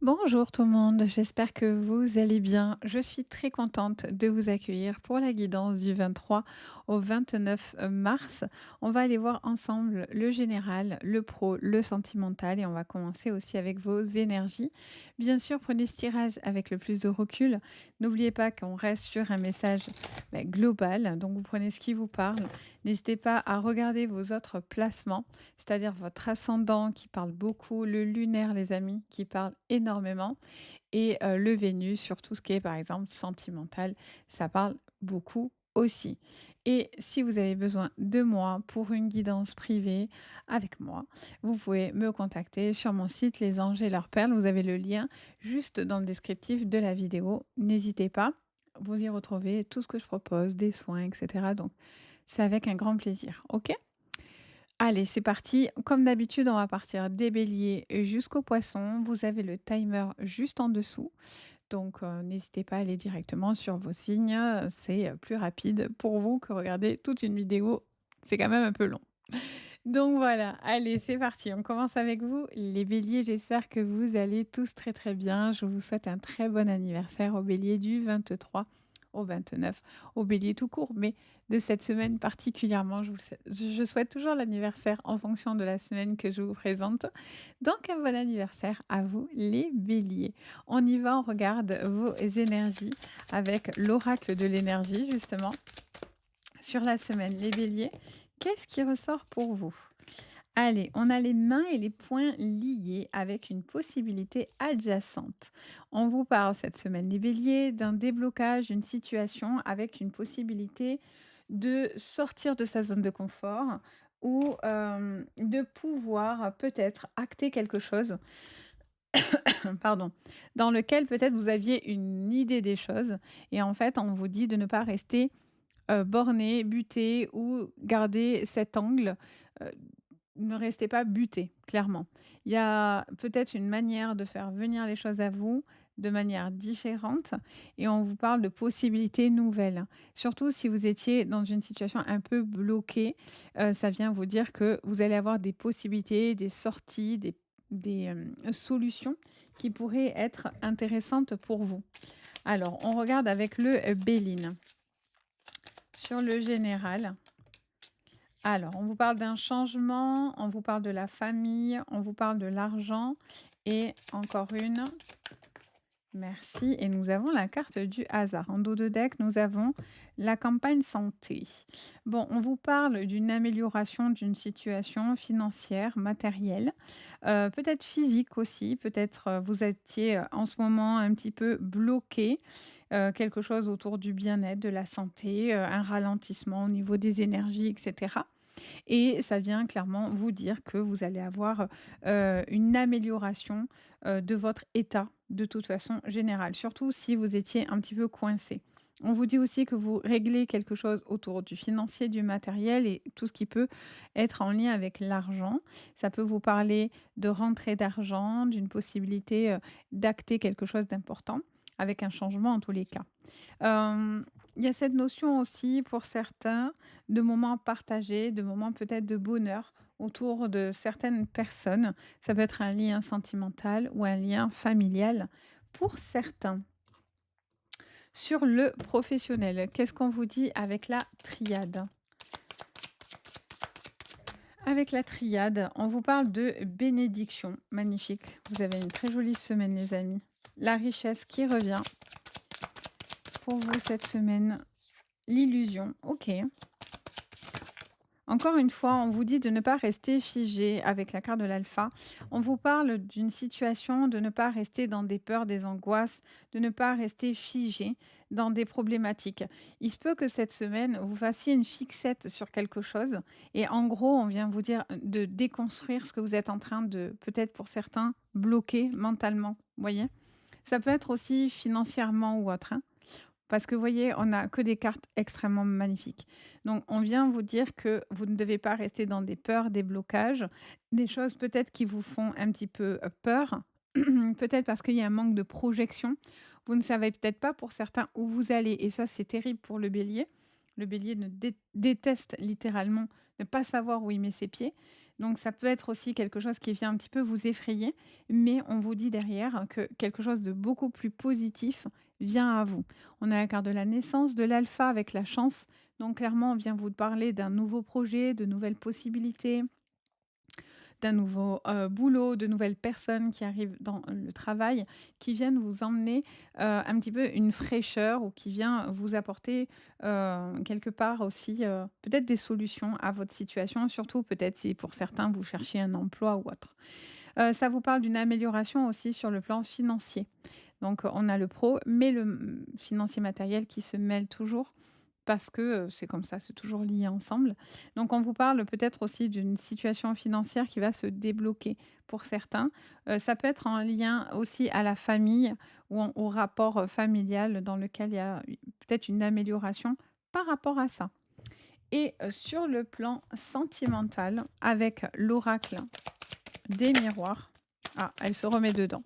Bonjour tout le monde, j'espère que vous allez bien. Je suis très contente de vous accueillir pour la guidance du 23 au 29 mars. On va aller voir ensemble le général, le pro, le sentimental et on va commencer aussi avec vos énergies. Bien sûr, prenez ce tirage avec le plus de recul. N'oubliez pas qu'on reste sur un message global, donc vous prenez ce qui vous parle. N'hésitez pas à regarder vos autres placements, c'est-à-dire votre ascendant qui parle beaucoup, le lunaire, les amis, qui parle énormément, et le Vénus sur tout ce qui est, par exemple, sentimental, ça parle beaucoup aussi. Et si vous avez besoin de moi pour une guidance privée avec moi, vous pouvez me contacter sur mon site Les Anges et leurs perles. Vous avez le lien juste dans le descriptif de la vidéo. N'hésitez pas, vous y retrouvez tout ce que je propose, des soins, etc. Donc, c'est avec un grand plaisir. OK? Allez, c'est parti. Comme d'habitude, on va partir des béliers jusqu'aux poissons. Vous avez le timer juste en dessous. Donc, n'hésitez pas à aller directement sur vos signes. C'est plus rapide pour vous que regarder toute une vidéo. C'est quand même un peu long. Donc voilà, allez, c'est parti. On commence avec vous, les béliers. J'espère que vous allez tous très très bien. Je vous souhaite un très bon anniversaire au bélier du 23 au 29, au bélier tout court, mais de cette semaine particulièrement. Je souhaite toujours l'anniversaire en fonction de la semaine que je vous présente. Donc un bon anniversaire à vous, les béliers. On y va, on regarde vos énergies avec l'oracle de l'énergie, justement, sur la semaine. Les béliers, qu'est-ce qui ressort pour vous? Allez, on a les mains et les poings liés avec une possibilité adjacente. On vous parle cette semaine, les béliers, d'un déblocage d'une situation avec une possibilité de sortir de sa zone de confort ou de pouvoir peut-être acter quelque chose, pardon, dans lequel peut-être vous aviez une idée des choses et en fait on vous dit de ne pas rester borné, buté ou garder cet angle. Heu, ne restez pas buté, clairement. Il y a peut-être une manière de faire venir les choses à vous de manière différente et on vous parle de possibilités nouvelles. Surtout si vous étiez dans une situation un peu bloquée, ça vient vous dire que vous allez avoir des possibilités, des sorties, des solutions qui pourraient être intéressantes pour vous. Alors, on regarde avec le Béline. Sur le général, alors, on vous parle d'un changement, on vous parle de la famille, on vous parle de l'argent et encore une, merci. Et nous avons la carte du hasard. En dos de deck, nous avons la campagne santé. Bon, on vous parle d'une amélioration d'une situation financière, matérielle, peut-être physique aussi. Peut-être vous étiez en ce moment un petit peu bloqué, quelque chose autour du bien-être, de la santé, un ralentissement au niveau des énergies, etc. Et ça vient clairement vous dire que vous allez avoir, une amélioration, de votre état, de toute façon générale, surtout si vous étiez un petit peu coincé. On vous dit aussi que vous réglez quelque chose autour du financier, du matériel et tout ce qui peut être en lien avec l'argent. Ça peut vous parler de rentrée d'argent, d'une possibilité, d'acter quelque chose d'important, avec un changement en tous les cas. Hem, il y a cette notion aussi pour certains de moments partagés, de moments peut-être de bonheur autour de certaines personnes. Ça peut être un lien sentimental ou un lien familial pour certains. Sur le professionnel, qu'est-ce qu'on vous dit avec la triade? Avec la triade, on vous parle de bénédiction. Magnifique. Vous avez une très jolie semaine, les amis. La richesse qui revient pour vous cette semaine. L'illusion, OK. Encore une fois, on vous dit de ne pas rester figé avec la carte de l'alpha. On vous parle d'une situation, de ne pas rester dans des peurs, des angoisses, de ne pas rester figé dans des problématiques. Il se peut que cette semaine, vous fassiez une fixette sur quelque chose et en gros, on vient vous dire de déconstruire ce que vous êtes en train de, peut-être pour certains, bloquer mentalement. Vous voyez? Ça peut être aussi financièrement ou autre, hein. Parce que vous voyez, on a que des cartes extrêmement magnifiques. Donc on vient vous dire que vous ne devez pas rester dans des peurs, des blocages, des choses peut-être qui vous font un petit peu, peur, peut-être parce qu'il y a un manque de projection. Vous ne savez peut-être pas pour certains où vous allez et ça c'est terrible pour le bélier. Le bélier ne déteste littéralement ne pas savoir où il met ses pieds. Donc ça peut être aussi quelque chose qui vient un petit peu vous effrayer, mais on vous dit derrière que quelque chose de beaucoup plus positif vient à vous. On a la carte de la naissance, de l'alpha avec la chance. Donc clairement, on vient vous parler d'un nouveau projet, de nouvelles possibilités, d'un nouveau, boulot, de nouvelles personnes qui arrivent dans le travail, qui viennent vous emmener, un petit peu une fraîcheur ou qui vient vous apporter, quelque part aussi, peut-être des solutions à votre situation, surtout peut-être si pour certains vous cherchez un emploi ou autre. Ça vous parle d'une amélioration aussi sur le plan financier. Donc, on a le pro, mais le, financier matériel qui se mêle toujours parce que, c'est comme ça, c'est toujours lié ensemble. Donc on vous parle peut-être aussi d'une situation financière qui va se débloquer pour certains. Ça peut être en lien aussi à la famille ou en au rapport, familial dans lequel il y a u peut-être une amélioration par rapport à ça. Et sur le plan sentimental, avec l'oracle des miroirs, ah, elle se remet dedans.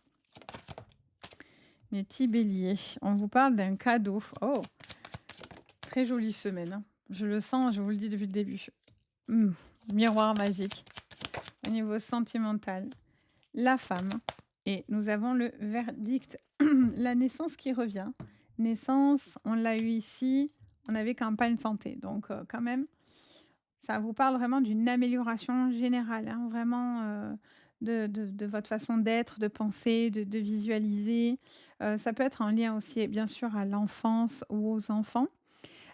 Mes petits béliers, on vous parle d'un cadeau. Oh! Très jolie semaine, hein. Je le sens, je vous le dis depuis le début. Mmh, miroir magique. Au niveau sentimental, la femme et nous avons le verdict, la naissance qui revient. Naissance, on l'a eu ici, on avait campagne santé, donc quand même, ça vous parle vraiment d'une amélioration générale, hein, vraiment, de votre façon d'être, de penser, de visualiser. Ça peut être en lien aussi, bien sûr, à l'enfance ou aux enfants.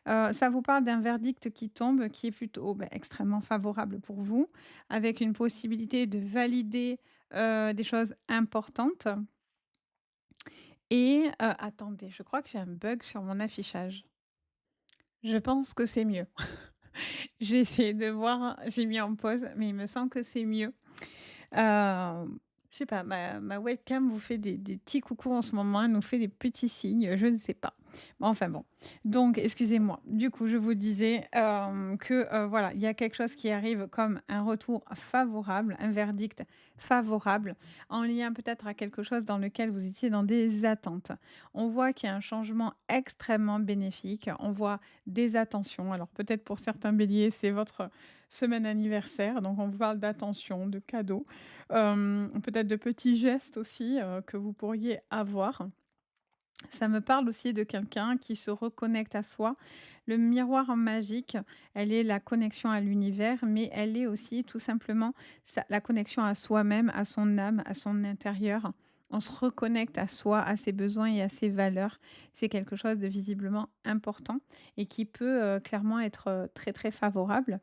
Ça vous parle d'un verdict qui tombe, qui est plutôt, extrêmement favorable pour vous, avec une possibilité de valider, des choses importantes et attendez, je crois que j'ai un bug sur mon affichage. Je pense que c'est mieux. J'ai essayé de voir, j'ai mis en pause, mais il me semble que c'est mieux. Je sais pas, ma webcam vous fait des petits coucous en ce moment, elle nous fait des petits signes, je ne sais pas. Enfin bon, donc excusez-moi. Du coup, je vous disais, que, voilà, il y a quelque chose qui arrive comme un retour favorable, un verdict favorable, en lien peut-être à quelque chose dans lequel vous étiez dans des attentes. On voit qu'il y a un changement extrêmement bénéfique, on voit des attentions. Alors peut-être pour certains béliers, c'est votre semaine anniversaire, donc on vous parle d'attention, de cadeaux. Peut-être de petits gestes aussi, que vous pourriez avoir. Ça me parle aussi de quelqu'un qui se reconnecte à soi. Le miroir magique, elle est la connexion à l'univers, mais elle est aussi tout simplement la connexion à soi-même, à son âme, à son intérieur. On se reconnecte à soi, à ses besoins et à ses valeurs. C'est quelque chose de visiblement important et qui peut clairement être très très favorable.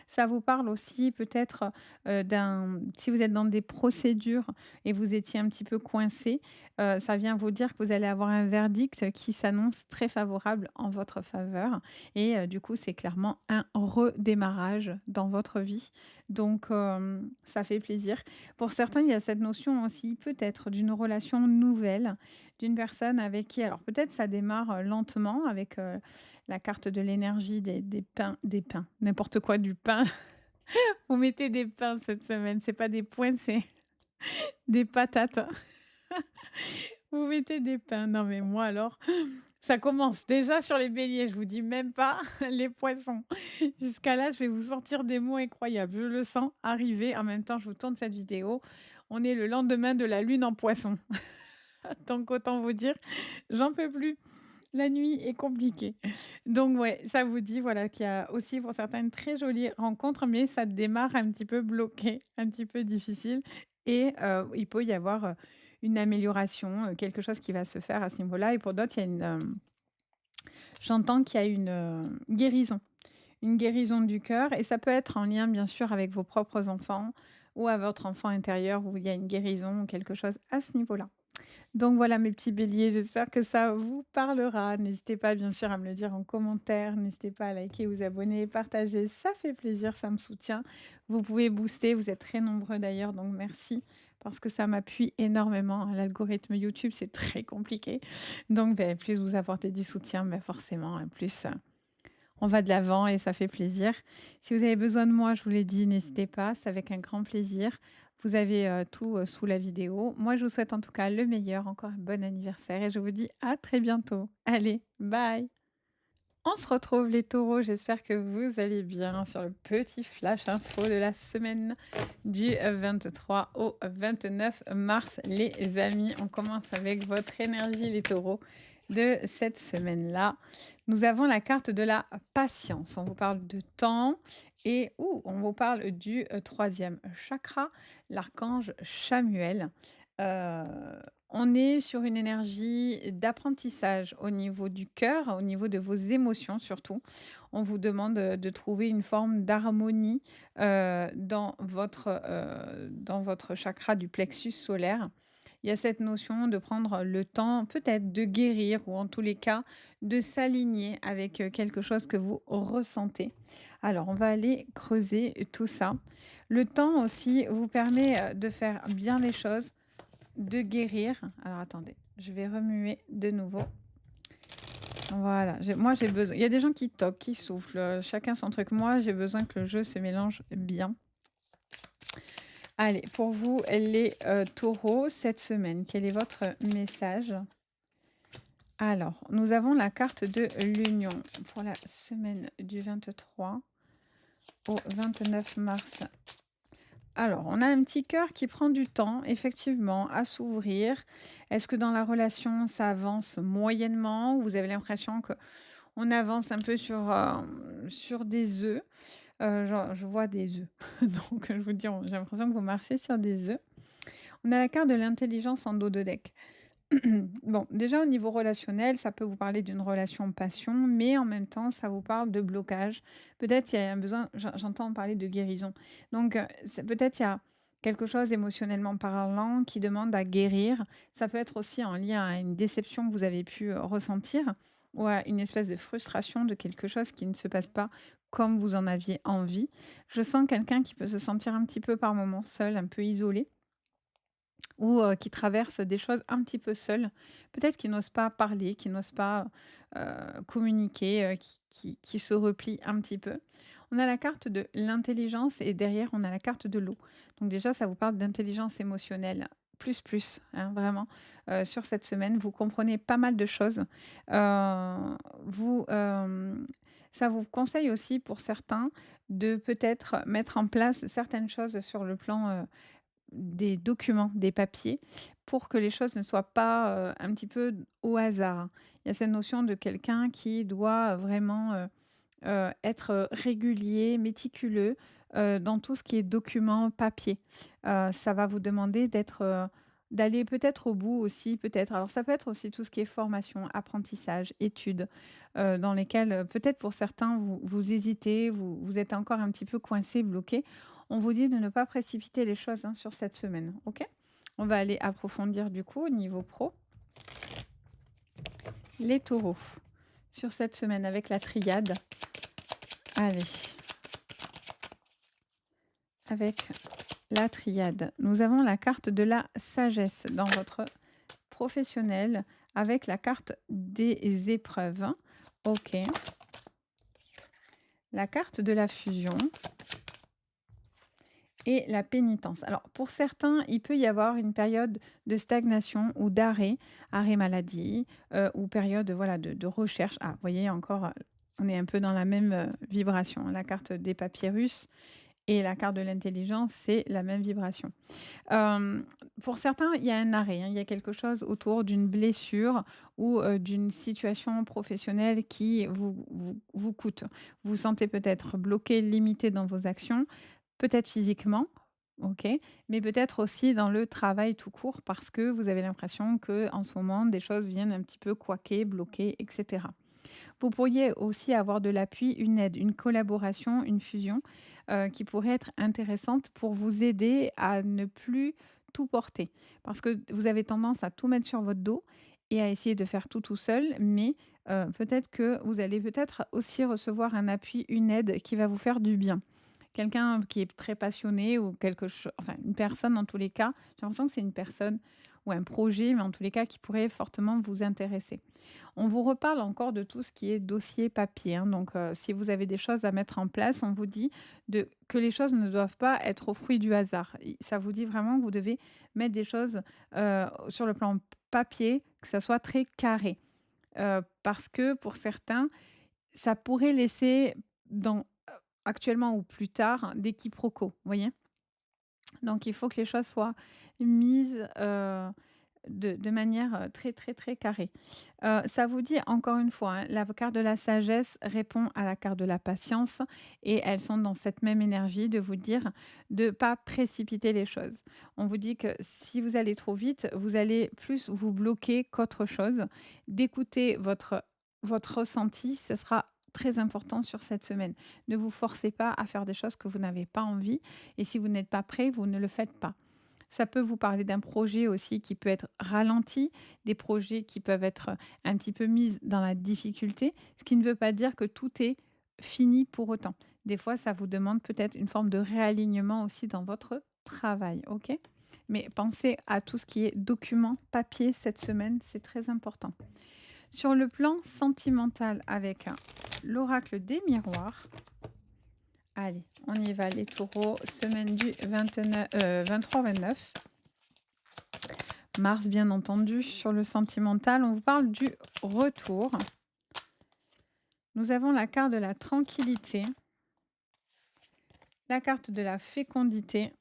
Ça vous parle aussi peut-être si vous êtes dans des procédures et vous étiez un petit peu coincé, ça vient vous dire que vous allez avoir un verdict qui s'annonce très favorable en votre faveur et du coup, c'est clairement un redémarrage dans votre vie. Donc ça fait plaisir. Pour certains, il y a cette notion aussi peut-être d'une relation nouvelle, d'une personne avec qui alors peut-être ça démarre, lentement avec, la carte de l'énergie des pains, n'importe quoi, du pain. Vous mettez des pains cette semaine, c'est pas des points, c'est des patates. Vous mettez des pains. Non, mais moi alors, ça commence déjà sur les béliers, je vous dis même pas les poissons. Jusqu'à là, je vais vous sortir des mots incroyables. Je le sens arriver. En même temps, je vous tourne cette vidéo. On est le lendemain de la lune en poisson. Donc autant vous dire, j'en peux plus. La nuit est compliquée. Donc ouais, ça vous dit voilà qu'il y a aussi pour certains une très jolie rencontre, mais ça démarre un petit peu bloqué, un petit peu difficile et il peut y avoir, une amélioration, quelque chose qui va se faire à ce niveau-là et pour d'autres, il y a j'entends qu'il y a une guérison du cœur et ça peut être en lien bien sûr avec vos propres enfants ou à votre enfant intérieur où il y a une guérison ou quelque chose à ce niveau-là. Donc voilà mes petits béliers, j'espère que ça vous parlera. N'hésitez pas bien sûr à me le dire en commentaire, n'hésitez pas à liker, vous abonner, partager, ça fait plaisir, ça me soutient. Vous pouvez booster, vous êtes très nombreux d'ailleurs, donc merci parce que ça m'appuie énormément. L'algorithme YouTube, c'est très compliqué. Donc plus vous apportez du soutien, forcément, plus on va de l'avant et ça fait plaisir. Si vous avez besoin de moi, je vous l'ai dit, n'hésitez pas, c'est avec un grand plaisir. Vous avez, tout, sous la vidéo. Moi, je vous souhaite en tout cas le meilleur, encore un bon anniversaire et je vous dis à très bientôt. Allez, bye. On se retrouve les taureaux, j'espère que vous allez bien sur le petit flash info de la semaine du 23 au 29 mars. Les amis, on commence avec votre énergie les taureaux de cette semaine-là. Nous avons la carte de la patience. On vous parle de temps et on vous parle du troisième chakra, l'archange Chamuel. Euh, on est sur une énergie d'apprentissage au niveau du cœur, au niveau de vos émotions surtout. On vous demande de trouver une forme d'harmonie dans votre chakra du plexus solaire. Il y a cette notion de prendre le temps peut-être de guérir ou en tous les cas de s'aligner avec quelque chose que vous ressentez. Alors on va aller creuser tout ça. Le temps aussi vous permet de faire bien les choses, de guérir. Alors attendez, je vais remuer de nouveau. Voilà, moi j'ai besoin. Il y a des gens qui toquent, qui soufflent, chacun son truc. Moi, j'ai besoin que le jeu se mélange bien. Allez, pour vous, les taureaux, cette semaine, quel est votre message? Alors, nous avons la carte de l'union pour la semaine du 23 au 29 mars. Alors, on a un petit cœur qui prend du temps, effectivement, à s'ouvrir. Est-ce que dans la relation, ça avance moyennement ou vous avez l'impression que on avance un peu sur des œufs? Genre, je vois des œufs. Donc, je vous dis, j'ai l'impression que vous marchez sur des œufs. On a la carte de l'intelligence en dos de deck. Bon, déjà au niveau relationnel, ça peut vous parler d'une relation passion, mais en même temps, ça vous parle de blocage. Peut-être il y a un besoin, j'entends parler de guérison. Donc, peut-être il y a quelque chose émotionnellement parlant qui demande à guérir. Ça peut être aussi en lien à une déception que vous avez pu ressentir ou à une espèce de frustration de quelque chose qui ne se passe pas comme vous en aviez envie. Je sens quelqu'un qui peut se sentir un petit peu par moments seul, un peu isolé ou qui traversent des choses un petit peu seuls. Peut-être qu'ils n'osent pas parler, qui n'osent pas, communiquer, qui se replient un petit peu. On a la carte de l'intelligence et derrière on a la carte de l'eau. Donc déjà ça vous parle d'intelligence émotionnelle plus, plus, hein, vraiment, sur cette semaine. Vous comprenez pas mal de choses. Vous, ça vous conseille aussi pour certains de peut-être mettre en place certaines choses sur le plan, des documents, des papiers, pour que les choses ne soient pas, un petit peu au hasard. Il y a cette notion de quelqu'un qui doit vraiment, être, régulier, méticuleux, dans tout ce qui est documents, papier. Ça va vous demander d'aller peut-être au bout aussi, peut-être. Alors ça peut être aussi tout ce qui est formation, apprentissage, études, dans lesquelles, peut-être pour certains vous hésitez, vous êtes encore un petit peu coincé, bloqué. On vous dit de ne pas précipiter les choses, hein, sur cette semaine, OK? On va aller approfondir du coup au niveau pro. Les taureaux, sur cette semaine avec la triade. Allez, avec la triade, nous avons la carte de la sagesse dans votre professionnel avec la carte des épreuves. OK. La carte de la fusion et la pénitence. Alors, pour certains, il peut y avoir une période de stagnation ou d'arrêt, arrêt maladie, ou période voilà, de recherche. Ah, vous voyez, encore, on est un peu dans la même vibration. La carte des papyrus et la carte de l'intelligence, c'est la même vibration. Pour certains, il y a un arrêt, hein, il y a quelque chose autour d'une blessure ou d'une situation professionnelle qui vous coûte. Vous vous sentez peut-être bloqué, limité dans vos actions. Peut-être physiquement, OK, mais peut-être aussi dans le travail tout court parce que vous avez l'impression que en ce moment, des choses viennent un petit peu couaquer, bloquer et cetera. Vous pourriez aussi avoir de l'appui, une aide, une collaboration, une fusion, qui pourrait être intéressante pour vous aider à ne plus tout porter. Parce que vous avez tendance à tout mettre sur votre dos et à essayer de faire tout, tout seul, mais peut-être que vous allez peut-être aussi recevoir un appui, une aide qui va vous faire du bien. Quelqu'un qui est très passionné ou quelque chose, enfin une personne en tous les cas, j'ai l'impression que c'est une personne ou un projet, mais en tous les cas qui pourrait fortement vous intéresser. On vous reparle encore de tout ce qui est dossier papier, hein, donc si vous avez des choses à mettre en place, on vous dit que les choses ne doivent pas être au fruit du hasard. Ça vous dit vraiment que vous devez mettre des choses sur le plan papier, que ça soit très carré. Parce que pour certains, ça pourrait laisser dans actuellement ou plus tard, des quiproquos, vous voyez? Donc il faut que les choses soient mises, de manière, très, très, très carrée. Ça vous dit encore une fois, hein, la carte de la sagesse répond à la carte de la patience et elles sont dans cette même énergie de vous dire de pas précipiter les choses. On vous dit que si vous allez trop vite, vous allez plus vous bloquer qu'autre chose. D'écouter votre ressenti, ce sera très important sur cette semaine. Ne vous forcez pas à faire des choses que vous n'avez pas envie et si vous n'êtes pas prêt, vous ne le faites pas. Ça peut vous parler d'un projet aussi qui peut être ralenti, des projets qui peuvent être un petit peu mis dans la difficulté, ce qui ne veut pas dire que tout est fini pour autant. Des fois, ça vous demande peut-être une forme de réalignement aussi dans votre travail, OK? Mais pensez à tout ce qui est document, papier cette semaine, c'est très important. Sur le plan sentimental avec l'oracle des miroirs, allez, on y va les taureaux, semaine du 29, 23-29 mars, bien entendu. Sur le sentimental, on vous parle du retour. Nous avons la carte de la tranquillité, la carte de la fécondité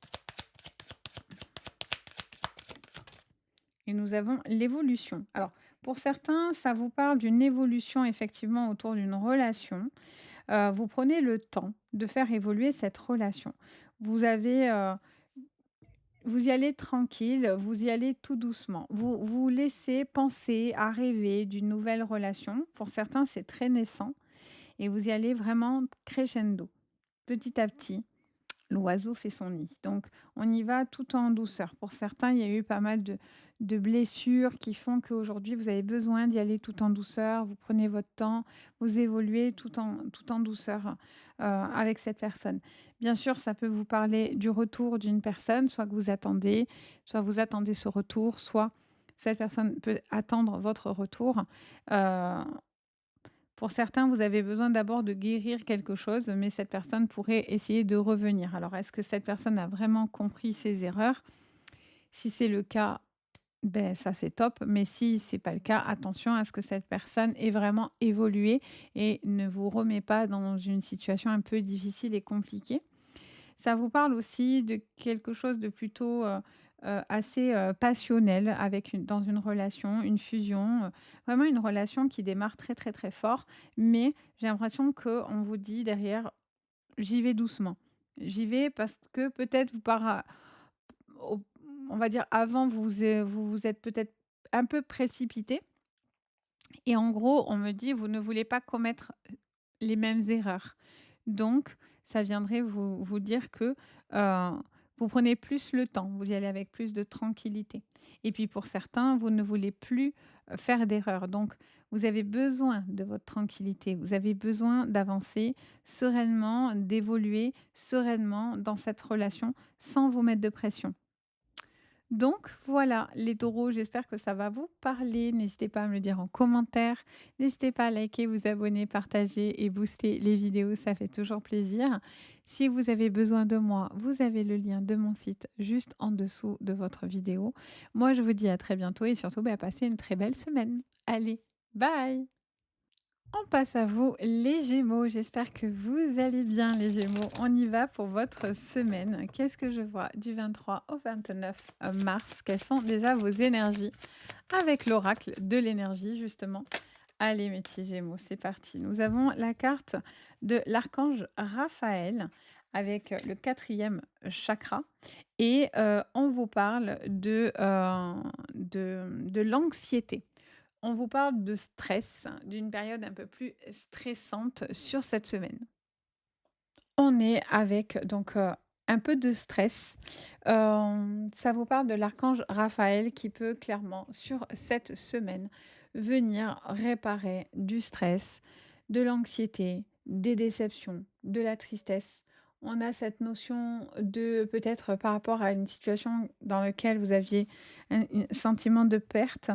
et nous avons l'évolution. Alors, pour certains, ça vous parle d'une évolution effectivement autour d'une relation. Vous prenez le temps de faire évoluer cette relation. Vous avez, vous y allez tranquille, vous y allez tout doucement. Vous vous laissez penser à rêver d'une nouvelle relation. Pour certains, c'est très naissant et vous y allez vraiment crescendo, petit à petit. L'oiseau fait son nid. Donc, on y va tout en douceur. Pour certains, il y a eu pas mal de blessures qui font qu'aujourd'hui, vous avez besoin d'y aller tout en douceur. Vous prenez votre temps, vous évoluez tout en douceur avec cette personne. Bien sûr, ça peut vous parler du retour d'une personne, soit que soit vous attendez ce retour, soit cette personne peut attendre votre retour. Euh, pour certains, vous avez besoin d'abord de guérir quelque chose, mais cette personne pourrait essayer de revenir. Alors, est-ce que cette personne a vraiment compris ses erreurs? Si c'est le cas, ben, ça c'est top. Mais si c'est pas le cas, attention à ce que cette personne ait vraiment évolué et ne vous remet pas dans une situation un peu difficile et compliquée. Ça vous parle aussi de quelque chose de plutôt, assez, passionnel avec dans une relation, une fusion, vraiment une relation qui démarre très, très, très fort. Mais j'ai l'impression qu'on vous dit derrière: «J'y vais doucement». J'y vais parce que peut-être vous au on va dire avant vous vous êtes peut-être un peu précipité et en gros, on me dit: «Vous ne voulez pas commettre les mêmes erreurs». Donc ça viendrait vous dire que, vous prenez plus le temps, vous y allez avec plus de tranquillité. Et puis pour certains, vous ne voulez plus, faire d'erreurs. Donc vous avez besoin de votre tranquillité, vous avez besoin d'avancer sereinement, d'évoluer sereinement dans cette relation sans vous mettre de pression. Donc voilà, les taureaux, j'espère que ça va vous parler. N'hésitez pas à me le dire en commentaire. N'hésitez pas à liker, vous abonner, partager et booster les vidéos, ça fait toujours plaisir. Si vous avez besoin de moi, vous avez le lien de mon site juste en dessous de votre vidéo. Moi, je vous dis à très bientôt et surtout, bah, passez une très belle semaine. Allez, bye. On passe à vous les Gémeaux. J'espère que vous allez bien les Gémeaux. On y va pour votre semaine. Qu'est-ce que je vois du 23 au 29 mars? Quelles sont déjà vos énergies? Avec l'oracle de l'énergie justement. Allez mes petits Gémeaux, c'est parti. Nous avons la carte de l'archange Raphaël avec le quatrième chakra et on vous parle de l'anxiété. On vous parle de stress, d'une période un peu plus stressante sur cette semaine. On est avec donc un peu de stress. Ça vous parle de l'archange Raphaël qui peut clairement, sur cette semaine, venir réparer du stress, de l'anxiété, des déceptions, de la tristesse. On a cette notion de peut-être par rapport à une situation dans laquelle vous aviez un sentiment de perte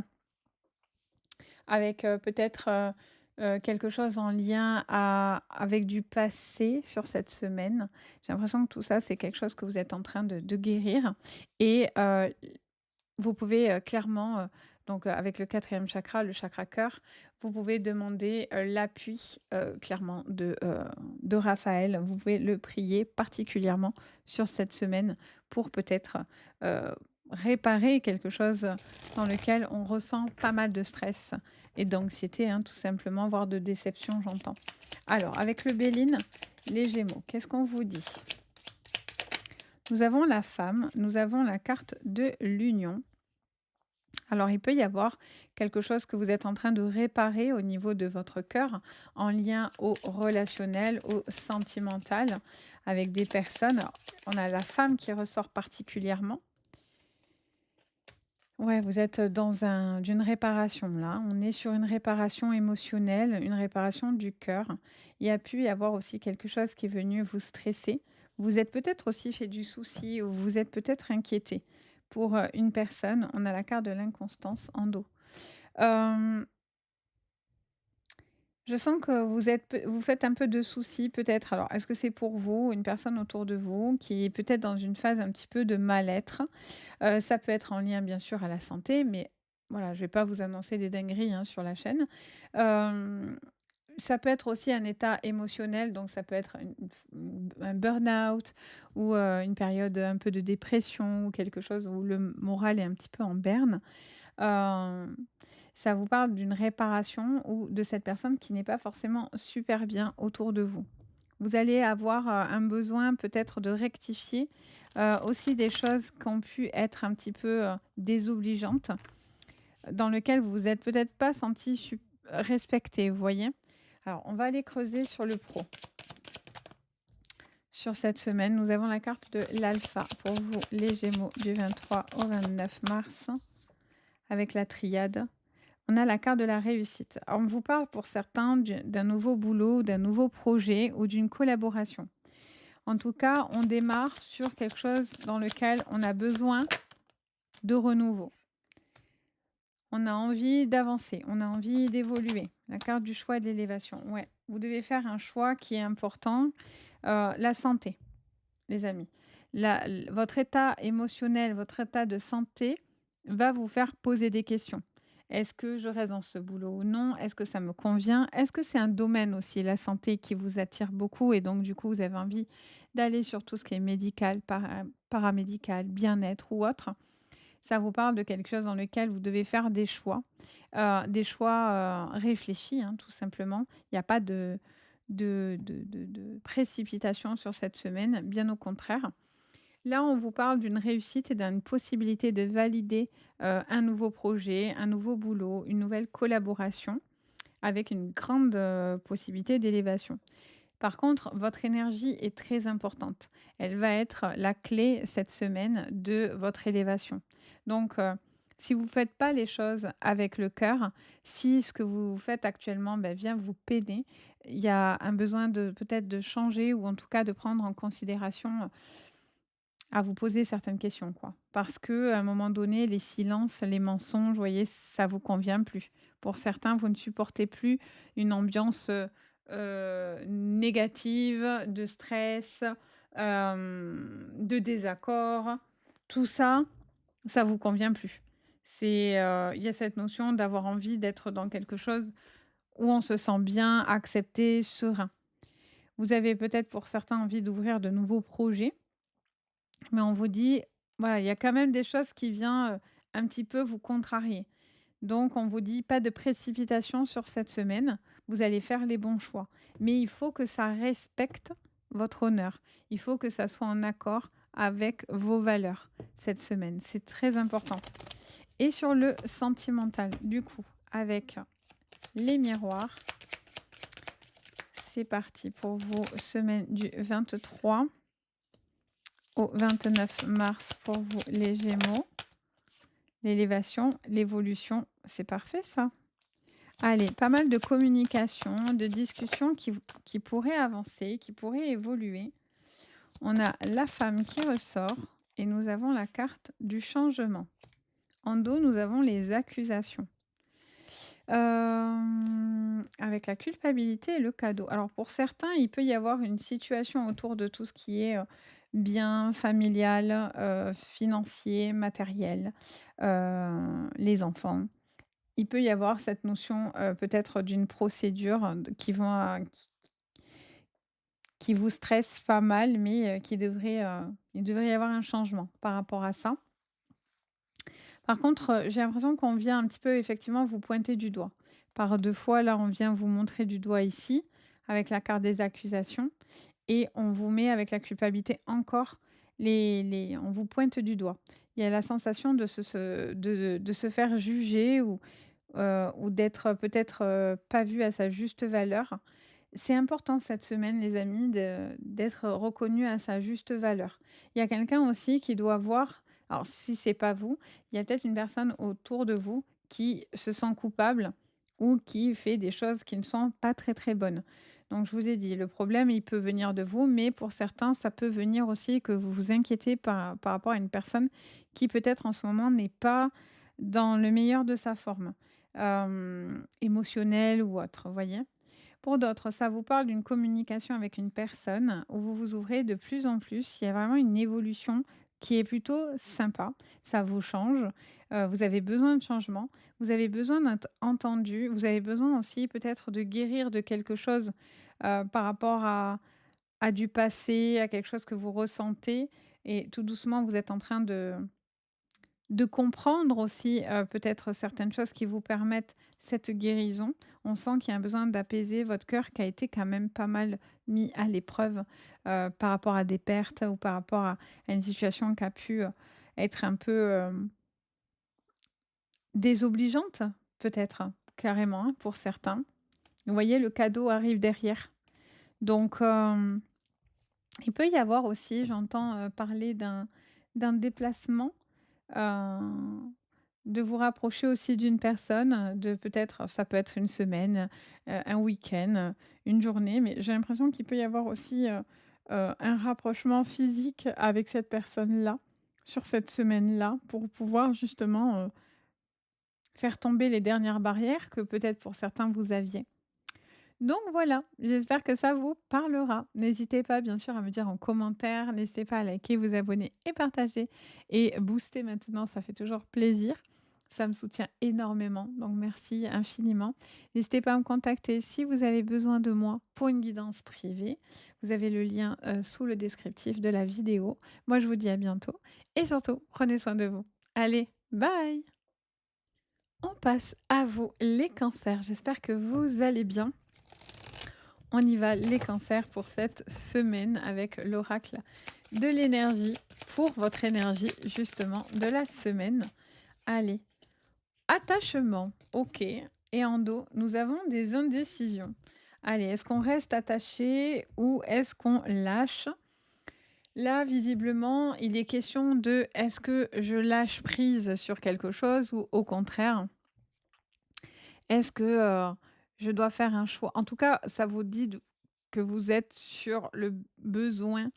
avec, peut-être, quelque chose en lien avec du passé sur cette semaine. J'ai l'impression que tout ça, c'est quelque chose que vous êtes en train de guérir et vous pouvez, clairement, Donc, avec le quatrième chakra, le chakra cœur, vous pouvez demander, l'appui, clairement de Raphaël. Vous pouvez le prier particulièrement sur cette semaine pour peut-être, heu, réparer quelque chose dans lequel on ressent pas mal de stress et d'anxiété, hein, tout simplement, voire de déception, j'entends. Alors, avec le Béline, les Gémeaux, qu'est-ce qu'on vous dit? Nous avons la femme, nous avons la carte de l'union. Alors, il peut y avoir quelque chose que vous êtes en train de réparer au niveau de votre cœur, en lien au relationnel, au sentimental, avec des personnes. Alors, on a la femme qui ressort particulièrement. Ouais, vous êtes dans d'une réparation là. On est sur une réparation émotionnelle, une réparation du cœur. Il y a pu y avoir aussi quelque chose qui est venu vous stresser. Vous êtes peut-être aussi fait du souci ou vous êtes peut-être inquiété pour une personne. On a la carte de l'inconstance en dos. Euh, je sens que vous faites un peu de soucis peut-être. Alors, est-ce que c'est pour vous ou une personne autour de vous qui est peut-être dans une phase un petit peu de mal-être? Ça peut être en lien bien sûr à la santé, mais voilà, je vais pas vous annoncer des dingueries, hein, sur la chaîne. Hem, Ça peut être aussi un état émotionnel, donc ça peut être un burn-out ou, une période, un peu de dépression ou quelque chose où le moral est un petit peu en berne. Hem, Ça vous parle d'une réparation ou de cette personne qui n'est pas forcément super bien autour de vous. Vous allez avoir, un besoin peut-être de rectifier, aussi des choses qui ont pu être un petit peu, désobligeantes, dans lequel vous vous êtes peut-être pas senti respecté, vous voyez? Alors on va aller creuser sur le pro. Sur cette semaine, nous avons la carte de l'Alpha pour vous les Gémeaux du 23 au 29 mars avec la triade. On a la carte de la réussite. Alors on vous parle pour certains d'un nouveau boulot, d'un nouveau projet ou d'une collaboration. En tout cas, on démarre sur quelque chose dans lequel on a besoin de renouveau. On a envie d'avancer, on a envie d'évoluer. La carte du choix et de l'élévation. Ouais, vous devez faire un choix qui est important. La santé, les amis. Votre état émotionnel, votre état de santé va vous faire poser des questions. Est-ce que je reste dans ce boulot ou non? Est-ce que ça me convient? Est-ce que c'est un domaine aussi, la santé, qui vous attire beaucoup et donc du coup, vous avez envie d'aller sur tout ce qui est médical, paramédical, bien-être ou autre? Ça vous parle de quelque chose dans lequel vous devez faire des choix, réfléchis, hein, tout simplement. Il n'y a pas de précipitation sur cette semaine, bien au contraire. Là, on vous parle d'une réussite et d'une possibilité de valider, un nouveau projet, un nouveau boulot, une nouvelle collaboration avec une grande, possibilité d'élévation. Par contre, votre énergie est très importante. Elle va être la clé cette semaine de votre élévation. Donc, si vous ne faites pas les choses avec le cœur, si ce que vous faites actuellement, vient vous peiner, il y a un besoin de peut-être de changer ou en tout cas de prendre en considération, à vous poser certaines questions, quoi. Parce que à un moment donné, les silences, les mensonges, vous voyez, ça vous convient plus. Pour certains, vous ne supportez plus une ambiance, négative, de stress, de désaccord. Tout ça, ça vous convient plus. Il y a cette notion d'avoir envie d'être dans quelque chose où on se sent bien, accepté, serein. Vous avez peut-être pour certains envie d'ouvrir de nouveaux projets, mais on vous dit, voilà, il y a quand même des choses qui viennent, un petit peu vous contrarier. Donc on vous dit: «Pas de précipitation sur cette semaine, vous allez faire les bons choix». Mais il faut que ça respecte votre honneur. Il faut que ça soit en accord avec vos valeurs, cette semaine. C'est très important. Et sur le sentimental, du coup, avec les miroirs, c'est parti pour vos semaines du 23 au 29 mars pour vous les Gémeaux. L'élévation, l'évolution, c'est parfait ça. Allez, pas mal de communication, de discussions qui pourraient avancer, qui pourraient évoluer. On a la femme qui ressort et nous avons la carte du changement. En dos, nous avons les accusations. Avec la culpabilité et le cadeau. Alors pour certains, il peut y avoir une situation autour de tout ce qui est, bien familial, financier, matériel, les enfants. Il peut y avoir cette notion, peut-être d'une procédure qui vous stresse pas mal, mais il devrait y avoir un changement par rapport à ça. Par contre, j'ai l'impression qu'on vient un petit peu effectivement vous pointer du doigt. Par 2 fois, là, on vient vous montrer du doigt ici, avec la carte des accusations et on vous met avec la culpabilité encore les on vous pointe du doigt. Il y a la sensation de se faire juger ou d'être peut-être, pas vu à sa juste valeur. C'est important cette semaine, les amis, d'être reconnu à sa juste valeur. Il y a quelqu'un aussi qui doit voir, alors si c'est pas vous, il y a peut-être une personne autour de vous qui se sent coupable ou qui fait des choses qui ne sont pas très, très bonnes. Donc je vous ai dit, le problème, il peut venir de vous, mais pour certains, ça peut venir aussi que vous vous inquiétez par rapport à une personne qui peut-être en ce moment n'est pas dans le meilleur de sa forme, émotionnelle ou autre, vous voyez? Pour d'autres, ça vous parle d'une communication avec une personne où vous vous ouvrez de plus en plus. Il y a vraiment une évolution qui est plutôt sympa. Ça vous change. Vous avez besoin de changement. Vous avez besoin d'être entendu. Vous avez besoin aussi peut-être de guérir de quelque chose par rapport à du passé, à quelque chose que vous ressentez. Et tout doucement, vous êtes en train de comprendre aussi, peut-être certaines choses qui vous permettent cette guérison. On sent qu'il y a un besoin d'apaiser votre cœur qui a été quand même pas mal mis à l'épreuve, par rapport à des pertes ou par rapport à une situation qui a pu, être un peu, désobligeante, peut-être, carrément, hein, pour certains. Vous voyez, le cadeau arrive derrière. Donc, il peut y avoir aussi, j'entends, parler d'un déplacement. Heu, de vous rapprocher aussi d'une personne, de peut-être ça peut être une semaine, un week-end, une journée, mais j'ai l'impression qu'il peut y avoir aussi, un rapprochement physique avec cette personne-là, sur cette semaine-là, pour pouvoir justement, faire tomber les dernières barrières que peut-être pour certains vous aviez. Donc voilà, j'espère que ça vous parlera. N'hésitez pas bien sûr à me dire en commentaire, n'hésitez pas à liker, vous abonner et partager et booster maintenant, ça fait toujours plaisir. Ça me soutient énormément, donc merci infiniment. N'hésitez pas à me contacter si vous avez besoin de moi pour une guidance privée. Vous avez le lien sous le descriptif de la vidéo. Moi, je vous dis à bientôt et surtout, prenez soin de vous. Allez, bye. On passe à vous les cancers. J'espère que vous allez bien. On y va, les cancers, pour cette semaine avec l'oracle de l'énergie, pour votre énergie justement de la semaine. Allez, attachement, ok. Et en dos, nous avons des indécisions. Allez, est-ce qu'on reste attaché ou est-ce qu'on lâche? Là, visiblement, il est question de est-ce que je lâche prise sur quelque chose ou au contraire, est-ce que, je dois faire un choix? En tout cas, ça vous dit de que vous êtes sur le besoin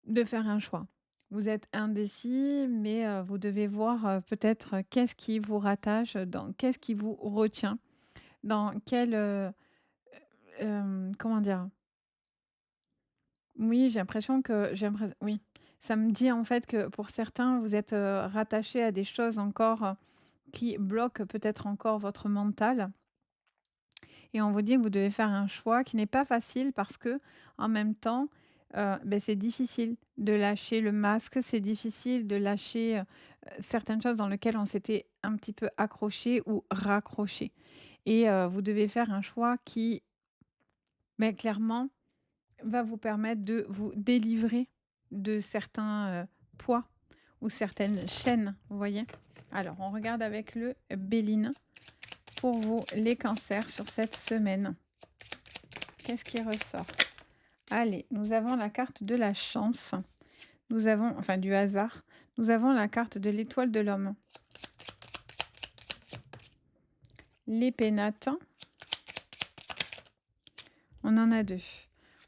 de faire un choix. Vous êtes indécis, mais vous devez voir, peut-être, qu'est-ce qui vous rattache, dans qu'est-ce qui vous retient, dans quel, comment dire? Oui, j'ai l'impression oui, ça me dit, en fait, que pour certains, vous êtes, rattachés à des choses encore, qui bloquent peut-être encore votre mental. Et on vous dit que vous devez faire un choix qui n'est pas facile parce que en même temps, c'est difficile de lâcher le masque, c'est difficile de lâcher, certaines choses dans lesquelles on s'était un petit peu accroché ou raccroché et vous devez faire un choix qui, clairement, va vous permettre de vous délivrer de certains, poids ou certaines chaînes, vous voyez? Alors on regarde avec le Béline pour vous les cancers sur cette semaine. Qu'est-ce qui ressort? Allez, nous avons la carte de la chance. Nous avons, enfin du hasard. Nous avons la carte de l'étoile de l'homme. Les pénates. On en a deux.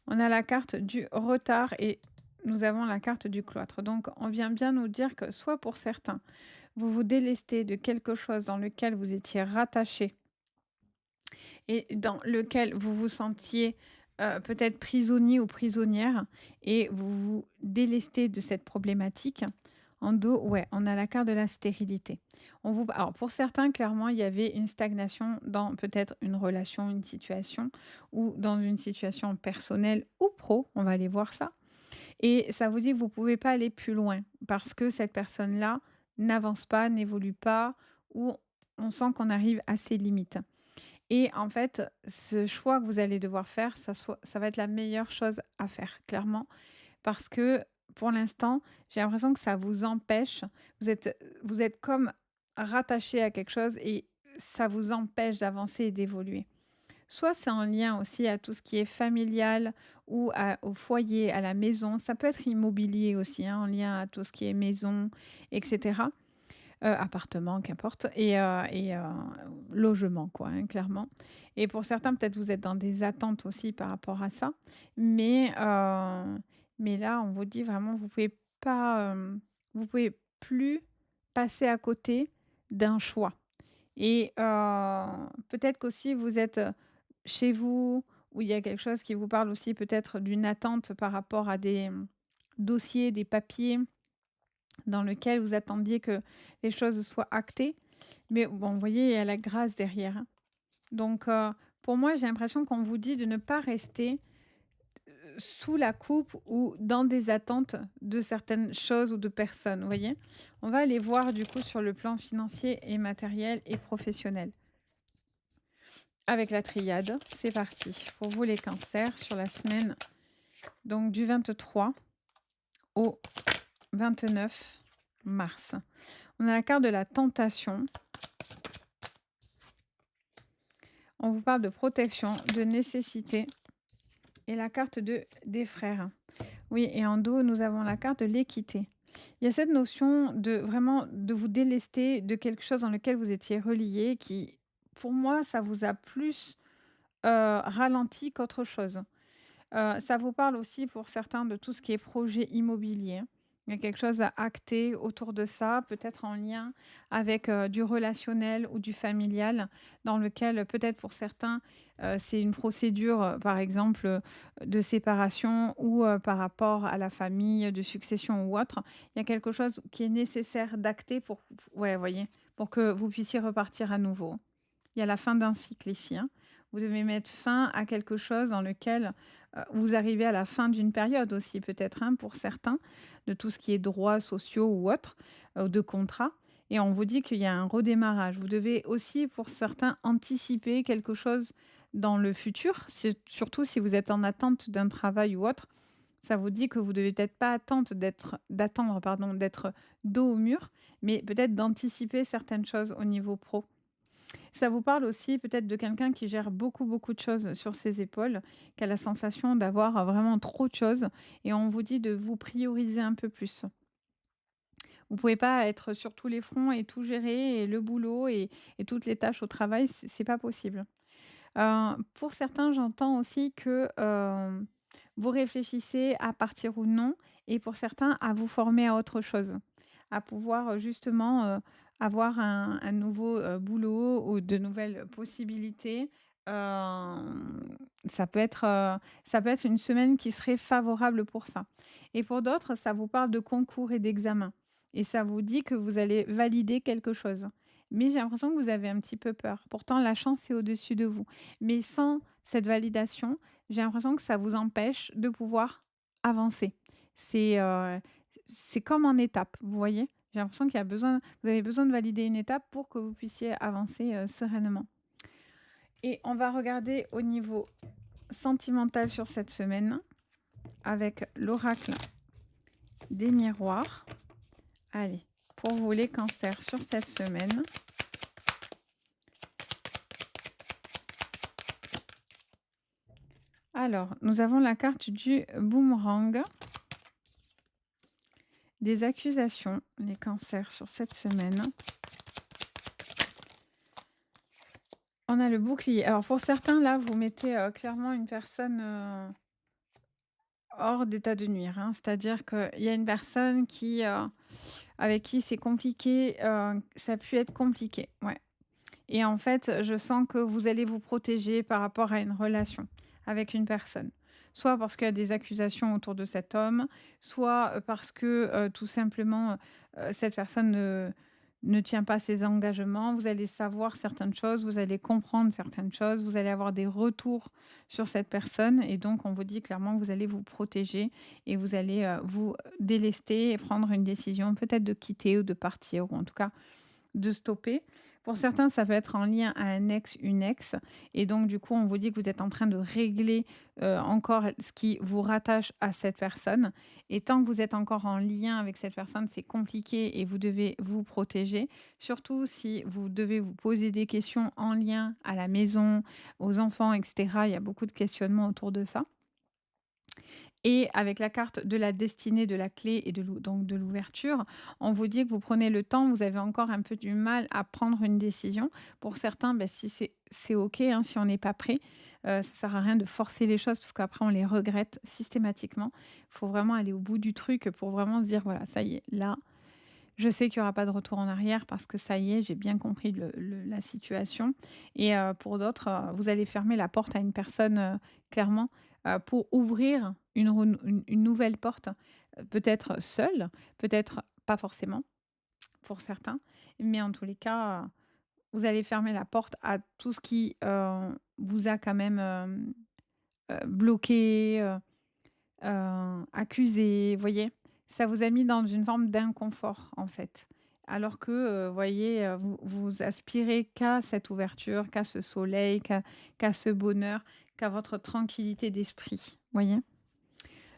On a la carte du retard et nous avons la carte du cloître. Donc, on vient bien nous dire que soit pour certains, vous vous délestez de quelque chose dans lequel vous étiez rattaché et dans lequel vous vous sentiez peut-être prisonnier ou prisonnière et vous vous délestez de cette problématique. En dos, ouais, on a la carte de la stérilité. Alors pour certains, clairement, il y avait une stagnation dans peut-être une relation, une situation ou dans une situation personnelle ou pro, on va aller voir ça. Et ça vous dit que vous pouvez pas aller plus loin parce que cette personne-là n'avance pas, n'évolue pas ou on sent qu'on arrive à ses limites. Et en fait, ce choix que vous allez devoir faire, ça va être la meilleure chose à faire, clairement, parce que pour l'instant, j'ai l'impression que ça vous empêche. Vous êtes comme rattaché à quelque chose et ça vous empêche d'avancer et d'évoluer. Soit c'est en lien aussi à tout ce qui est familial ou au foyer, à la maison. Ça peut être immobilier aussi, hein, en lien à tout ce qui est maison, etc. Appartement, qu'importe et logement quoi, hein, clairement et pour certains, peut-être vous êtes dans des attentes aussi par rapport à ça, mais mais là, on vous dit vraiment vous pouvez pas, vous pouvez plus passer à côté d'un choix et peut-être qu'aussi vous êtes, chez vous, où il y a quelque chose qui vous parle aussi peut-être d'une attente par rapport à des, dossiers, des papiers dans lequel vous attendiez que les choses soient actées. Mais bon, vous voyez, il y a la grâce derrière, hein. Donc, pour moi, j'ai l'impression qu'on vous dit de ne pas rester, sous la coupe ou dans des attentes de certaines choses ou de personnes, vous voyez? On va aller voir du coup sur le plan financier et matériel et professionnel. Avec la triade, c'est parti. Pour vous les cancers sur la semaine donc du 23 au 29 mars. On a la carte de la tentation. On vous parle de protection, de nécessité et la carte des frères. Oui, et en dos, nous avons la carte de l'équité. Il y a cette notion de vraiment de vous délester de quelque chose dans lequel vous étiez relié qui, pour moi, ça vous a plus ralenti qu'autre chose. Ça vous parle aussi pour certains de tout ce qui est projet immobilier. Il y a quelque chose à acter autour de ça, peut-être en lien avec, du relationnel ou du familial, dans lequel, peut-être pour certains, c'est une procédure, par exemple, de séparation ou, par rapport à la famille, de succession ou autre. Il y a quelque chose qui est nécessaire d'acter pour ouais, vous voyez? Pour que vous puissiez repartir à nouveau. Il y a la fin d'un cycle ici, hein. Vous devez mettre fin à quelque chose dans lequel, vous arrivez à la fin d'une période aussi peut-être, hein, pour certains, de tout ce qui est droits sociaux ou autres, de contrats et on vous dit qu'il y a un redémarrage. Vous devez aussi pour certains anticiper quelque chose dans le futur, c'est surtout si vous êtes en attente d'un travail ou autre. Ça vous dit que vous devez peut-être pas d'attendre pardon, d'être dos au mur, mais peut-être d'anticiper certaines choses au niveau pro. Ça vous parle aussi peut-être de quelqu'un qui gère beaucoup, beaucoup de choses sur ses épaules, qui a la sensation d'avoir, vraiment trop de choses et on vous dit de vous prioriser un peu plus. Vous pouvez pas être sur tous les fronts et tout gérer et le boulot et toutes les tâches au travail, c'est pas possible. Pour certains, j'entends aussi que, vous réfléchissez à partir ou non et pour certains, à vous former à autre chose. À pouvoir, justement, avoir un nouveau, boulot ou de nouvelles possibilités. Ça peut être une semaine qui serait favorable pour ça et pour d'autres, ça vous parle de concours et d'examens et ça vous dit que vous allez valider quelque chose. Mais j'ai l'impression que vous avez un petit peu peur. Pourtant, la chance est au-dessus de vous. Mais sans cette validation, j'ai l'impression que ça vous empêche de pouvoir avancer. C'est, c'est comme en étape, vous voyez? J'ai l'impression vous avez besoin de valider une étape pour que vous puissiez avancer, sereinement. Et on va regarder au niveau sentimental sur cette semaine avec l'oracle des miroirs. Allez, pour vous les cancers sur cette semaine. Alors, nous avons la carte du boomerang, des accusations, les cancers sur cette semaine. On a le bouclier. Alors pour certains, là, vous mettez, clairement une personne, hors d'état de nuire, hein. C'est-à-dire qu'il y a une personne avec qui c'est compliqué, ça a pu être compliqué, ouais et en fait, je sens que vous allez vous protéger par rapport à une relation avec une personne. Soit parce qu'il y a des accusations autour de cet homme, soit, parce que, tout simplement, cette personne ne tient pas ses engagements. Vous allez savoir certaines choses, vous allez comprendre certaines choses, vous allez avoir des retours sur cette personne et donc on vous dit clairement que vous allez vous protéger et vous allez, vous délester et prendre une décision peut-être de quitter ou de partir ou en tout cas de stopper. Pour certains, ça peut être en lien à un ex, une ex et donc du coup, on vous dit que vous êtes en train de régler, encore ce qui vous rattache à cette personne et tant que vous êtes encore en lien avec cette personne, c'est compliqué et vous devez vous protéger. Surtout si vous devez vous poser des questions en lien à la maison, aux enfants et cetera. Il y a beaucoup de questionnements autour de ça. Et avec la carte de la destinée, de la clé et donc de l'ouverture, on vous dit que vous prenez le temps, vous avez encore un peu du mal à prendre une décision. Pour certains, bah, si c'est OK, hein, si on n'est pas prêt, ça sert à rien de forcer les choses parce qu'après on les regrette systématiquement. Il faut vraiment aller au bout du truc pour vraiment se dire: «Voilà, ça y est, là, je sais qu'il y aura pas de retour en arrière parce que ça y est, j'ai bien compris la situation» et pour d'autres, vous allez fermer la porte à une personne, clairement, pour ouvrir une nouvelle porte, peut-être seule, peut-être pas forcément pour certains, mais en tous les cas, vous allez fermer la porte à tout ce qui, vous a quand même, bloqué, accusé, voyez? Ça vous a mis dans une forme d'inconfort, en fait. Alors que, voyez, vous aspirez qu'à cette ouverture, qu'à ce soleil, qu'à ce bonheur, qu'à votre tranquillité d'esprit, voyez?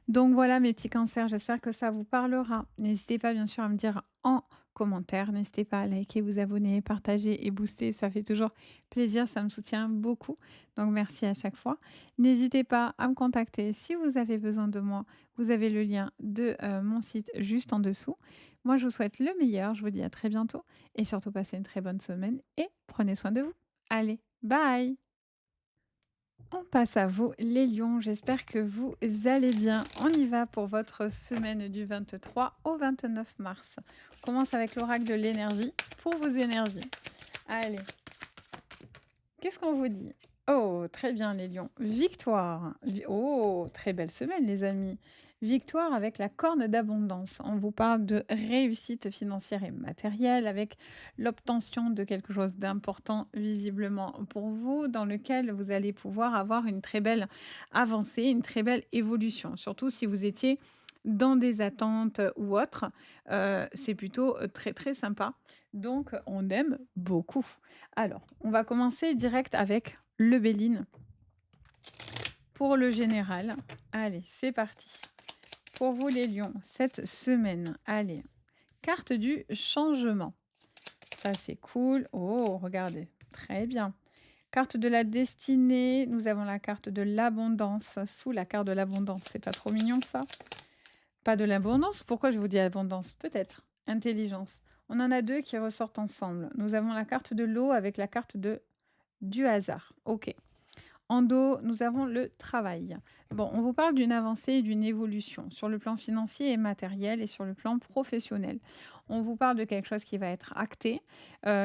Donc voilà mes petits cancers, j'espère que ça vous parlera. N'hésitez pas bien sûr à me dire en commentaire, n'hésitez pas à liker, vous abonner, partager et booster, ça fait toujours plaisir, ça me soutient beaucoup. Donc merci à chaque fois. N'hésitez pas à me contacter si vous avez besoin de moi. Vous avez le lien de mon site juste en dessous. Moi je vous souhaite le meilleur, je vous dis à très bientôt et surtout passez une très bonne semaine et prenez soin de vous. Allez, bye. On passe à vous, les lions. J'espère que vous allez bien. On y va pour votre semaine du 23 au 29 mars. On commence avec l'oracle de l'énergie pour vos énergies. Allez, qu'est-ce qu'on vous dit? Oh, très bien, les lions. Victoire. Oh, très belle semaine, les amis. Victoire avec la corne d'abondance. On vous parle de réussite financière et matérielle avec l'obtention de quelque chose d'important visiblement pour vous, dans lequel vous allez pouvoir avoir une très belle avancée, une très belle évolution. Surtout si vous étiez dans des attentes ou autres, c'est plutôt très très sympa. Donc, on aime beaucoup. Alors, on va commencer direct avec le Béline pour le général. Allez, c'est parti. Pour vous les lions, cette semaine, allez, carte du changement. Ça, c'est cool. Oh, regardez, très bien. Carte de la destinée, nous avons la carte de l'abondance. Sous la carte de l'abondance, c'est pas trop mignon ça? Pas de l'abondance? Pourquoi je vous dis abondance? Peut-être. Intelligence. On en a deux qui ressortent ensemble. Nous avons la carte de l'eau avec la carte du hasard. Ok. En dos, nous avons le travail. Bon, on vous parle d'une avancée et d'une évolution sur le plan financier et matériel et sur le plan professionnel. On vous parle de quelque chose qui va être acté,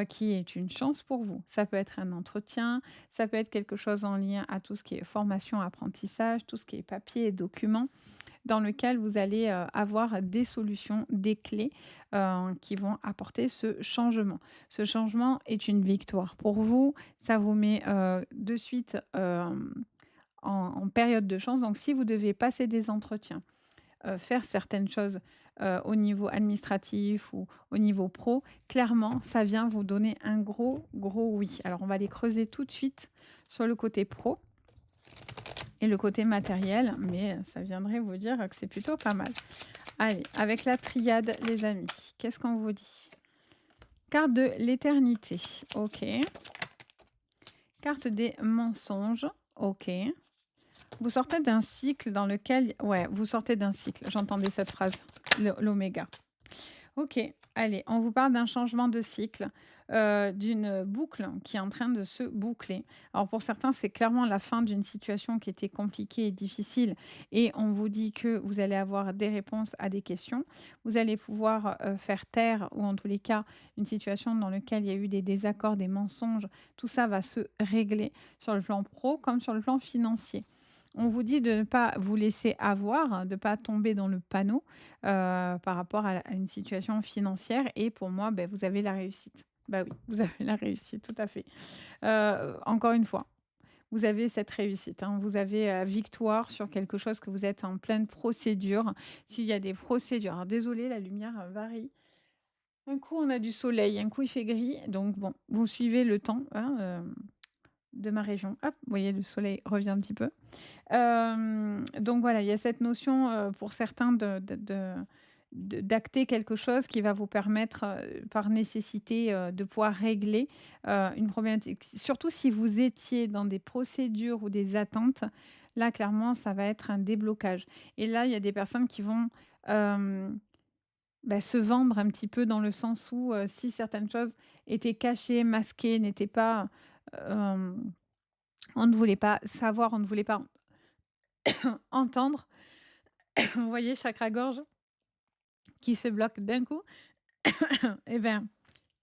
qui est une chance pour vous. Ça peut être un entretien, ça peut être quelque chose en lien à tout ce qui est formation, apprentissage, tout ce qui est papier et documents dans lequel vous allez, avoir des solutions, des clés, qui vont apporter ce changement. Ce changement est une victoire pour vous, ça vous met, de suite, en période de chance. Donc si vous devez passer des entretiens, faire certaines choses, au niveau administratif ou au niveau pro, clairement, ça vient vous donner un gros, gros oui. Alors on va les creuser tout de suite sur le côté pro et le côté matériel, mais ça viendrait vous dire que c'est plutôt pas mal. Allez, avec la triade, les amis, qu'est-ce qu'on vous dit? Carte de l'éternité, OK. Carte des mensonges, OK. Vous sortez d'un cycle dans lequel... Ouais, vous sortez d'un cycle, j'entendais cette phrase, l'oméga. OK, allez, on vous parle d'un changement de cycle. d'une boucle qui est en train de se boucler. Alors pour certains, c'est clairement la fin d'une situation qui était compliquée et difficile et on vous dit que vous allez avoir des réponses à des questions. Vous allez pouvoir, faire taire ou en tous les cas, une situation dans lequel il y a eu des désaccords, des mensonges. Tout ça va se régler sur le plan pro comme sur le plan financier. On vous dit de ne pas vous laisser avoir, hein, de ne pas tomber dans le panneau, par rapport à une situation financière et pour moi, beh, vous avez la réussite. Bah oui, vous avez la réussite, tout à fait. Encore une fois, vous avez cette réussite, hein. Vous avez, victoire sur quelque chose que vous êtes en pleine procédure. S'il y a des procédures alors désolée, la lumière, varie. Un coup, on a du soleil, un coup, il fait gris, donc bon, vous suivez le temps, hein, de ma région. Hop, vous voyez, le soleil revient un petit peu. Donc voilà, il y a cette notion, pour certains d'acter quelque chose qui va vous permettre, par nécessité, de pouvoir régler, une problématique. Surtout si vous étiez dans des procédures ou des attentes, là, clairement, ça va être un déblocage et là, il y a des personnes qui vont, hem, bah, se vendre un petit peu dans le sens où, si certaines choses étaient cachées, masquées, n'étaient pas, hem, on ne voulait pas savoir, on ne voulait pas entendre. Vous voyez, chakra-gorge qui se bloque d'un coup, et ben,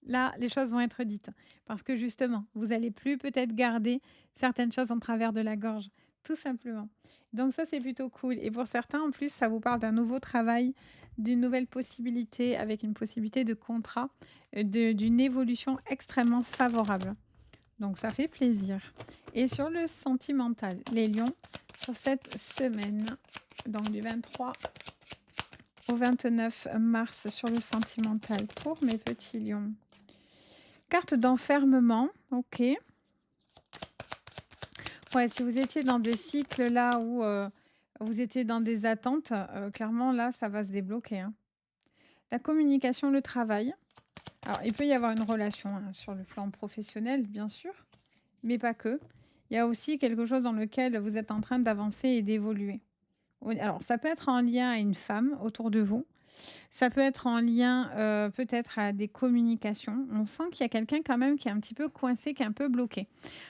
là, les choses vont être dites. Parce que justement, vous allez plus peut-être garder certaines choses en travers de la gorge, tout simplement. Donc ça, c'est plutôt cool et pour certains, en plus, ça vous parle d'un nouveau travail, d'une nouvelle possibilité avec une possibilité de contrat, d'une évolution extrêmement favorable. Donc ça fait plaisir et sur le sentimental, les lions, sur cette semaine, donc du 23 au 29 mars sur le sentimental pour mes petits lions. Carte d'enfermement, OK. Ouais, si vous étiez dans des cycles là où, vous étiez dans des attentes, clairement là, ça va se débloquer, hein. La communication, le travail. Alors il peut y avoir une relation, hein, sur le plan professionnel, bien sûr, mais pas que. Il y a aussi quelque chose dans lequel vous êtes en train d'avancer et d'évoluer. Oui, alors ça peut être en lien à une femme autour de vous. Ça peut être en lien, peut-être à des communications. On sent qu'il y a quelqu'un quand même qui est un petit peu coincé, qui est un peu bloqué.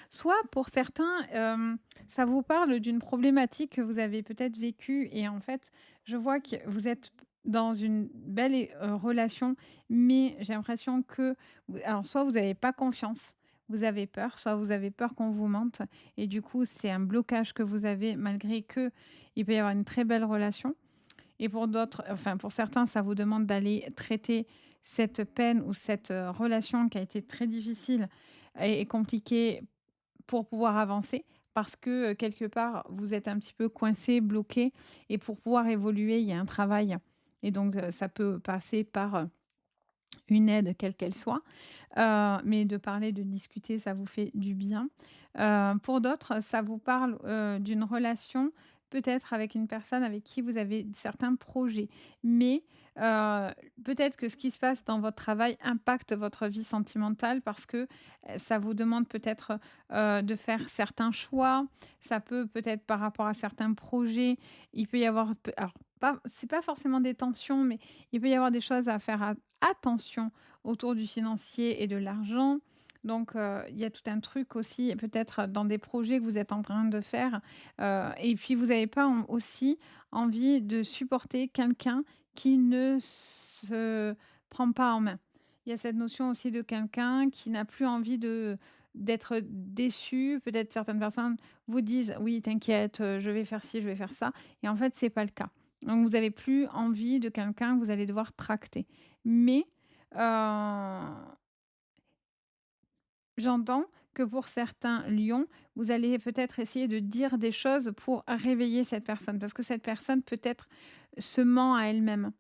Soit pour certains, ça vous parle d'une problématique que vous avez peut-être vécue et en fait, je vois que vous êtes dans une belle relation, mais j'ai l'impression que alors soit vous n'avez pas confiance, vous avez peur, soit vous avez peur qu'on vous mente et du coup, c'est un blocage que vous avez malgré que il peut y avoir une très belle relation. Et pour d'autres, enfin pour certains, ça vous demande d'aller traiter cette peine ou cette, relation qui a été très difficile et compliquée pour pouvoir avancer. Parce que, quelque part, vous êtes un petit peu coincé, bloqué et pour pouvoir évoluer, il y a un travail et donc ça peut passer par, une aide quelle qu'elle soit, mais de parler, de discuter, ça vous fait du bien. Pour d'autres, ça vous parle, d'une relation peut-être avec une personne avec qui vous avez certains projets, mais heu, peut-être que ce qui se passe dans votre travail impacte votre vie sentimentale parce que, ça vous demande peut-être, de faire certains choix. Ça peut peut-être par rapport à certains projets, il peut y avoir alors pas c'est pas forcément des tensions, mais il peut y avoir des choses à faire attention autour du financier et de l'argent. Donc, il y a tout un truc aussi, peut-être dans des projets que vous êtes en train de faire, et puis vous n'avez pas aussi envie de supporter quelqu'un qui ne se prend pas en main. Il y a cette notion aussi de quelqu'un qui n'a plus envie d'être déçu. Peut-être certaines personnes vous disent: «Oui, t'inquiète, je vais faire ci, je vais faire ça» et en fait, c'est pas le cas. Donc vous avez plus envie de quelqu'un que vous allez devoir tracter. Mais, j'entends que pour certains lions, vous allez peut-être essayer de dire des choses pour réveiller cette personne, parce que cette personne peut-être se ment à elle-même.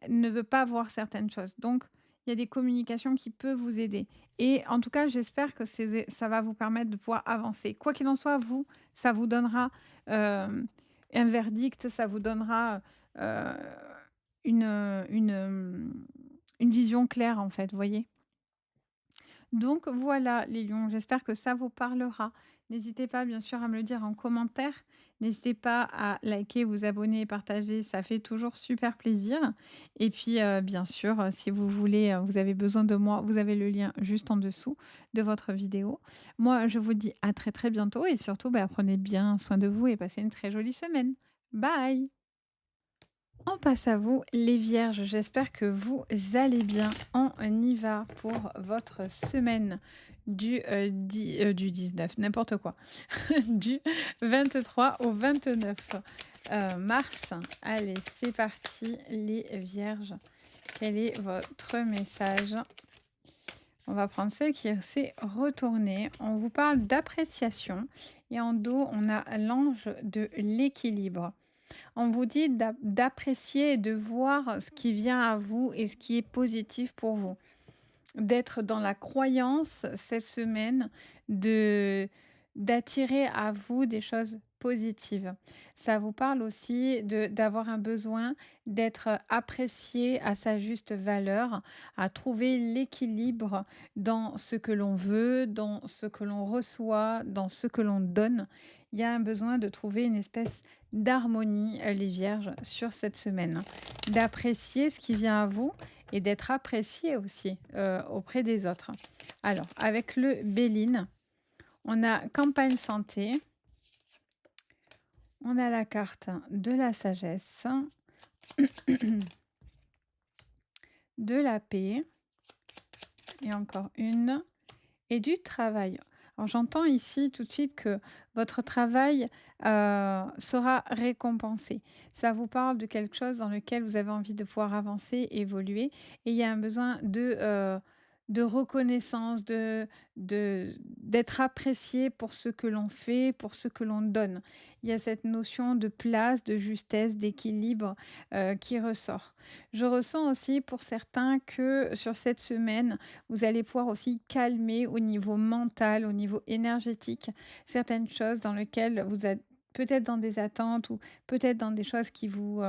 Elle ne veut pas voir certaines choses. Donc, il y a des communications qui peuvent vous aider. Et en tout cas, j'espère que ça va vous permettre de pouvoir avancer. Quoi qu'il en soit, vous, ça vous donnera un verdict, ça vous donnera euh, une vision claire, en fait, vous voyez. Donc voilà les lions, j'espère que ça vous parlera. N'hésitez pas bien sûr à me le dire en commentaire. N'hésitez pas à liker, vous abonner et partager, ça fait toujours super plaisir. Et puis bien sûr, si vous voulez, vous avez besoin de moi, vous avez le lien juste en dessous de votre vidéo. Moi, je vous dis à très très bientôt et surtout, bah, prenez bien soin de vous et passez une très jolie semaine. Bye! On passe à vous, les vierges. J'espère que vous allez bien. On y va pour votre semaine du 19, n'importe quoi, du 23 au 29 mars. Allez, c'est parti, les vierges. Quel est votre message? On va prendre celle qui s'est retournée. On vous parle d'appréciation et en dos, on a l'ange de l'équilibre. On vous dit d'apprécier et de voir ce qui vient à vous et ce qui est positif pour vous. D'être dans la croyance cette semaine, de d'attirer à vous des choses positives. Ça vous parle aussi d'avoir un besoin d'être apprécié à sa juste valeur, à trouver l'équilibre dans ce que l'on veut, dans ce que l'on reçoit, dans ce que l'on donne. Il y a un besoin de trouver une espèce d'harmonie, les vierges, sur cette semaine. D'apprécier ce qui vient à vous et d'être apprécié aussi auprès des autres. Alors, avec le Béline, on a campagne santé, on a la carte de la sagesse, de la paix, et encore une, et du travail. Alors j'entends ici tout de suite que votre travail sera récompensé. Ça vous parle de quelque chose dans lequel vous avez envie de pouvoir avancer, évoluer, et il y a un besoin de reconnaissance, d'être apprécié pour ce que l'on fait, pour ce que l'on donne. Il y a cette notion de place, de justesse, d'équilibre qui ressort. Je ressens aussi pour certains que sur cette semaine, vous allez pouvoir aussi calmer au niveau mental, au niveau énergétique, certaines choses dans lesquelles vous êtes peut-être dans des attentes ou peut-être dans des choses qui vous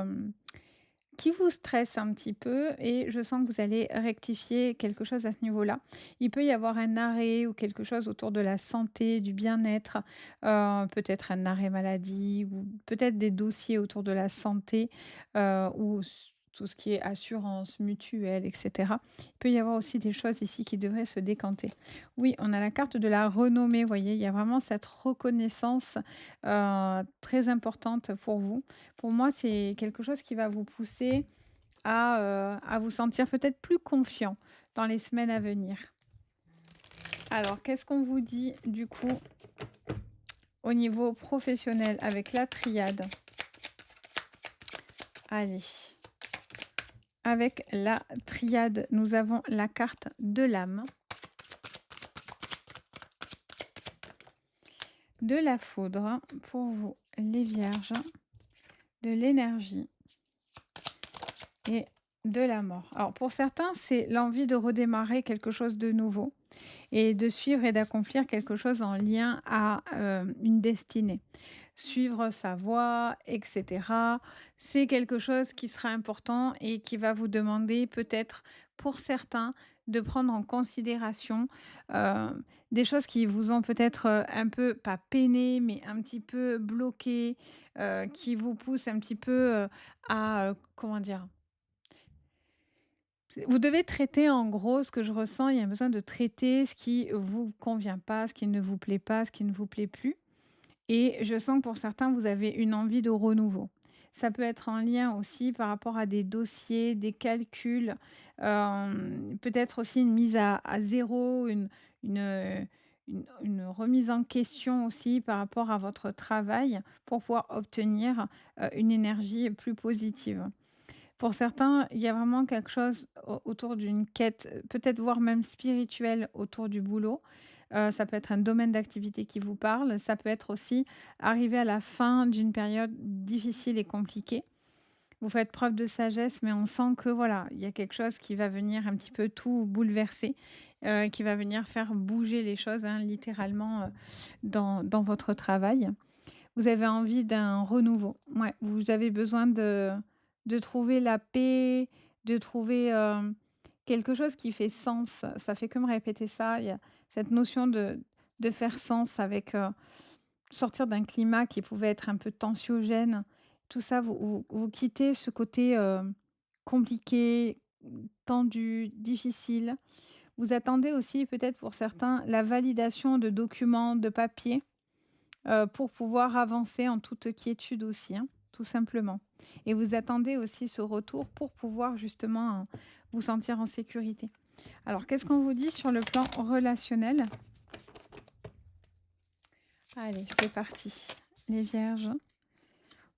stressent un petit peu et je sens que vous allez rectifier quelque chose à ce niveau-là. Il peut y avoir un arrêt ou quelque chose autour de la santé, du bien-être, peut-être un arrêt maladie ou peut-être des dossiers autour de la santé, ou tout ce qui est assurance, mutuelle, et cetera. Il peut y avoir aussi des choses ici qui devraient se décanter. Oui, on a la carte de la renommée, vous voyez? Il y a vraiment cette reconnaissance, très importante pour vous. Pour moi, c'est quelque chose qui va vous pousser à vous sentir peut-être plus confiant dans les semaines à venir. Alors, qu'est-ce qu'on vous dit du coup au niveau professionnel avec la triade? Allez, avec la triade, nous avons la carte de l'âme, de la foudre pour vous, les vierges, de l'énergie et de la mort. Alors pour certains, c'est l'envie de redémarrer quelque chose de nouveau et de suivre et d'accomplir quelque chose en lien à une destinée. Suivre sa voie, etc. C'est quelque chose qui sera important et qui va vous demander peut-être pour certains de prendre en considération des choses qui vous ont peut-être un peu, pas peiné, mais un petit peu bloqué, qui vous poussent un petit peu comment dire, vous devez traiter en gros ce que je ressens, il y a besoin de traiter ce qui vous convient pas, ce qui ne vous plaît pas, ce qui ne vous plaît plus. Et je sens que pour certains, vous avez une envie de renouveau. Ça peut être en lien aussi par rapport à des dossiers, des calculs, peut-être aussi une mise à 0, une, une remise en question aussi par rapport à votre travail pour pouvoir obtenir, une énergie plus positive. Pour certains, il y a vraiment quelque chose autour d'une quête, peut-être voire même spirituelle autour du boulot. Ça peut être un domaine d'activité qui vous parle. Ça peut être aussi arriver à la fin d'une période difficile et compliquée. Vous faites preuve de sagesse, mais on sent que voilà, il y a quelque chose qui va venir un petit peu tout bouleverser, qui va venir faire bouger les choses, hein, littéralement, dans votre travail. Vous avez envie d'un renouveau. Ouais, vous avez besoin de trouver la paix, de trouver, quelque chose qui fait sens. Ça fait que me répéter ça. Il y a cette notion de faire sens avec, sortir d'un climat qui pouvait être un peu tensiogène. Tout ça, vous quittez ce côté, compliqué, tendu, difficile. Vous attendez aussi peut-être pour certains la validation de documents, de papiers, pour pouvoir avancer en toute quiétude aussi, hein, tout simplement. Et vous attendez aussi ce retour pour pouvoir justement, vous sentir en sécurité. Alors qu'est-ce qu'on vous dit sur le plan relationnel? Allez, c'est parti. Les vierges.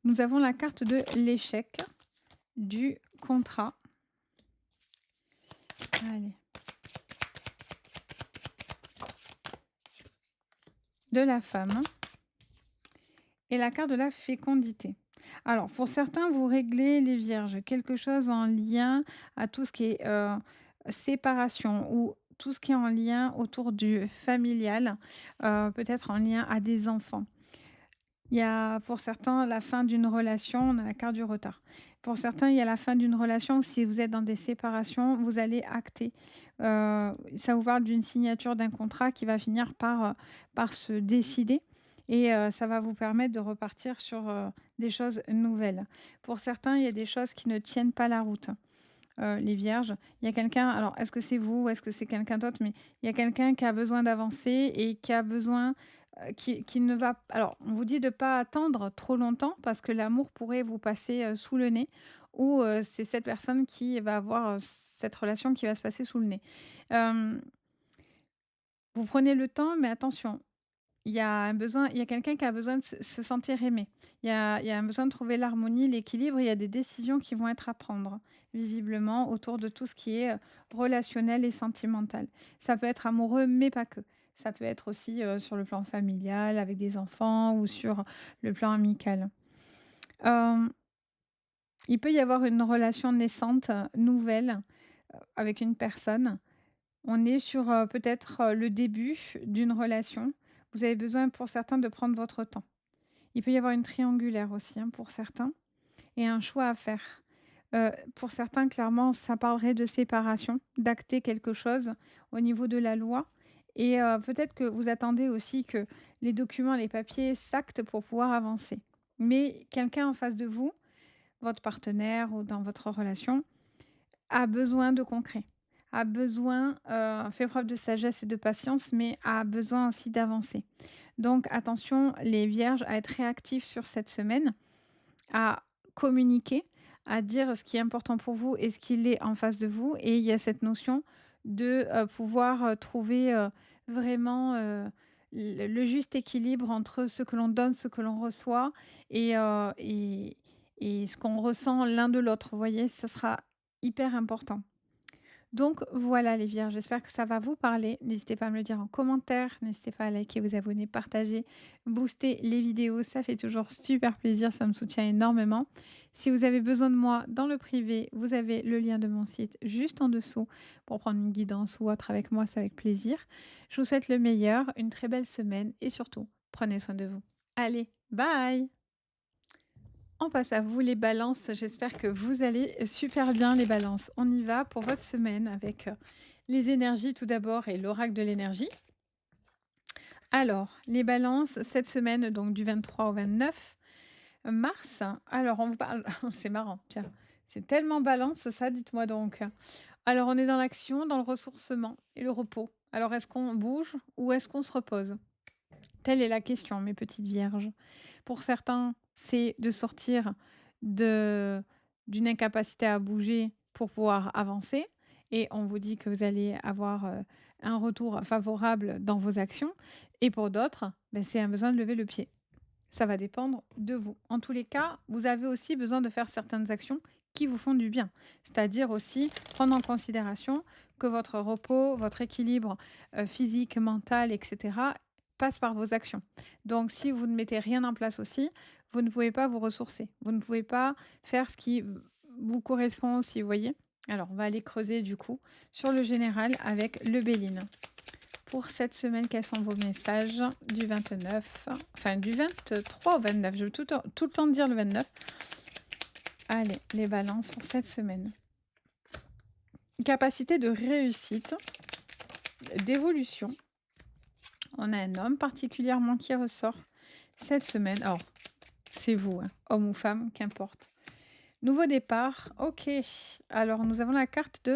Nous avons la carte de l'échec, du contrat. Allez. De la femme et la carte de la fécondité. Alors, pour certains, vous réglez les vierges, quelque chose en lien à tout ce qui est séparation ou tout ce qui est en lien autour du familial, peut-être en lien à des enfants. Il y a pour certains la fin d'une relation, on a la carte du retard. Pour certains, il y a la fin d'une relation où si vous êtes dans des séparations, vous allez acter. Ça vous parle d'une signature d'un contrat qui va finir par se décider et ça va vous permettre de repartir sur, des choses nouvelles. Pour certains, il y a des choses qui ne tiennent pas la route. Les vierges, il y a quelqu'un alors est-ce que c'est vous ou est-ce que c'est quelqu'un d'autre? Mais il y a quelqu'un qui a besoin d'avancer et qui a besoin, qui ne va alors on vous dit de pas attendre trop longtemps parce que l'amour pourrait vous passer, sous le nez ou c'est cette personne qui va avoir, cette relation qui va se passer sous le nez. Hem, vous prenez le temps, mais attention, il y a quelqu'un qui a besoin de se sentir aimé. Il y a un besoin de trouver l'harmonie, l'équilibre, il y a des décisions qui vont être à prendre, visiblement, autour de tout ce qui est, relationnel et sentimental. Ça peut être amoureux, mais pas que. Ça peut être aussi, sur le plan familial, avec des enfants ou sur le plan amical. Hem, il peut y avoir une relation naissante, nouvelle, avec une personne. On est sur, peut-être, le début d'une relation. Vous avez besoin pour certains de prendre votre temps. Il peut y avoir une triangulaire aussi, hein, pour certains et un choix à faire. Pour certains, clairement, ça parlerait de séparation, d'acter quelque chose au niveau de la loi et peut-être que vous attendez aussi que les documents, les papiers s'actent pour pouvoir avancer. Mais quelqu'un en face de vous, votre partenaire ou dans votre relation, a besoin de concret, a besoin, fait preuve de sagesse et de patience, mais a besoin aussi d'avancer. Donc attention les vierges à être réactifs sur cette semaine, à communiquer, à dire ce qui est important pour vous et ce qu'il est en face de vous et il y a cette notion de, pouvoir, trouver, vraiment, le juste équilibre entre ce que l'on donne, ce que l'on reçoit et ce qu'on ressent l'un de l'autre, vous voyez? Ça sera hyper important. Donc voilà les vierges, j'espère que ça va vous parler. N'hésitez pas à me le dire en commentaire, n'hésitez pas à liker, vous abonner, partager, booster les vidéos, ça fait toujours super plaisir, ça me soutient énormément. Si vous avez besoin de moi dans le privé, vous avez le lien de mon site juste en dessous pour prendre une guidance ou autre avec moi, c'est avec plaisir. Je vous souhaite le meilleur, une très belle semaine et surtout, prenez soin de vous. Allez, bye! On passe à vous les balances, j'espère que vous allez super bien les balances. On y va pour votre semaine avec, les énergies tout d'abord et l'oracle de l'énergie. Alors, les balances cette semaine donc du 23 au 29 mars. Alors on vous parle c'est marrant, tiens, c'est tellement balance ça, dites-moi donc. Alors on est dans l'action, dans le ressourcement et le repos. Alors est-ce qu'on bouge ou est-ce qu'on se repose? Telle est la question, mes petites vierges. Pour certains, c'est de sortir de d'une incapacité à bouger pour pouvoir avancer et on vous dit que vous allez avoir, un retour favorable dans vos actions et pour d'autres, beh, c'est un besoin de lever le pied. Ça va dépendre de vous. En tous les cas, vous avez aussi besoin de faire certaines actions qui vous font du bien. C'est-à-dire aussi prendre en considération que votre repos, votre équilibre, physique, mental et cetera passe par vos actions. Donc si vous ne mettez rien en place aussi, vous ne pouvez pas vous ressourcer. Vous ne pouvez pas faire ce qui vous correspond aussi, vous voyez? Alors on va aller creuser du coup sur le général avec le Béline. Pour cette semaine, quels sont vos messages du 29, enfin du 23 au 29, je veux tout le temps dire le 29. Allez, les balances pour cette semaine. capacité de réussite, d'évolution. On a un homme particulièrement qui ressort cette semaine. Alors, c'est vous, hein, homme ou femme, qu'importe. Nouveau départ, OK. Alors nous avons la carte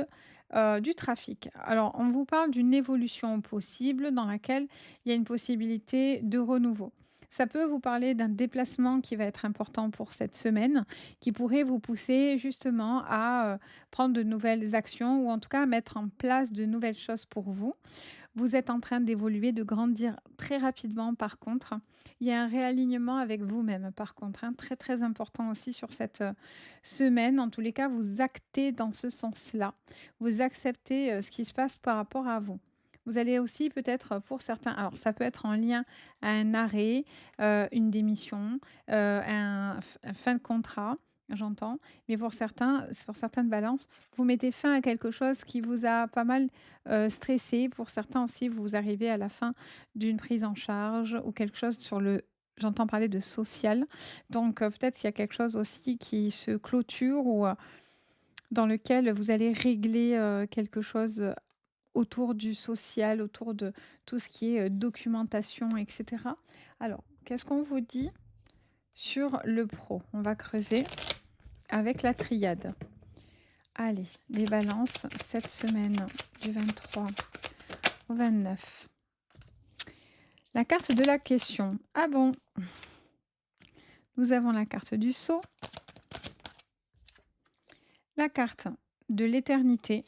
du trafic. Alors on vous parle d'une évolution possible dans laquelle il y a une possibilité de renouveau. Ça peut vous parler d'un déplacement qui va être important pour cette semaine, qui pourrait vous pousser justement à, prendre de nouvelles actions ou en tout cas à mettre en place de nouvelles choses pour vous. Vous êtes en train d'évoluer, de grandir très rapidement par contre. Il y a un réalignement avec vous-même par contre, hein, très, très important aussi sur cette, semaine. En tous les cas, vous actez dans ce sens-là. Vous acceptez, ce qui se passe par rapport à vous. Vous allez aussi peut-être, pour certains alors ça peut être en lien à un arrêt, une démission, un fin de contrat, j'entends. Mais pour certaines balances, vous mettez fin à quelque chose qui vous a pas mal stressé. Pour certains aussi, vous arrivez à la fin d'une prise en charge ou quelque chose sur le j'entends parler de social. Donc peut-être qu'il y a quelque chose aussi qui se clôture ou dans lequel vous allez régler, quelque chose, autour du social, autour de tout ce qui est, documentation et cetera. Alors, qu'est-ce qu'on vous dit sur le pro? On va creuser avec la triade. Allez, les balances, cette semaine du 23 au 29. La carte de la question. Ah bon? Nous avons la carte du sceau, la carte de l'éternité.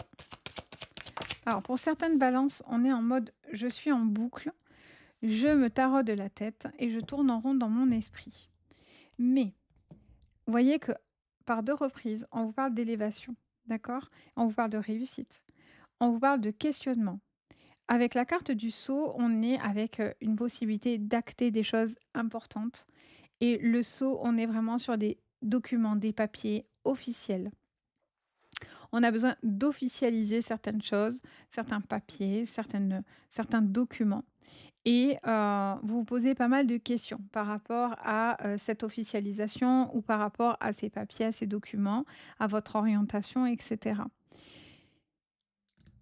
Alors pour certaines balances, on est en mode je suis en boucle, je me taraude la tête et je tourne en rond dans mon esprit. Mais vous voyez que par 2 reprises, on vous parle d'élévation, d'accord? On vous parle de réussite, on vous parle de questionnement. Avec la carte du sceau, on est avec, une possibilité d'acter des choses importantes et le sceau, on est vraiment sur des documents, des papiers officiels. On a besoin d'officialiser certaines choses, certains papiers, certains documents et vous vous posez pas mal de questions par rapport à, cette officialisation ou par rapport à ces papiers, à ces documents, à votre orientation et cetera.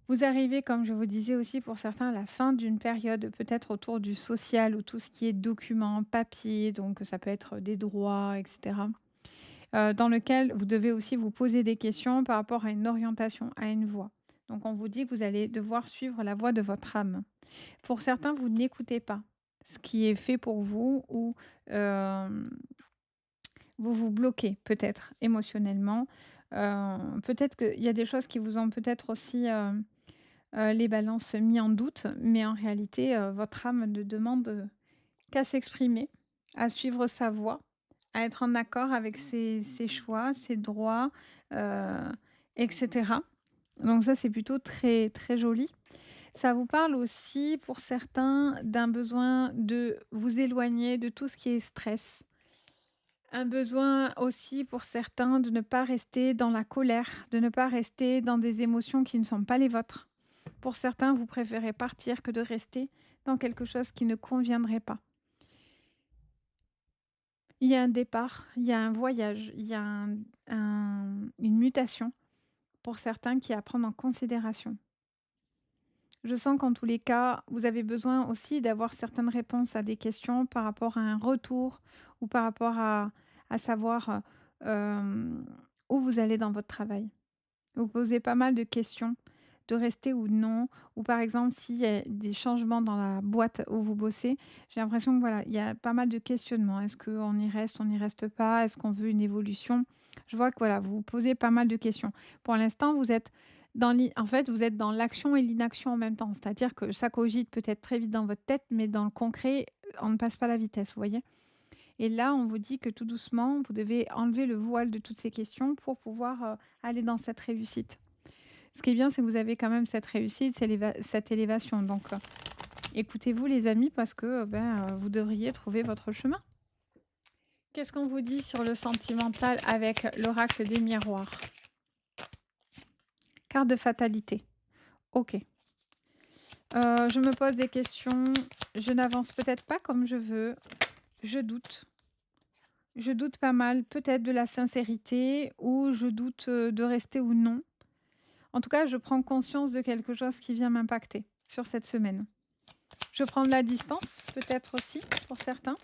Vous arrivez, comme je vous disais aussi pour certains, à la fin d'une période, peut-être autour du social ou tout ce qui est documents, papiers, donc ça peut être des droits et cetera, dans lequel vous devez aussi vous poser des questions par rapport à une orientation, à une voie. Donc on vous dit que vous allez devoir suivre la voie de votre âme. Pour certains, vous n'écoutez pas ce qui est fait pour vous ou, hem, vous vous bloquez peut-être émotionnellement. Peut-être qu'il y a des choses qui vous ont peut-être aussi, les balances mis en doute, mais en réalité, votre âme ne demande, qu'à s'exprimer, à suivre sa voie, à être en accord avec ses choix, ses droits, heu et cetera. Donc ça, c'est plutôt très, très joli. Ça vous parle aussi, pour certains, d'un besoin de vous éloigner de tout ce qui est stress. Un besoin aussi, pour certains, de ne pas rester dans la colère, de ne pas rester dans des émotions qui ne sont pas les vôtres. Pour certains, vous préférez partir que de rester dans quelque chose qui ne conviendrait pas. Il y a un départ, il y a un voyage, il y a une mutation pour certains qui est à prendre en considération. Je sens qu'en tous les cas, vous avez besoin aussi d'avoir certaines réponses à des questions par rapport à un retour ou par rapport à savoir, où vous allez dans votre travail. Vous posez pas mal de questions, de rester ou non, ou par exemple s'il y a des changements dans la boîte où vous bossez, j'ai l'impression que voilà, il y a pas mal de questionnements. Est-ce qu'on y reste, on n'y reste pas? Est-ce qu'on veut une évolution? Je vois que voilà, vous vous posez pas mal de questions. Pour l'instant, vous êtes en fait, vous êtes dans l'action et l'inaction en même temps. C'est-à-dire que ça cogite peut-être très vite dans votre tête, mais dans le concret, on ne passe pas la vitesse, vous voyez? Et là, on vous dit que tout doucement, vous devez enlever le voile de toutes ces questions pour pouvoir, aller dans cette réussite. Ce qui est bien, c'est que vous avez quand même cette réussite, cette élévation. Donc, écoutez-vous les amis parce que, vous devriez trouver votre chemin. Qu'est-ce qu'on vous dit sur le sentimental avec l'oracle des miroirs? Carte de fatalité. OK. Je me pose des questions, je n'avance peut-être pas comme je veux, je doute. Je doute pas mal, peut-être de la sincérité ou je doute, de rester ou non. En tout cas, je prends conscience de quelque chose qui vient m'impacter sur cette semaine. Je prends de la distance, peut-être aussi, pour certains.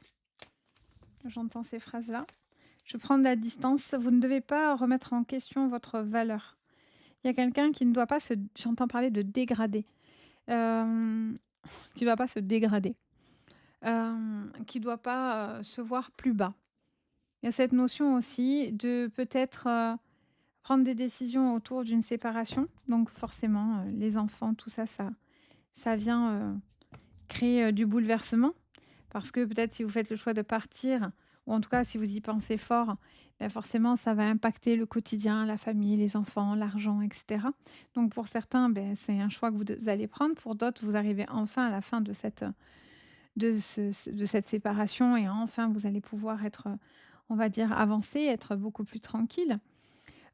J'entends ces phrases-là. Je prends de la distance. Vous ne devez pas remettre en question votre valeur. Il y a quelqu'un qui ne doit pas se j'entends parler de dégrader, hem, qui ne doit pas se dégrader, qui ne doit pas, se voir plus bas. Il y a cette notion aussi de peut-être, prendre des décisions autour d'une séparation. Donc forcément, les enfants, tout ça, ça vient, créer, du bouleversement. Parce que peut-être si vous faites le choix de partir, ou en tout cas si vous y pensez fort, bah, forcément ça va impacter le quotidien, la famille, les enfants, l'argent et cetera. Donc pour certains, beh, c'est un choix que vous allez prendre. Pour d'autres, vous arrivez enfin à la fin de cette séparation et enfin vous allez pouvoir être, on va dire avancer, être beaucoup plus tranquille.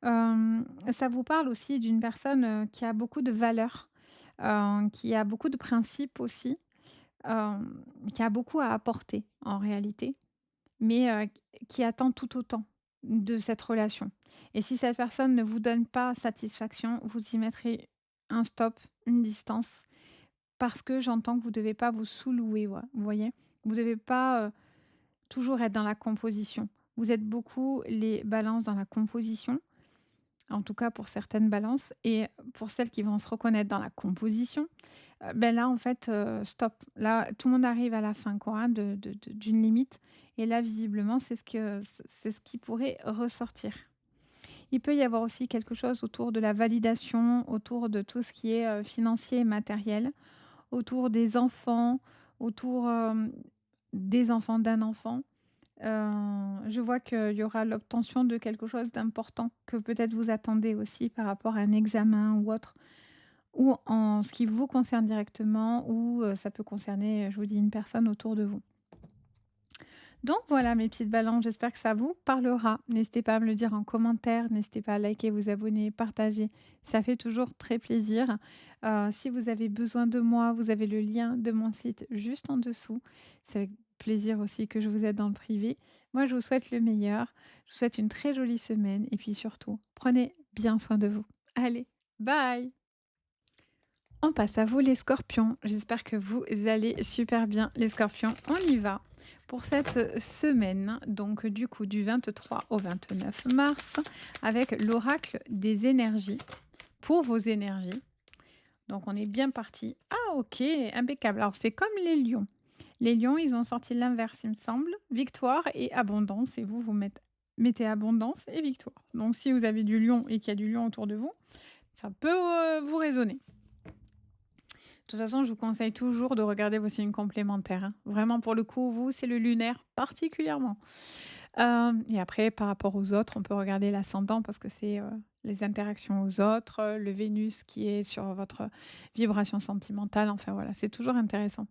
Ça vous parle aussi d'une personne, qui a beaucoup de valeurs, qui a beaucoup de principes aussi, qui a beaucoup à apporter en réalité, mais qui attend tout autant de cette relation. Et si cette personne ne vous donne pas satisfaction, vous y mettrez un stop, une distance, parce que j'entends que vous ne devez pas vous sous-louer, ouais, vous voyez? Vous ne devez pas, toujours être dans la composition. Vous êtes beaucoup les balances dans la composition, en tout cas pour certaines balances, et pour celles qui vont se reconnaître dans la composition, ben là, en fait, stop. Là, tout le monde arrive à la fin quoi, hein, d'une limite, et là, visiblement, c'est ce qui pourrait ressortir. Il peut y avoir aussi quelque chose autour de la validation, autour de tout ce qui est, financier et matériel, autour des enfants, autour, des enfants d'un enfant. Je vois qu'il y aura l'obtention de quelque chose d'important que peut-être vous attendez aussi par rapport à un examen ou autre, ou en ce qui vous concerne directement, ou ça peut concerner, je vous dis, une personne autour de vous. Donc voilà mes petites balances, j'espère que ça vous parlera. N'hésitez pas à me le dire en commentaire, n'hésitez pas à liker, vous abonner, partager, ça fait toujours très plaisir. Si vous avez besoin de moi, vous avez le lien de mon site juste en dessous. C'est avec plaisir aussi que je vous aide dans le privé. Moi, je vous souhaite le meilleur, je vous souhaite une très jolie semaine et puis surtout, prenez bien soin de vous. Allez, bye! On passe à vous les scorpions. J'espère que vous allez super bien les scorpions. On y va pour cette semaine, donc du coup du 23 au 29 mars, avec l'oracle des énergies pour vos énergies. Donc on est bien parti. Ah ok, impeccable. Alors c'est comme les lions. Les lions, ils ont sorti l'inverse, il me semble. Victoire et abondance. Et vous, mettez abondance et victoire. Donc si vous avez du lion et qu'il y a du lion autour de vous, ça peut vous résonner. De toute façon, je vous conseille toujours de regarder vos signes complémentaires, hein. Vraiment, pour le coup, vous, c'est le lunaire particulièrement. Et après, par rapport aux autres, on peut regarder l'ascendant parce que c'est, les interactions aux autres, le Vénus qui est sur votre vibration sentimentale. Enfin voilà, c'est toujours intéressant.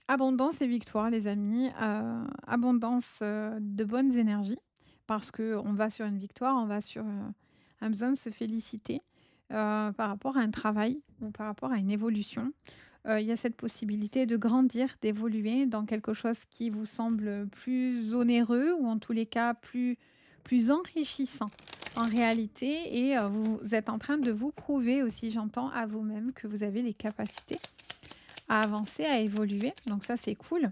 Abondance et victoire, les amis. Abondance, de bonnes énergies parce que on va sur une victoire, on va sur, un besoin de se féliciter, par rapport à un travail ou par rapport à une évolution. Il y a cette possibilité de grandir, d'évoluer dans quelque chose qui vous semble plus onéreux ou en tous les cas plus enrichissant en réalité, et vous êtes en train de vous prouver aussi, j'entends, à vous-même que vous avez les capacités à avancer, à évoluer, donc ça c'est cool.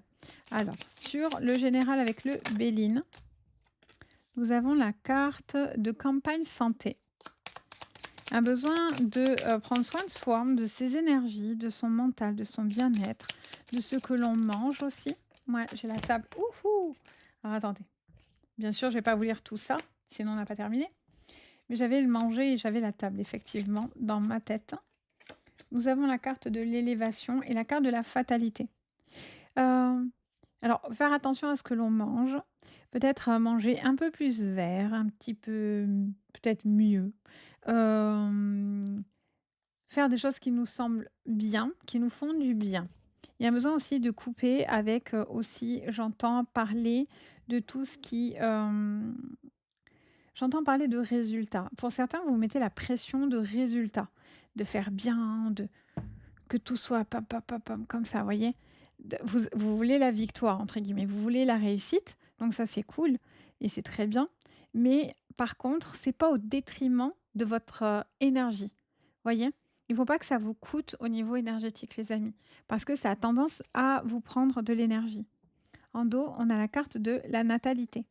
Alors sur le général avec le Béline, nous avons la carte de campagne santé. Un besoin de, prendre soin de soi, de ses énergies, de son mental, de son bien-être, de ce que l'on mange aussi. Moi, j'ai la table. Ouhou! Alors attendez, bien sûr, je vais pas vous lire tout ça, sinon on n'a pas terminé. Mais j'avais le manger et j'avais la table effectivement dans ma tête. Nous avons la carte de l'élévation et la carte de la fatalité. Hem, alors faire attention à ce que l'on mange, peut-être, manger un peu plus vert, un petit peu, peut-être mieux. Hem Faire des choses qui nous semblent bien, qui nous font du bien. Il y a besoin aussi de couper avec, aussi j'entends parler de tout ce qui, j'entends parler de résultats. Pour certains, vous mettez la pression de résultats, de faire bien, de que tout soit pam, pam, pam, pam, comme ça, vous voyez? Vous voulez «la victoire» entre guillemets, vous voulez la réussite, donc ça c'est cool et c'est très bien. Mais par contre, c'est pas au détriment de votre, énergie. Voyez? Il ne faut pas que ça vous coûte au niveau énergétique, les amis, parce que ça a tendance à vous prendre de l'énergie. En dos, on a la carte de la natalité.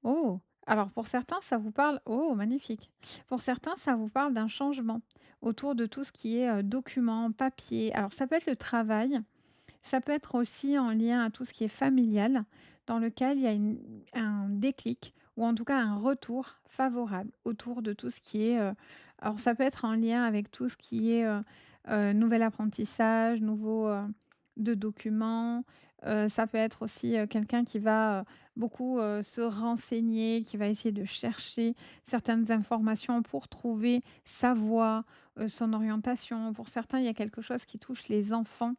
Oh! Alors pour certains, ça vous parle oh magnifique. Pour certains, ça vous parle d'un changement autour de tout ce qui est, documents, papiers. Alors ça peut être le travail, ça peut être aussi en lien à tout ce qui est familial, dans lequel il y a un déclic ou en tout cas un retour favorable autour de tout ce qui est, alors ça peut être en lien avec tout ce qui est, nouvel apprentissage, nouveau, de documents. Ça peut être aussi, quelqu'un qui va, beaucoup, se renseigner, qui va essayer de chercher certaines informations pour trouver sa voie, son orientation. Pour certains, il y a quelque chose qui touche les enfants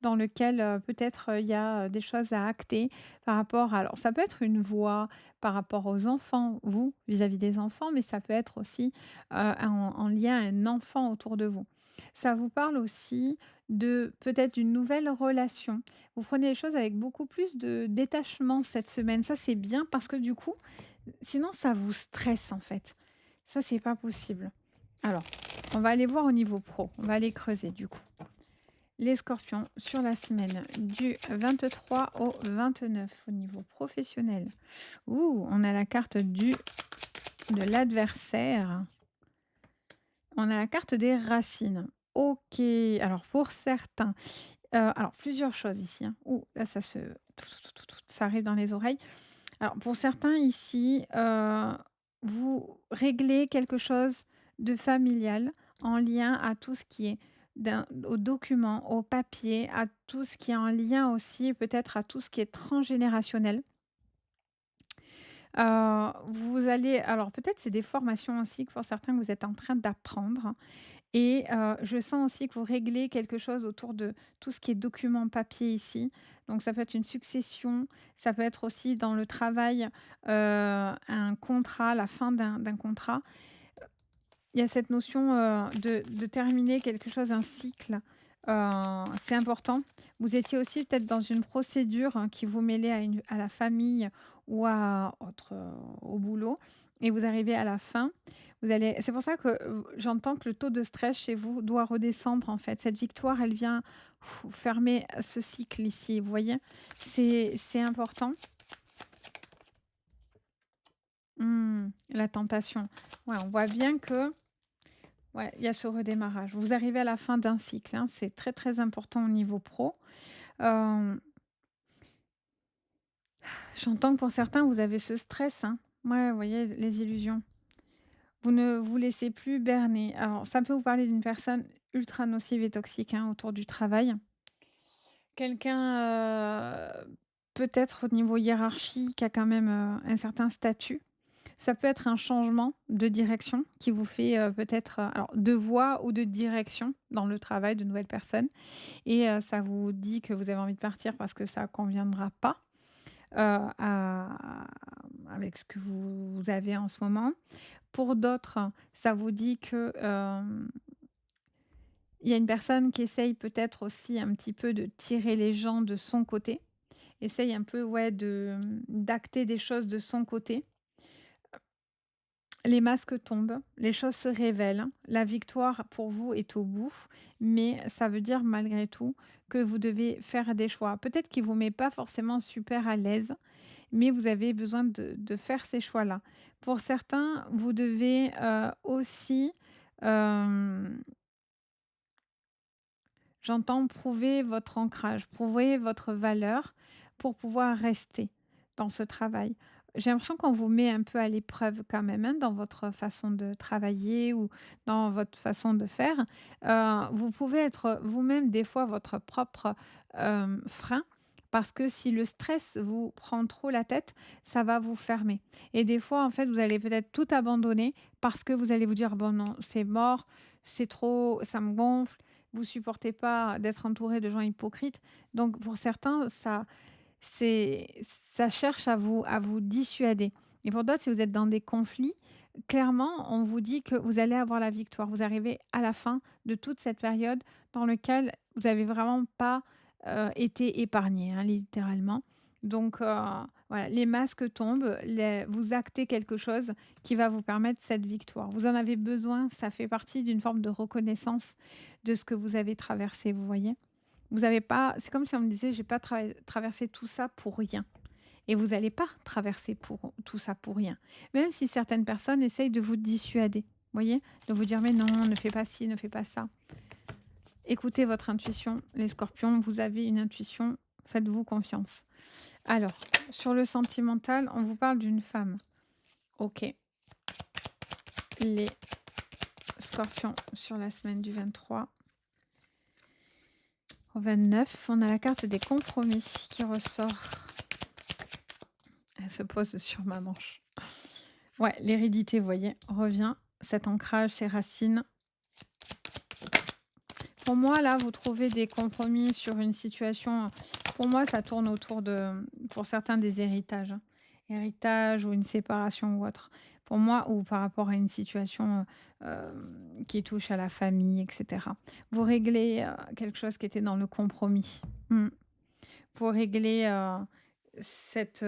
dans lequel, peut-être, il y a, des choses à acter par rapport alors ça peut être une voix par rapport aux enfants, vous, vis-à-vis des enfants, mais ça peut être aussi, en lien à un enfant autour de vous. Ça vous parle aussi de peut-être d'une nouvelle relation. Vous prenez les choses avec beaucoup plus de détachement cette semaine. Ça, c'est bien parce que du coup, sinon ça vous stresse, en fait. Ça, c'est pas possible. Alors, on va aller voir au niveau pro, on va aller creuser du coup. Les scorpions, sur la semaine du 23 au 29 au niveau professionnel. Ouh, on a la carte de l'adversaire. On a la carte des racines. OK. Alors pour certains, alors plusieurs choses ici, hein. Ouh, là ça arrive dans les oreilles. Alors pour certains ici, vous réglez quelque chose de familial en lien à tout ce qui est aux documents, aux papiers, à tout ce qui est en lien aussi peut-être à tout ce qui est transgénérationnel. Vous allez alors peut-être c'est des formations aussi que pour certains que vous êtes en train d'apprendre et je sens aussi que vous réglez quelque chose autour de tout ce qui est documents papier ici. Donc ça peut être une succession, ça peut être aussi dans le travail, un contrat, la fin d'un contrat. Il y a cette notion, de terminer quelque chose, un cycle, c'est important. Vous étiez aussi peut-être dans une procédure, qui vous mêlait à la famille ou à autre, au boulot et vous arrivez à la fin. Vous allez c'est pour ça que, j'entends que le taux de stress chez vous doit redescendre, en fait. Cette victoire, elle vient fermer ce cycle ici, vous voyez? C'est important. La tentation. Ouais, on voit bien que ouais, il y a ce redémarrage. Vous arrivez à la fin d'un cycle, hein, c'est très, très important au niveau pro. Hem, J'entends que pour certains, vous avez ce stress, hein. Ouais, vous voyez les illusions. Vous ne vous laissez plus berner. Alors ça peut vous parler d'une personne ultra nocive et toxique, hein, autour du travail. Quelqu'un, peut-être au niveau hiérarchique, qui a quand même, un certain statut. Ça peut être un changement de direction qui vous fait, peut-être, alors de voie ou de direction dans le travail de nouvelles personnes et ça vous dit que vous avez envie de partir parce que ça conviendra pas, à avec ce que vous avez en ce moment. Pour d'autres, ça vous dit que, il y a une personne qui essaye peut-être aussi un petit peu de tirer les gens de son côté, essaye un peu, ouais, d'acter des choses de son côté. Les masques tombent, les choses se révèlent. La victoire pour vous est au bout, mais ça veut dire malgré tout que vous devez faire des choix. Peut-être qu'il ne vous met pas forcément super à l'aise, mais vous avez besoin de faire ces choix-là. Pour certains, vous devez, aussi, hem, j'entends prouver votre ancrage, prouver votre valeur pour pouvoir rester dans ce travail. J'ai l'impression qu'on vous met un peu à l'épreuve quand même, hein, dans votre façon de travailler ou dans votre façon de faire. Vous pouvez être vous-même des fois votre propre, frein parce que si le stress vous prend trop la tête, ça va vous fermer et des fois, en fait, vous allez peut-être tout abandonner parce que vous allez vous dire: «Bon non, c'est mort, c'est trop, ça me gonfle». Vous supportez pas d'être entouré de gens hypocrites. Donc pour certains, ça cherche à vous dissuader et pour d'autres, si vous êtes dans des conflits, clairement, on vous dit que vous allez avoir la victoire. Vous arrivez à la fin de toute cette période dans lequel vous avez vraiment pas, été épargné, hein, littéralement. Donc, voilà, les masques tombent, vous actez quelque chose qui va vous permettre cette victoire. Vous en avez besoin, ça fait partie d'une forme de reconnaissance de ce que vous avez traversé, vous voyez? Vous avez pas c'est comme si on me disait: «J'ai pas traversé tout ça pour rien» et vous n'allez pas traverser pour tout ça pour rien. Même si certaines personnes essayent de vous dissuader, vous voyez? De vous dire: «Mais non, ne fais pas ci, ne fais pas ça». Écoutez votre intuition, les scorpions, vous avez une intuition, faites-vous confiance. Alors, sur le sentimental, on vous parle d'une femme. OK, les scorpions sur la semaine du 23 au 29, on a la carte des compromis qui ressort. Elle se pose sur ma manche. Ouais, l'hérédité, vous voyez, revient. Cet ancrage, ces racines. Pour moi, là, vous trouvez des compromis sur une situation. Pour moi, ça tourne autour de, pour certains, des héritages, hein. Héritage ou une séparation ou autre. Pour moi, ou par rapport à une situation qui touche à la famille, etc. Vous réglez quelque chose qui était dans le compromis. Mm. Pour régler cette,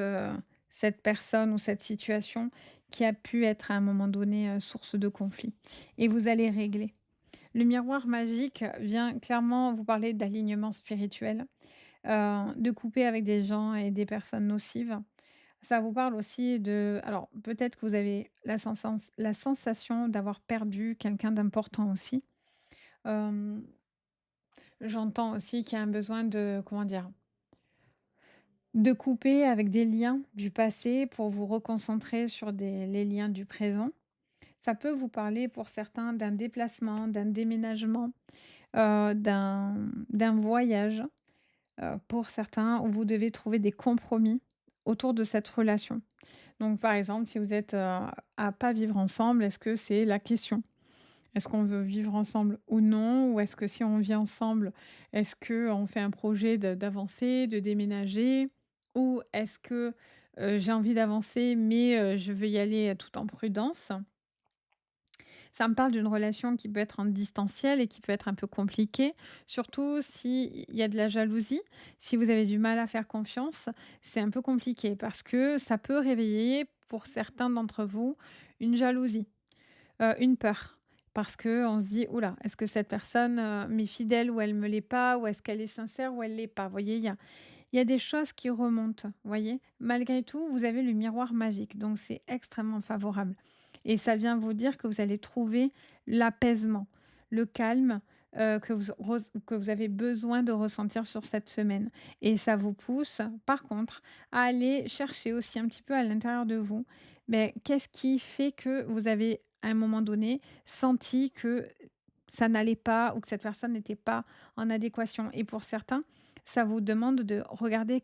cette personne ou cette situation qui a pu être à un moment donné source de conflit. Et vous allez régler. Le miroir magique vient clairement vous parler d'alignement spirituel, de couper avec des gens et des personnes nocives. Ça vous parle aussi de alors peut-être que vous avez la sensation d'avoir perdu quelqu'un d'important aussi. Hem, J'entends aussi qu'il y a un besoin de comment dire? De couper avec des liens du passé pour vous reconcentrer sur les liens du présent. Ça peut vous parler pour certains d'un déplacement, d'un déménagement, d'un voyage, pour certains où vous devez trouver des compromis autour de cette relation. Donc par exemple, si vous êtes, à pas vivre ensemble, est-ce que c'est la question? Est-ce qu'on veut vivre ensemble ou non? Ou est-ce que si on vit ensemble, est-ce qu'on fait un projet d'avancer, de déménager? Ou est-ce que, j'ai envie d'avancer mais je veux y aller, tout en prudence? Ça me parle d'une relation qui peut être en distanciel et qui peut être un peu compliquée, surtout s'il y a de la jalousie. Si vous avez du mal à faire confiance, c'est un peu compliqué parce que ça peut réveiller pour certains d'entre vous une jalousie, une peur. Parce que on se dit: «Ouh là, est-ce que cette personne, m'est fidèle ou elle me l'est pas? Ou est-ce qu'elle est sincère ou elle l'est pas?» Vous voyez, il y a des choses qui remontent, vous voyez? Malgré tout, vous avez le miroir magique, donc c'est extrêmement favorable et ça vient vous dire que vous allez trouver l'apaisement, le calme, que vous avez besoin de ressentir sur cette semaine et ça vous pousse, par contre, à aller chercher aussi un petit peu à l'intérieur de vous, mais qu'est-ce qui fait que vous avez, à un moment donné, senti que ça n'allait pas ou que cette personne n'était pas en adéquation et pour certains, ça vous demande de regarder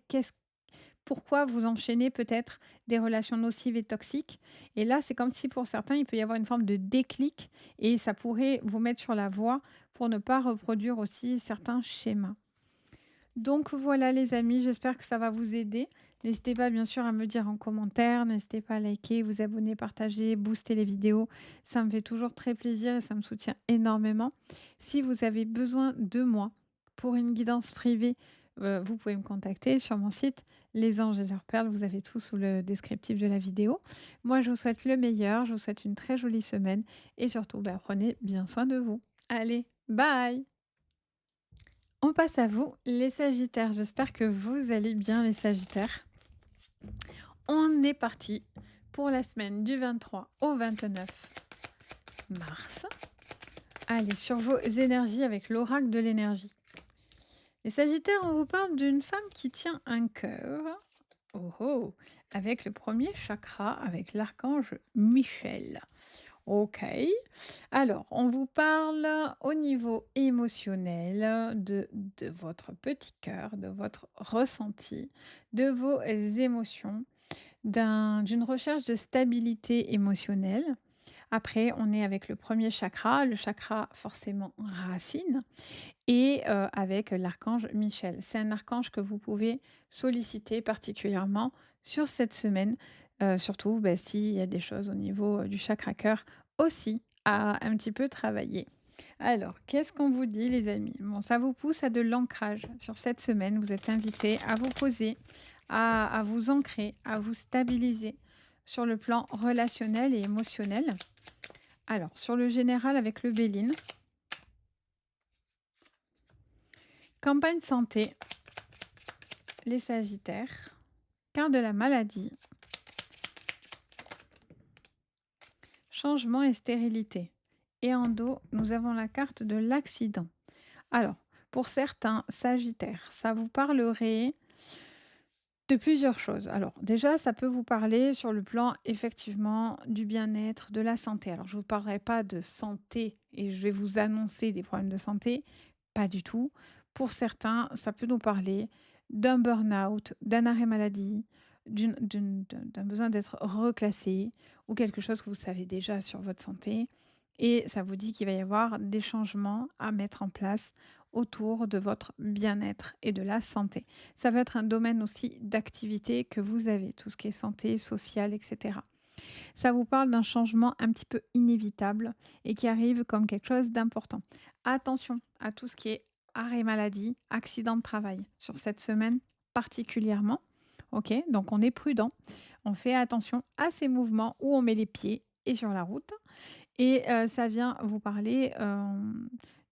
pourquoi vous enchaînez peut-être des relations nocives et toxiques. Et là, c'est comme si pour certains, il peut y avoir une forme de déclic et ça pourrait vous mettre sur la voie pour ne pas reproduire aussi certains schémas. Donc voilà les amis, j'espère que ça va vous aider. N'hésitez pas bien sûr à me dire en commentaire, n'hésitez pas à liker, vous abonner, partager, booster les vidéos. Ça me fait toujours très plaisir et ça me soutient énormément. Si vous avez besoin de moi pour une guidance privée, vous pouvez me contacter sur mon site Les Anges et leurs perles. Vous avez tout sous le descriptif de la vidéo. Moi, je vous souhaite le meilleur, je vous souhaite une très jolie semaine et surtout, bah, prenez bien soin de vous. Allez, bye. On passe à vous, les Sagittaires. J'espère que vous allez bien, les Sagittaires. On est parti pour la semaine du 23 au 29 mars. Allez, sur vos énergies avec l'oracle de l'énergie. Les Sagittaires, on vous parle d'une femme qui tient un cœur. Oh oh, avec le premier chakra, avec l'archange Michel. OK. Alors, on vous parle au niveau émotionnel de votre petit cœur, de votre ressenti, de vos émotions, d'une recherche de stabilité émotionnelle. Après, on est avec le chakra forcément racine, et avec l'archange Michel. C'est un archange que vous pouvez solliciter particulièrement sur cette semaine, surtout bah, s'il y a des choses au niveau du chakra cœur aussi à un petit peu travailler. Alors, qu'est-ce qu'on vous dit les amis? Bon, ça vous pousse à de l'ancrage. Sur cette semaine, vous êtes invités à vous poser, à vous ancrer, à vous stabiliser sur le plan relationnel et émotionnel. Alors, sur le général avec le Béline, campagne santé, les Sagittaires, carte de la maladie, changement et stérilité. Et en dos, nous avons la carte de l'accident. Alors, pour certains Sagittaires, ça vous parlerait de plusieurs choses. Alors, déjà, ça peut vous parler sur le plan effectivement du bien-être, de la santé. Alors, je ne vous parlerai pas de santé et je vais vous annoncer des problèmes de santé, pas du tout. Pour certains, ça peut nous parler d'un burn-out, d'un arrêt maladie, d'un besoin d'être reclassé ou quelque chose que vous savez déjà sur votre santé. Et ça vous dit qu'il va y avoir des changements à mettre en place autour de votre bien-être et de la santé. Ça peut être un domaine aussi d'activité que vous avez, tout ce qui est santé, social, etc. Ça vous parle d'un changement un petit peu inévitable et qui arrive comme quelque chose d'important. Attention à tout ce qui est arrêt maladie, accident de travail sur cette semaine particulièrement. Ok, donc on est prudent, on fait attention à ces mouvements où on met les pieds et sur la route. Et ça vient vous parler,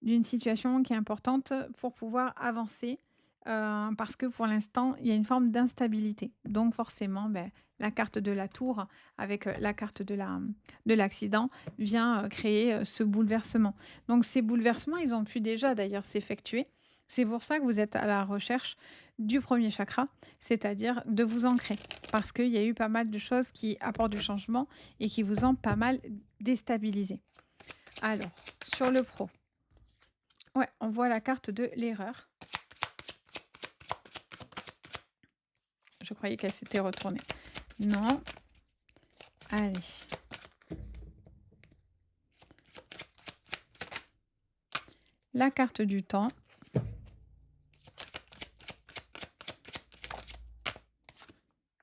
d'une situation qui est importante pour pouvoir avancer, parce que pour l'instant, il y a une forme d'instabilité. Donc forcément, beh, la carte de la tour avec, la carte de l'accident vient, créer, ce bouleversement. Donc ces bouleversements, ils ont pu déjà d'ailleurs s'effectuer. C'est pour ça que vous êtes à la recherche du premier chakra, c'est-à-dire de vous ancrer. Parce qu'il y a eu pas mal de choses qui apportent du changement et qui vous ont pas mal déstabilisé. Alors, sur le pro, ouais, on voit la carte de l'erreur. Je croyais qu'elle s'était retournée. Non. Allez. La carte du temps.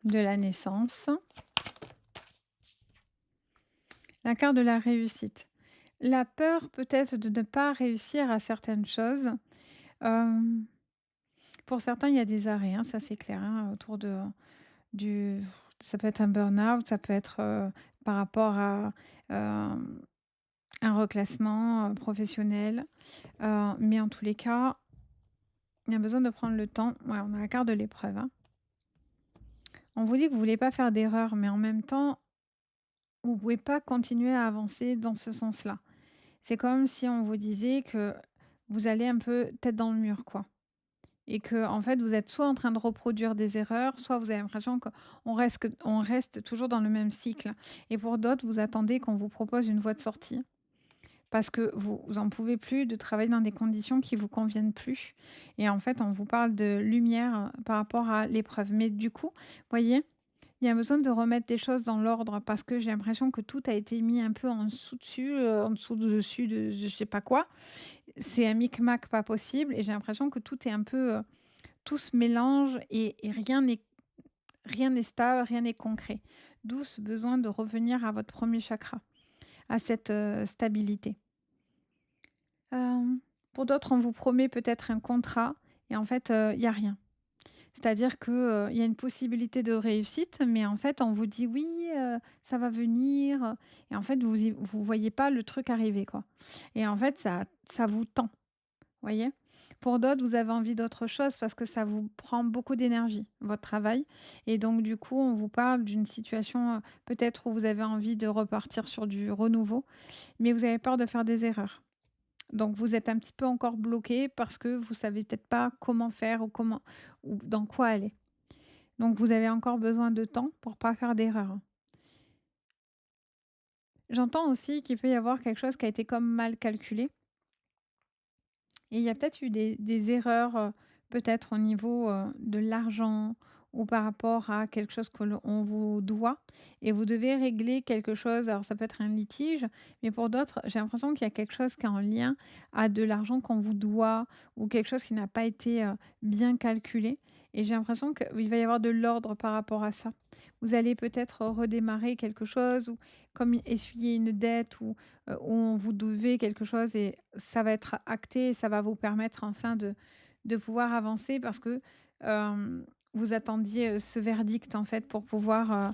De la naissance. La carte de la réussite. La peur peut-être de ne pas réussir à certaines choses. Euh, pour certains, il y a des arrêts, hein, ça c'est clair, hein, autour du... Ça peut être un burn-out, ça peut être par rapport à euh, un reclassement professionnel. Mais en tous les cas, il y a besoin de prendre le temps. Ouais, on a la carte de l'épreuve, hein. On vous dit que vous voulez pas faire d'erreur, mais en même temps, vous pouvez pas continuer à avancer dans ce sens-là. C'est comme si on vous disait que vous allez un peu tête dans le mur, quoi. Et que en fait, vous êtes soit en train de reproduire des erreurs, soit vous avez l'impression on reste toujours dans le même cycle. Et pour d'autres, vous attendez qu'on vous propose une voie de sortie. Parce que vous en pouvez plus de travailler dans des conditions qui vous conviennent plus et en fait, on vous parle de lumière, par rapport à l'épreuve. Mais du coup, voyez, il y a besoin de remettre des choses dans l'ordre parce que j'ai l'impression que tout a été mis un peu en dessous dessus, en dessous de dessus de je sais pas quoi. C'est un micmac pas possible et j'ai l'impression que tout est un peu, tout se mélange et rien n'est stable, rien n'est concret. D'où ce besoin de revenir à votre premier chakra, à cette, stabilité. Hem, pour d'autres, on vous promet peut-être un contrat et en fait, il y a rien. C'est-à-dire que, il y a une possibilité de réussite, mais en fait, on vous dit: «Oui, ça va venir», et en fait, vous voyez pas le truc arriver, quoi, et en fait, ça vous tend, voyez? Pour d'autres, vous avez envie d'autre chose parce que ça vous prend beaucoup d'énergie, votre travail, et donc du coup, on vous parle d'une situation, peut-être où vous avez envie de repartir sur du renouveau, mais vous avez peur de faire des erreurs. Donc vous êtes un petit peu encore bloqué parce que vous savez peut-être pas comment faire ou comment ou dans quoi aller. Donc vous avez encore besoin de temps pour pas faire d'erreur. J'entends aussi qu'il peut y avoir quelque chose qui a été comme mal calculé et il y a peut-être eu des erreurs, peut-être au niveau, de l'argent ou par rapport à quelque chose que l'on on vous doit et vous devez régler quelque chose. Alors ça peut être un litige, mais pour d'autres, j'ai l'impression qu'il y a quelque chose qui est en lien à de l'argent qu'on vous doit ou quelque chose qui n'a pas été, bien calculé, et j'ai l'impression qu'il va y avoir de l'ordre par rapport à ça. Vous allez peut-être redémarrer quelque chose ou comme essuyer une dette où on vous devait quelque chose et ça va être acté et ça va vous permettre enfin de pouvoir avancer parce que, hem, vous attendiez, ce verdict, en fait, pour pouvoir,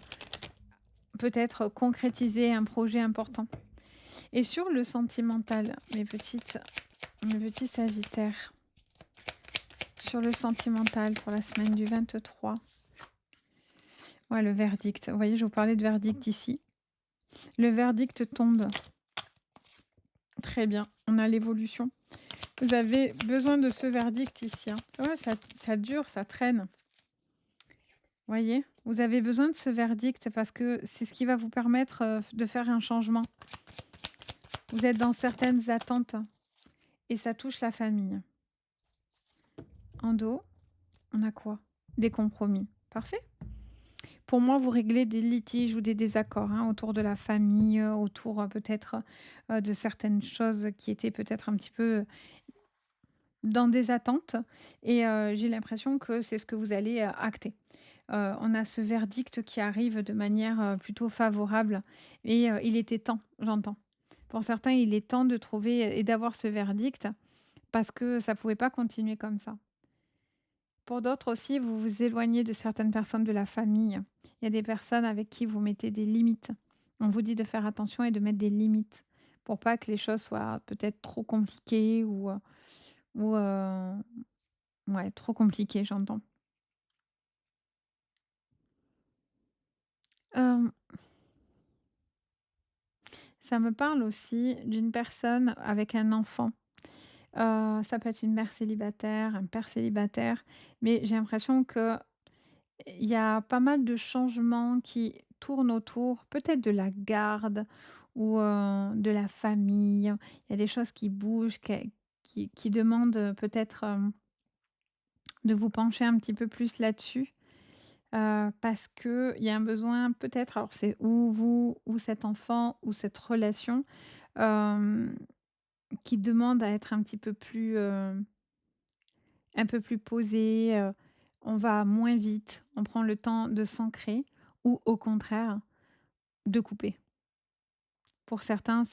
peut-être concrétiser un projet important. Et sur le sentimental, mes petits sagittaires, sur le sentimental pour la semaine du 23, ouais, le verdict. Vous voyez, je vous parlais de verdict ici. Le verdict tombe. Très bien, on a l'évolution. Vous avez besoin de ce verdict ici, hein. Ouais, ça dure, ça traîne. Voyez? Vous avez besoin de ce verdict parce que c'est ce qui va vous permettre, de faire un changement. Vous êtes dans certaines attentes et ça touche la famille. En dos, on a quoi? Des compromis. Parfait. Pour moi, vous réglez des litiges ou des désaccords, hein, autour de la famille, autour, peut-être, de certaines choses qui étaient peut-être un petit peu dans des attentes et j'ai l'impression que c'est ce que vous allez, acter. On a ce verdict qui arrive de manière, plutôt favorable et il était temps, j'entends. Pour certains, il est temps de trouver et d'avoir ce verdict parce que ça pouvait pas continuer comme ça. Pour d'autres aussi, vous vous éloignez de certaines personnes de la famille. Il y a des personnes avec qui vous mettez des limites. On vous dit de faire attention et de mettre des limites pour pas que les choses soient peut-être trop compliquées ou ouais, trop compliquées, j'entends. Hem, Ça me parle aussi d'une personne avec un enfant. Ça peut être une mère célibataire, un père célibataire, mais j'ai l'impression qu'il y a pas mal de changements qui tournent autour, peut-être de la garde ou, de la famille. Il y a des choses qui bougent, qui demandent, peut-être, de vous pencher un petit peu plus là-dessus, parce qu'il y a un besoin peut-être, alors c'est ou vous ou cet enfant ou cette relation, hem, qui demande à être un peu plus posé, on va moins vite, on prend le temps de s'ancrer ou au contraire, de couper. Pour certains,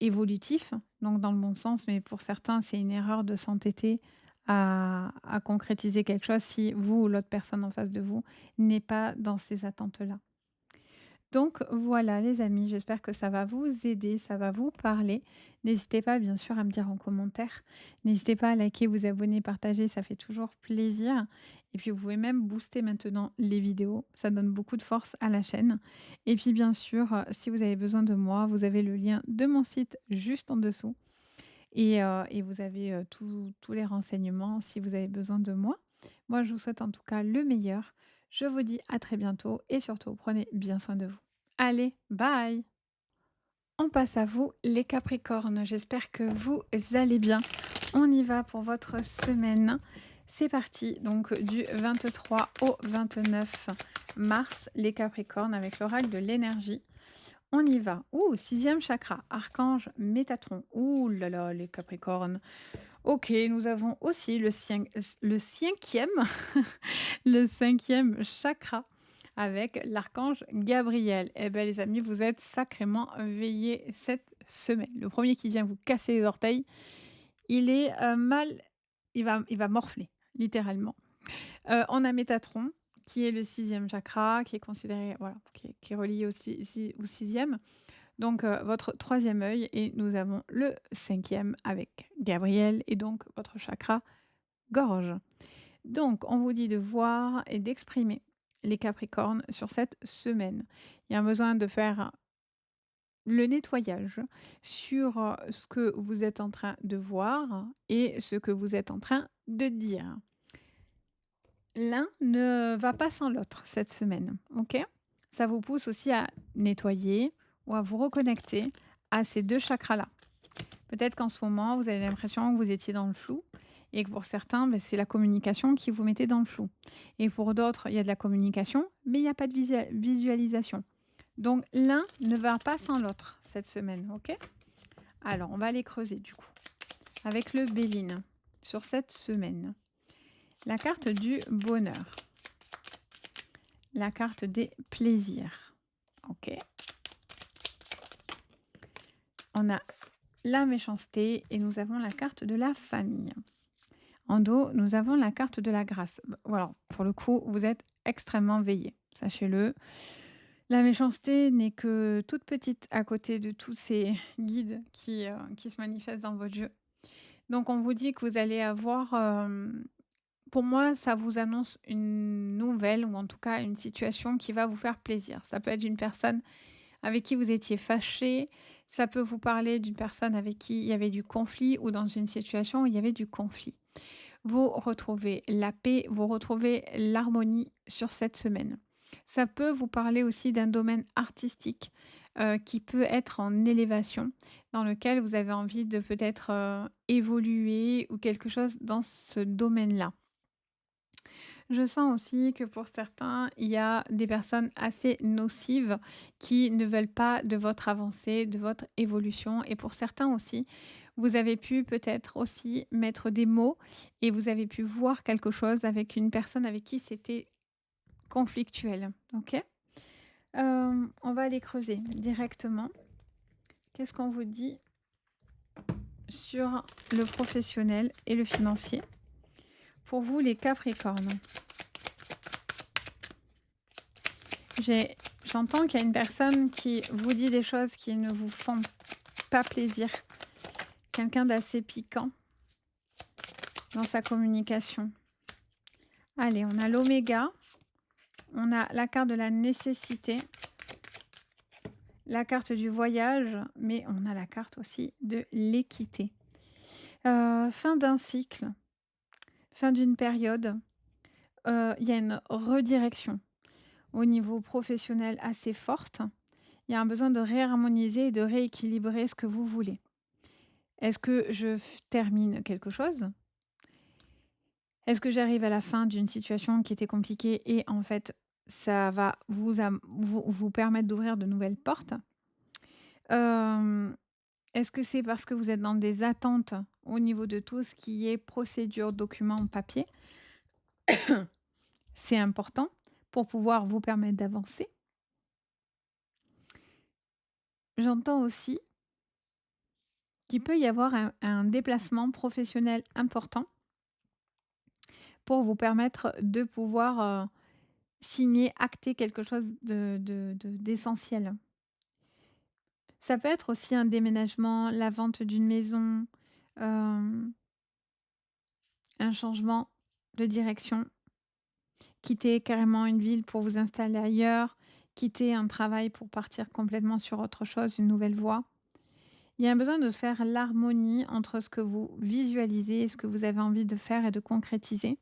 évolutif, donc dans le bon sens, mais pour certains, c'est une erreur de s'entêter à concrétiser quelque chose si vous ou l'autre personne en face de vous n'est pas dans ces attentes-là. Donc voilà les amis, j'espère que ça va vous aider, ça va vous parler. N'hésitez pas bien sûr à me dire en commentaire. N'hésitez pas à liker, vous abonner, partager, ça fait toujours plaisir. Et puis vous pouvez même booster maintenant les vidéos, ça donne beaucoup de force à la chaîne. Et puis bien sûr, si vous avez besoin de moi, vous avez le lien de mon site juste en dessous. Et vous avez tous les renseignements si vous avez besoin de moi. Moi, je vous souhaite en tout cas le meilleur. Je vous dis à très bientôt et surtout, prenez bien soin de vous. Allez, bye! On passe à vous, les Capricornes. J'espère que vous allez bien. On y va pour votre semaine. C'est parti, donc du 23 au 29 mars, les Capricornes, avec l'oracle de l'énergie. On y va. Ouh, sixième chakra, archange Métatron. Ouh là là, les Capricornes. Ok, nous avons aussi le cinquième, le cinquième chakra avec l'archange Gabriel. Eh bien, les amis, vous êtes sacrément veillés cette semaine. Le premier qui vient vous casser les orteils, il est mal, il va morfler, littéralement. On a Métatron, qui est le sixième chakra, qui est considéré, voilà, qui est relié au sixième. Donc, votre troisième œil et nous avons le cinquième avec Gabriel et donc votre chakra gorge. Donc, on vous dit de voir et d'exprimer les Capricornes sur cette semaine. Il y a un besoin de faire le nettoyage sur, ce que vous êtes en train de voir et ce que vous êtes en train de dire. L'un ne va pas sans l'autre cette semaine, OK? Ça vous pousse aussi à nettoyer ou à vous reconnecter à ces 2 chakras-là. Peut-être qu'en ce moment, vous avez l'impression que vous étiez dans le flou et que pour certains, c'est la communication qui vous mettait dans le flou et pour d'autres, il y a de la communication, mais il y a pas de visualisation. Donc l'un ne va pas sans l'autre cette semaine, OK? Alors, on va aller creuser du coup avec le Béline sur cette semaine. La carte du bonheur, la carte des plaisirs, OK? On a la méchanceté et nous avons la carte de la famille. En dos, nous avons la carte de la grâce. Voilà, pour le coup, vous êtes extrêmement veillé, sachez-le. La méchanceté n'est que toute petite à côté de tous ces guides qui se manifestent dans votre jeu. Donc on vous dit que vous allez avoir, pour moi, ça vous annonce une nouvelle ou en tout cas une situation qui va vous faire plaisir. Ça peut être une personne avec qui vous étiez fâché, ça peut vous parler d'une personne avec qui il y avait du conflit ou dans une situation où il y avait du conflit. Vous retrouvez la paix, vous retrouvez l'harmonie sur cette semaine. Ça peut vous parler aussi d'un domaine artistique, qui peut être en élévation, dans lequel vous avez envie de peut-être, évoluer ou quelque chose dans ce domaine-là. Je sens aussi que pour certains, il y a des personnes assez nocives qui ne veulent pas de votre avancée, de votre évolution. Et pour certains aussi, vous avez pu peut-être aussi mettre des mots et vous avez pu voir quelque chose avec une personne avec qui c'était conflictuel. OK? On va aller creuser directement. Qu'est-ce qu'on vous dit sur le professionnel et le financier? Pour vous, les Capricornes. J'ai J'entends qu'il y a une personne qui vous dit des choses qui ne vous font pas plaisir. Quelqu'un d'assez piquant dans sa communication. Allez, on a l'oméga, on a la carte de la nécessité, la carte du voyage, mais on a la carte aussi de l'équité. Fin d'un cycle, fin d'une période, il y a une redirection au niveau professionnel assez forte. Il y a un besoin de réharmoniser et de rééquilibrer ce que vous voulez. Est-ce que je termine quelque chose? Est-ce que j'arrive à la fin d'une situation qui était compliquée et en fait, ça va vous permettre d'ouvrir de nouvelles portes? Hem, Est-ce que c'est parce que vous êtes dans des attentes au niveau de tout ce qui est procédure, documents, papier? C'est important pour pouvoir vous permettre d'avancer. J'entends aussi qu'il peut y avoir un déplacement professionnel important pour vous permettre de pouvoir, signer, acter quelque chose d'essentiel. Ça peut être aussi un déménagement, la vente d'une maison, hem, un changement de direction, quitter carrément une ville pour vous installer ailleurs, quitter un travail pour partir complètement sur autre chose, une nouvelle voie. Il y a un besoin de faire l'harmonie entre ce que vous visualisez et ce que vous avez envie de faire et de concrétiser.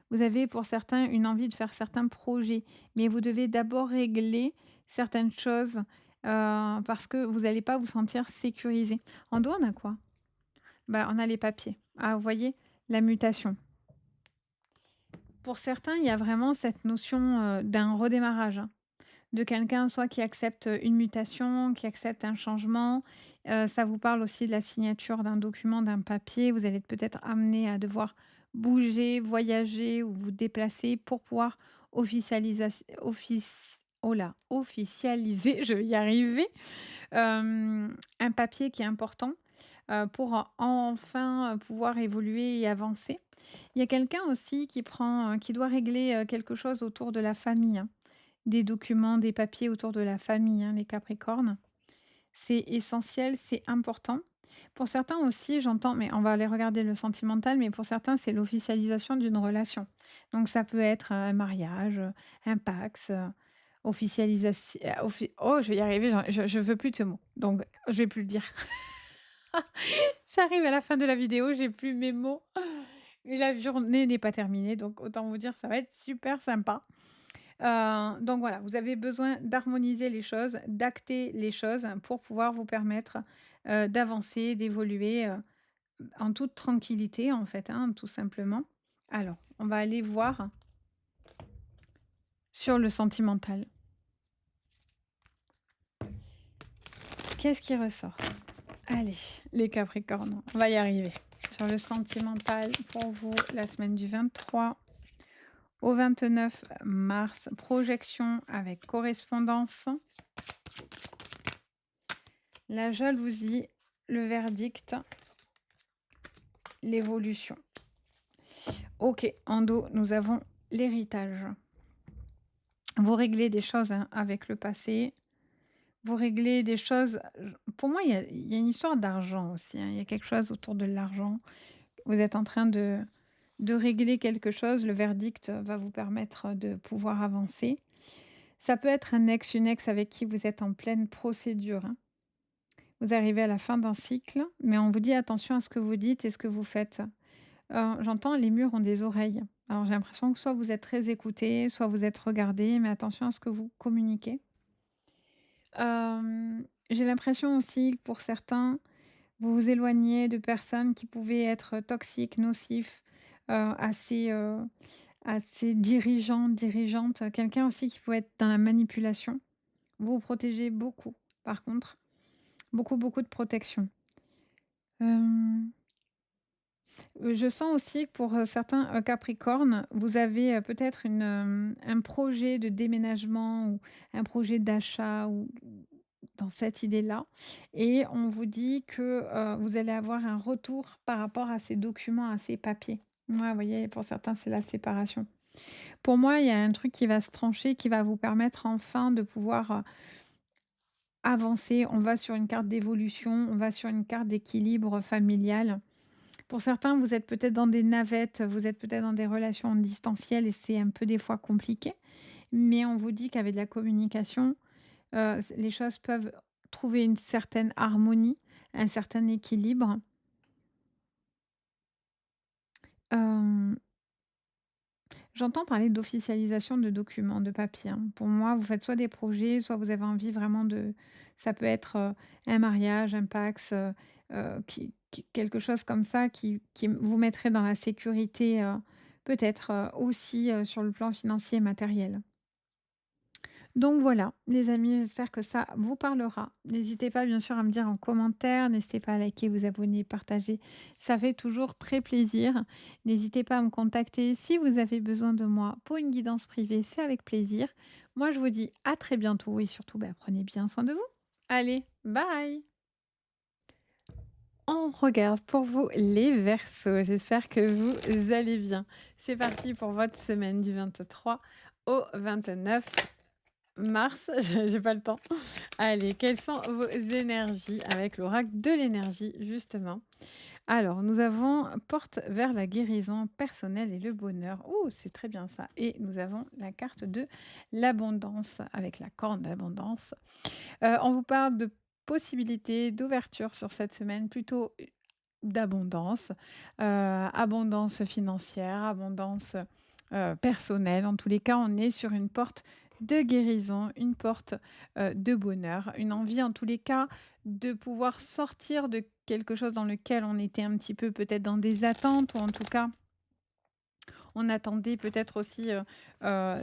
Vous avez pour certains une envie de faire certains projets, mais vous devez d'abord régler certaines choses, parce que vous n'allez pas vous sentir sécurisé. En dos, on a quoi? Bah, on a les papiers. Ah, vous voyez? La mutation. Pour certains, il y a vraiment cette notion, d'un redémarrage, hein, de quelqu'un soit qui accepte, une mutation, qui accepte un changement. Ça vous parle aussi de la signature d'un document, d'un papier. Vous allez être peut-être amené à devoir bouger, voyager ou vous déplacer pour pouvoir officialisation offic oh là, officialiser, je vais y arriver, un papier qui est important, pour enfin, pouvoir évoluer et avancer. Il y a quelqu'un aussi qui doit régler, quelque chose autour de la famille, hein. Des documents, des papiers autour de la famille, hein, les Capricornes. C'est essentiel, c'est important. Pour certains aussi, j'entends, mais on va aller regarder le sentimental, mais pour certains, c'est l'officialisation d'une relation. Donc ça peut être un mariage, un Pacs, officialisation oh, je vais y arriver, je veux plus de ce mot, donc je vais plus le dire. J'arrive à la fin de la vidéo, j'ai plus mes mots et la journée n'est pas terminée, donc autant vous dire, ça va être super sympa. Donc voilà, vous avez besoin d'harmoniser les choses, d'acter les choses pour pouvoir vous permettre, d'avancer, d'évoluer, en toute tranquillité en fait, hein, tout simplement. Alors, on va aller voir sur le sentimental. Qu'est-ce qui ressort? Allez, les Capricornes, on va y arriver. Sur le sentimental pour vous, la semaine du 23 au 29 mars, projection avec correspondance. La jalousie, le verdict, l'évolution. OK, en dos, nous avons l'héritage. Vous réglez des choses, hein, avec le passé. Vous réglez des choses, pour moi, il y a une histoire d'argent aussi, hein. Il y a quelque chose autour de l'argent. Vous êtes en train de régler quelque chose. Le verdict va vous permettre de pouvoir avancer. Ça peut être un ex, une ex avec qui vous êtes en pleine procédure, hein. Vous arrivez à la fin d'un cycle, mais on vous dit: «Attention à ce que vous dites et ce que vous faites». J'entends les murs ont des oreilles. Alors j'ai l'impression que soit vous êtes très écouté, soit vous êtes regardé, mais attention à ce que vous communiquez. J'ai l'impression aussi que pour certains, vous vous éloignez de personnes qui pouvaient être toxiques, nocifs, assez, assez dirigeants, dirigeantes. Quelqu'un aussi qui pouvait être dans la manipulation. Vous vous protégez beaucoup, par contre. Beaucoup, beaucoup de protection. Hem Je sens aussi que pour, certains, capricornes, vous avez, peut-être un projet de déménagement ou un projet d'achat ou dans cette idée-là et on vous dit que, vous allez avoir un retour par rapport à ces documents, à ces papiers. Ouais, vous voyez, pour certains, c'est la séparation. Pour moi, il y a un truc qui va se trancher, qui va vous permettre enfin de pouvoir, avancer. On va sur une carte d'évolution, on va sur une carte d'équilibre familial. Pour certains, vous êtes peut-être dans des navettes, vous êtes peut-être dans des relations en distanciel et c'est un peu des fois compliqué. Mais on vous dit qu'avec de la communication, les choses peuvent trouver une certaine harmonie, un certain équilibre. Hem, J'entends parler d'officialisation de documents, de papiers, hein. Pour moi, vous faites soit des projets, soit vous avez envie vraiment de ça peut être, un mariage, un Pacs, qui quelque chose comme ça qui vous mettrait dans la sécurité, peut-être, aussi, sur le plan financier et matériel. Donc voilà, les amis, j'espère que ça vous parlera. N'hésitez pas bien sûr à me dire en commentaire, n'hésitez pas à liker, vous abonner, partager. Ça fait toujours très plaisir. N'hésitez pas à me contacter si vous avez besoin de moi pour une guidance privée, c'est avec plaisir. Moi, je vous dis à très bientôt et surtout, bah, prenez bien soin de vous. Allez, bye. On regarde pour vous les Verseaux. J'espère que vous allez bien. C'est parti pour votre semaine du 23 au 29 mars, j'ai pas le temps. Allez, quelles sont vos énergies avec l'oracle de l'énergie, justement? Alors, nous avons porte vers la guérison personnelle et le bonheur. Oh, c'est très bien ça. Et nous avons la carte de l'abondance avec la corne d'abondance. On vous parle de possibilités d'ouverture sur cette semaine, plutôt d'abondance, abondance financière, abondance, personnelle. En tous les cas, on est sur une porte de guérison, une porte, de bonheur, une envie en tous les cas de pouvoir sortir de quelque chose dans lequel on était un petit peu peut-être dans des attentes ou en tout cas on attendait peut-être aussi,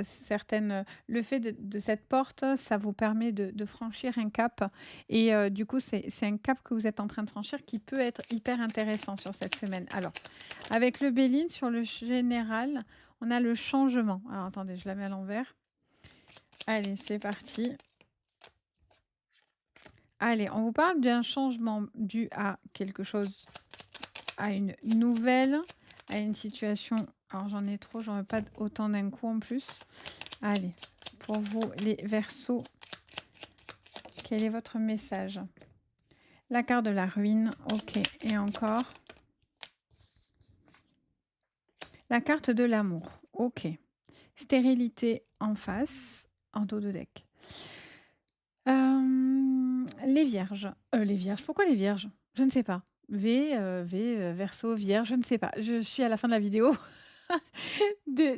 certaines, le fait de cette porte, ça vous permet de franchir un cap et du coup, c'est un cap que vous êtes en train de franchir qui peut être hyper intéressant sur cette semaine. Alors, avec le Béline, sur le général, on a le changement. Alors attendez, je la mets à l'envers. Allez, c'est parti. Allez, on vous parle d'un changement dû à quelque chose, à une nouvelle, à une situation alors j'en ai trop, j'en veux pas autant d'un coup en plus. Allez, pour vous les Verseaux, quel est votre message? La carte de la ruine, OK et encore? La carte de l'amour, OK. Stérilité en face, en dos de deck. Les vierges, les vierges, pourquoi les vierges? Je ne sais pas. Verseau, vierge, je ne sais pas. Je suis à la fin de la vidéo.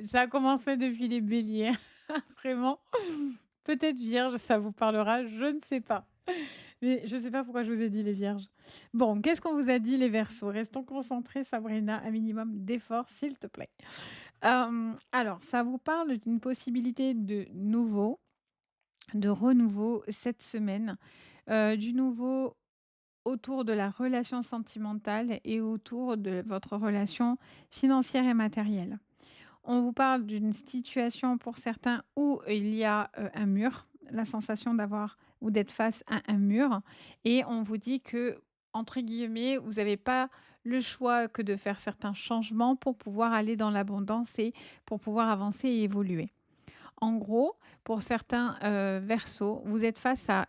Ça a commencé depuis les béliers, vraiment. Peut-être vierge, ça vous parlera, je ne sais pas. Mais je ne sais pas pourquoi je vous ai dit les vierges. Bon, qu'est-ce qu'on vous a dit les verseaux? Restons concentrés Sabrina, un minimum d'effort s'il te plaît. Alors ça vous parle d'une possibilité de nouveau, de renouveau cette semaine, du nouveau autour de la relation sentimentale et autour de votre relation financière et matérielle. On vous parle d'une situation pour certains où il y a, un mur, la sensation d'avoir ou d'être face à un mur et on vous dit que, entre guillemets, vous n'avez pas le choix que de faire certains changements pour pouvoir aller dans l'abondance et pour pouvoir avancer et évoluer. En gros, pour certains, Verseaux, vous êtes face à,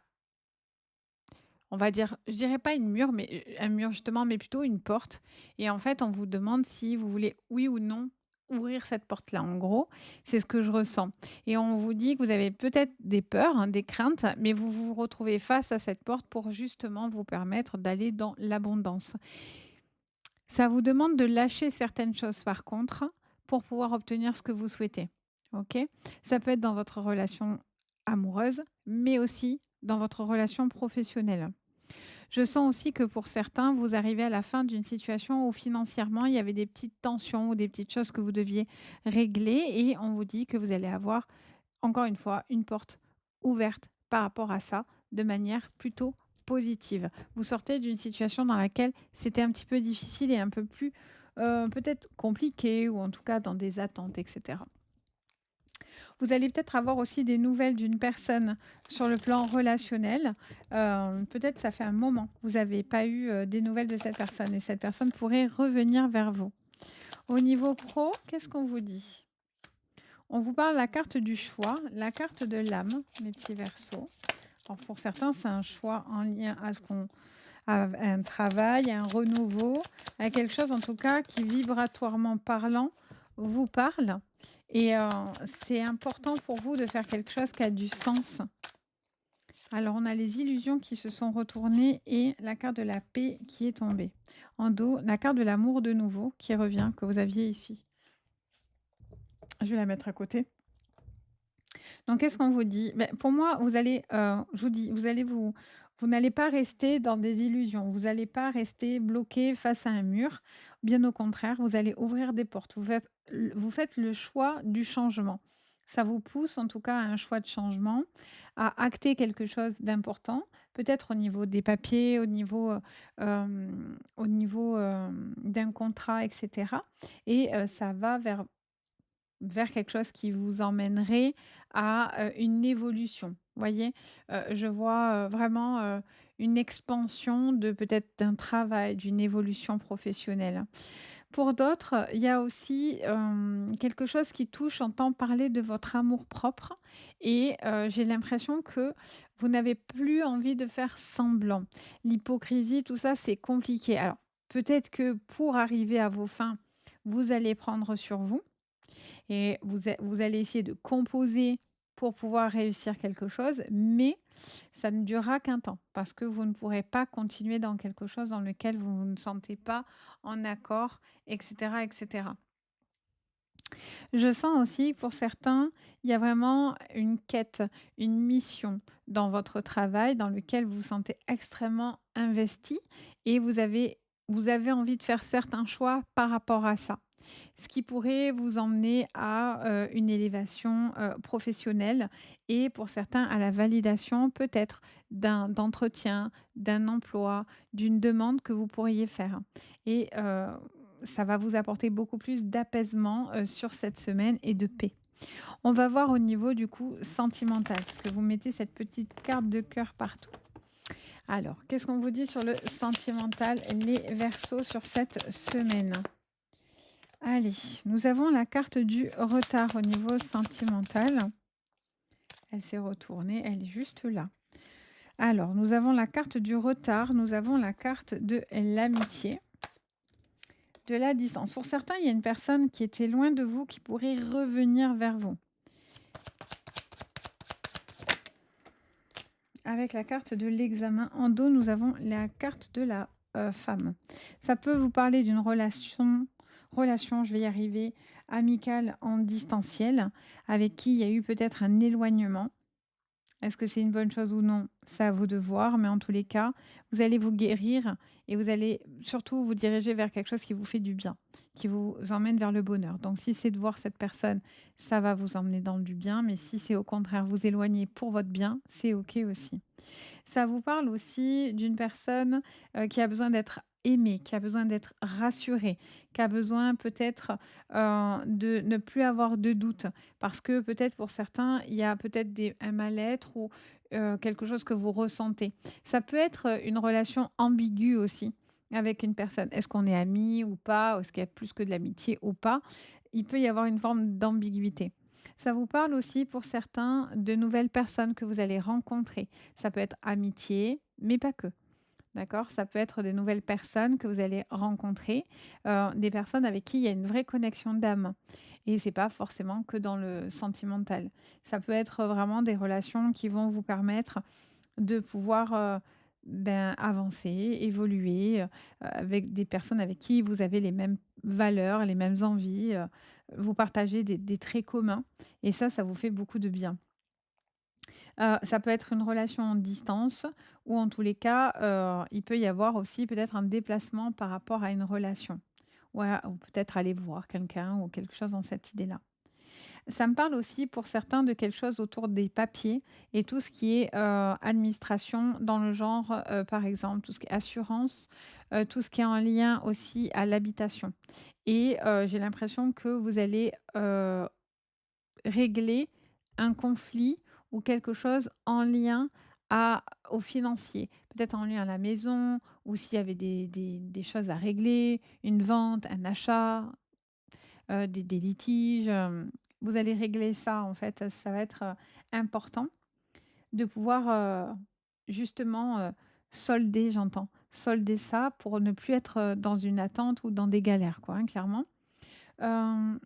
on va dire, je dirais pas une mur, mais un mur justement, mais plutôt une porte et en fait, on vous demande si vous voulez, oui ou non, ouvrir cette porte-là. En gros, c'est ce que je ressens et on vous dit que vous avez peut-être des peurs, hein, des craintes, mais vous vous retrouvez face à cette porte pour justement vous permettre d'aller dans l'abondance. Ça vous demande de lâcher certaines choses par contre, pour pouvoir obtenir ce que vous souhaitez. OK? Ça peut être dans votre relation amoureuse, mais aussi dans votre relation professionnelle. Je sens aussi que pour certains, vous arrivez à la fin d'une situation où financièrement, il y avait des petites tensions ou des petites choses que vous deviez régler et on vous dit que vous allez avoir, encore une fois, une porte ouverte par rapport à ça, de manière plutôt positive. Vous sortez d'une situation dans laquelle c'était un petit peu difficile et un peu plus, peut-être compliqué ou en tout cas dans des attentes et cetera. Vous allez peut-être avoir aussi des nouvelles d'une personne sur le plan relationnel. Peut-être ça fait un moment que vous n'avez pas eu, des nouvelles de cette personne et cette personne pourrait revenir vers vous. Au niveau pro, qu'est-ce qu'on vous dit? On vous parle la carte du choix, la carte de l'âme, mes petits Verseaux. Alors pour certains, c'est un choix en lien à ce qu'on à un travail, à un renouveau, à quelque chose en tout cas qui vibratoirement parlant vous parle et c'est important pour vous de faire quelque chose qui a du sens. Alors on a les illusions qui se sont retournées et la carte de la paix qui est tombée. En dos, la carte de l'amour de nouveau qui revient, que vous aviez ici. Je vais la mettre à côté. Donc qu'est-ce qu'on vous dit? Beh, pour moi, vous allez, je vous dis, vous n'allez pas rester dans des illusions. Vous n'allez pas rester bloqué face à un mur. Bien au contraire, vous allez ouvrir des portes. Vous faites le choix du changement. Ça vous pousse en tout cas à un choix de changement, à acter quelque chose d'important, peut-être au niveau des papiers, d'un contrat et cetera et ça va vers quelque chose qui vous emmènerait à, une évolution. Voyez? Je vois, vraiment, une expansion de peut-être d'un travail, d'une évolution professionnelle. Pour d'autres, il y a aussi, quelque chose qui touche, j'entends parler de votre amour-propre et j'ai l'impression que vous n'avez plus envie de faire semblant. L'hypocrisie, tout ça, c'est compliqué. Alors, peut-être que pour arriver à vos fins, vous allez prendre sur vous, et vous allez essayer de composer pour pouvoir réussir quelque chose, mais ça ne durera qu'un temps parce que vous ne pourrez pas continuer dans quelque chose dans lequel vous ne sentez pas en accord et cetera et cetera. Je sens aussi que pour certains, il y a vraiment une quête, une mission dans votre travail dans lequel vous vous sentez extrêmement investi et vous avez envie de faire certains choix par rapport à ça. Ce qui pourrait vous emmener à, une élévation, professionnelle et pour certains à la validation peut-être d'entretien, d'un emploi, d'une demande que vous pourriez faire et ça va vous apporter beaucoup plus d'apaisement, sur cette semaine et de paix. On va voir au niveau du coup sentimental, parce que vous mettez cette petite carte de cœur partout. Alors, qu'est-ce qu'on vous dit sur le sentimental, les Verseaux, sur cette semaine? Allez, nous avons la carte du retard au niveau sentimental. Elle s'est retournée, elle est juste là. Alors, nous avons la carte du retard, nous avons la carte de l'amitié, de la distance. Pour certains, il y a une personne qui était loin de vous qui pourrait revenir vers vous. Avec la carte de l'examen en dos, nous avons la carte de la femme. Ça peut vous parler d'une relation, je vais y arriver, amicale en distanciel, avec qui il y a eu peut-être un éloignement. Est-ce que c'est une bonne chose ou non? C'est à vous de voir, mais en tous les cas, vous allez vous guérir et vous allez surtout vous diriger vers quelque chose qui vous fait du bien, qui vous emmène vers le bonheur. Donc si c'est de voir cette personne, ça va vous emmener dans du bien, mais si c'est au contraire vous éloigner pour votre bien, c'est OK aussi. Ça vous parle aussi d'une personne, qui a besoin d'être aimée, qui a besoin d'être rassurée, qui a besoin peut-être, de ne plus avoir de doute. Parce que peut-être pour certains, il y a peut-être un mal-être ou, quelque chose que vous ressentez. Ça peut être, une relation ambiguë aussi. avec une personne. Est-ce qu'on est amis ou pas? Est-ce qu'il y a plus que de l'amitié ou pas? Il peut y avoir une forme d'ambiguïté. Ça vous parle aussi pour certains de nouvelles personnes que vous allez rencontrer. Ça peut être amitié, mais pas que. D'accord? Ça peut être des nouvelles personnes que vous allez rencontrer, des personnes avec qui il y a une vraie connexion d'âme et c'est pas forcément que dans le sentimental. Ça peut être vraiment des relations qui vont vous permettre de pouvoir, avancer, évoluer, avec des personnes avec qui vous avez les mêmes valeurs, les mêmes envies, vous partagez des traits communs et ça vous fait beaucoup de bien. Ça peut être une relation en distance ou en tous les cas, il peut y avoir aussi peut-être un déplacement par rapport à une relation. Ou peut-être aller voir quelqu'un ou quelque chose dans cette idée-là. Ça me parle aussi pour certains de quelque chose autour des papiers et tout ce qui est, administration dans le genre, par exemple, tout ce qui est assurance, tout ce qui est en lien aussi à l'habitation et j'ai l'impression que vous allez, régler un conflit ou quelque chose en lien au financier. Peut-être en lien à la maison ou s'il y avait des choses à régler, une vente, un achat, des litiges, vous allez régler ça en fait, ça va être, important de pouvoir, justement, solder j'entends, solder ça pour ne plus être, dans une attente ou dans des galères quoi, hein, clairement. Hem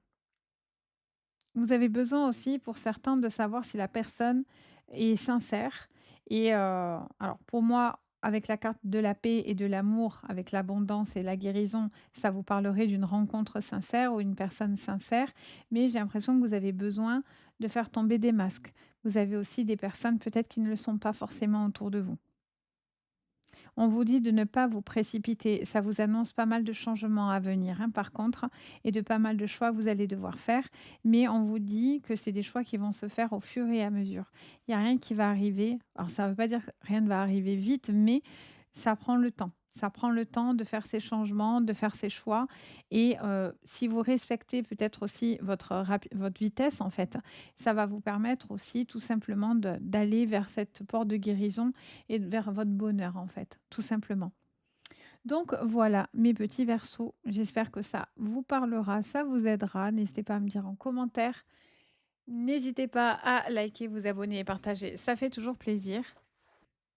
Vous avez besoin aussi, pour certains, de savoir si la personne est sincère et alors pour moi, avec la carte de la paix et de l'amour, avec l'abondance et la guérison, ça vous parlerait d'une rencontre sincère ou une personne sincère, mais j'ai l'impression que vous avez besoin de faire tomber des masques. Vous avez aussi des personnes peut-être qui ne le sont pas forcément autour de vous. On vous dit de ne pas vous précipiter. Ça vous annonce pas mal de changements à venir, hein, par contre, et de pas mal de choix que vous allez devoir faire. Mais on vous dit que c'est des choix qui vont se faire au fur et à mesure. Il n'y a rien qui va arriver. Alors, ça ne veut pas dire que rien ne va arriver vite, mais ça prend le temps. Ça prend le temps de faire ces changements, de faire ces choix. Et si vous respectez peut-être aussi votre vitesse, en fait, ça va vous permettre aussi tout simplement d'aller vers cette porte de guérison et vers votre bonheur, en fait, tout simplement. Donc voilà, mes petits versos, j'espère que ça vous parlera, ça vous aidera. N'hésitez pas à me dire en commentaire. N'hésitez pas à liker, vous abonner et partager, ça fait toujours plaisir.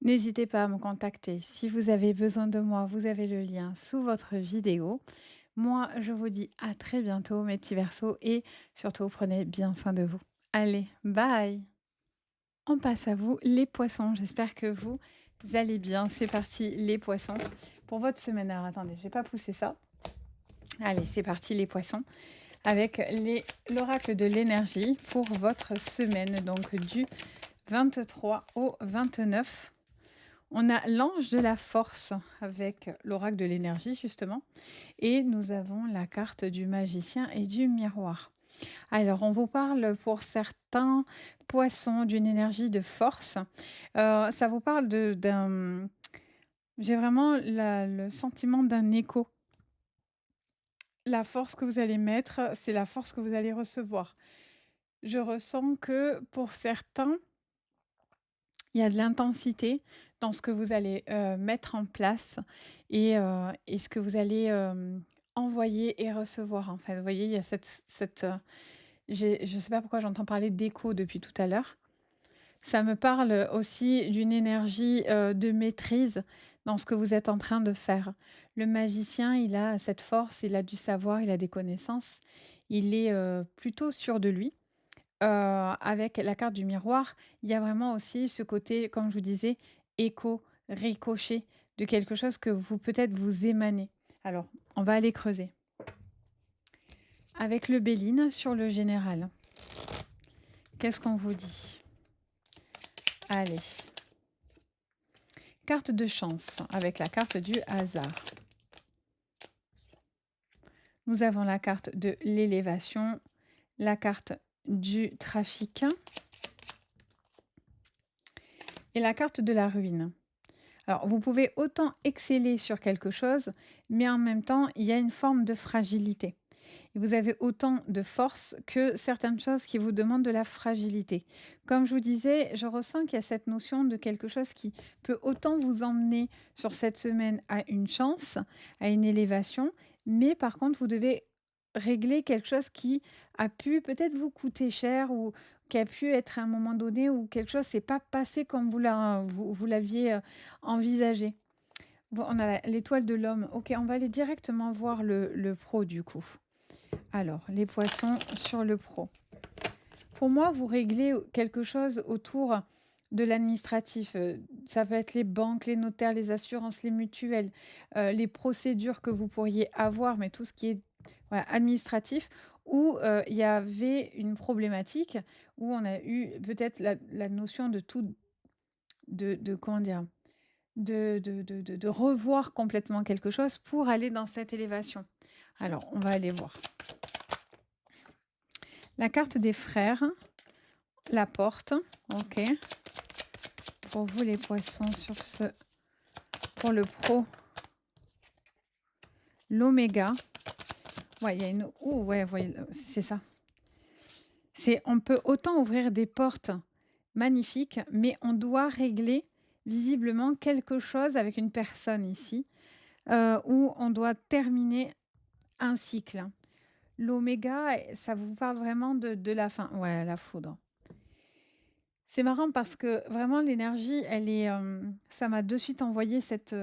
N'hésitez pas à me contacter si vous avez besoin de moi, vous avez le lien sous votre vidéo. Moi, je vous dis à très bientôt, mes petits versos, et surtout, prenez bien soin de vous. Allez, bye! On passe à vous, les poissons. J'espère que vous allez bien. C'est parti, les poissons. Pour votre semaine. Alors, attendez, je vais pas pousser ça. Allez, c'est parti, les poissons. Avec l'oracle de l'énergie pour votre semaine. Donc, du 23 au 29. On a l'ange de la force avec l'oracle de l'énergie, justement. Et nous avons la carte du magicien et du miroir. Alors, on vous parle pour certains poissons d'une énergie de force. Ça vous parle j'ai vraiment le sentiment d'un écho. La force que vous allez mettre, c'est la force que vous allez recevoir. Je ressens que pour certains, il y a de l'intensité dans ce que vous allez mettre en place et ce que vous allez envoyer et recevoir. En fait, vous voyez, il y a je ne sais pas pourquoi j'entends parler d'écho depuis tout à l'heure. Ça me parle aussi d'une énergie, de maîtrise dans ce que vous êtes en train de faire. Le magicien, il a cette force, il a du savoir, il a des connaissances. Il est, plutôt sûr de lui. Avec la carte du miroir, il y a vraiment aussi ce côté, comme je vous disais, écho, ricochet de quelque chose que vous peut-être vous émanez. Alors, on va aller creuser. Avec le Béline sur le général, qu'est-ce qu'on vous dit? Allez. Carte de chance avec la carte du hasard. Nous avons la carte de l'élévation, la carte du trafic et la carte de la ruine. Alors, vous pouvez autant exceller sur quelque chose, mais en même temps, il y a une forme de fragilité. et vous avez autant de force que certaines choses qui vous demandent de la fragilité. Comme je vous disais, je ressens qu'il y a cette notion de quelque chose qui peut autant vous emmener sur cette semaine à une chance, à une élévation, mais par contre, vous devez régler quelque chose qui a pu peut-être vous coûter cher ou qui a pu être à un moment donné où quelque chose s'est pas passé comme vous l'aviez, envisagé. Bon, on a l'étoile de l'homme. OK, on va aller directement voir le pro du coup. Alors, les poissons sur le pro. Pour moi, vous réglez quelque chose autour de l'administratif. Ça peut être les banques, les notaires, les assurances, les mutuelles, les procédures que vous pourriez avoir, mais tout ce qui est voilà, administratif, où il y avait une problématique, où on a eu peut-être la notion de tout, comment dire, de revoir complètement quelque chose pour aller dans cette élévation. Alors, on va aller voir. La carte des frères, la porte, ok. Pour vous les poissons pour le pro, l'oméga. Ouais, il y a une, ouh, ouais, ouais, c'est ça. On peut autant ouvrir des portes magnifiques, mais on doit régler visiblement quelque chose avec une personne ici, où on doit terminer un cycle. L'oméga, ça vous parle vraiment de la fin. Ouais, la foudre. C'est marrant parce que vraiment l'énergie, elle est, ça m'a de suite envoyé cette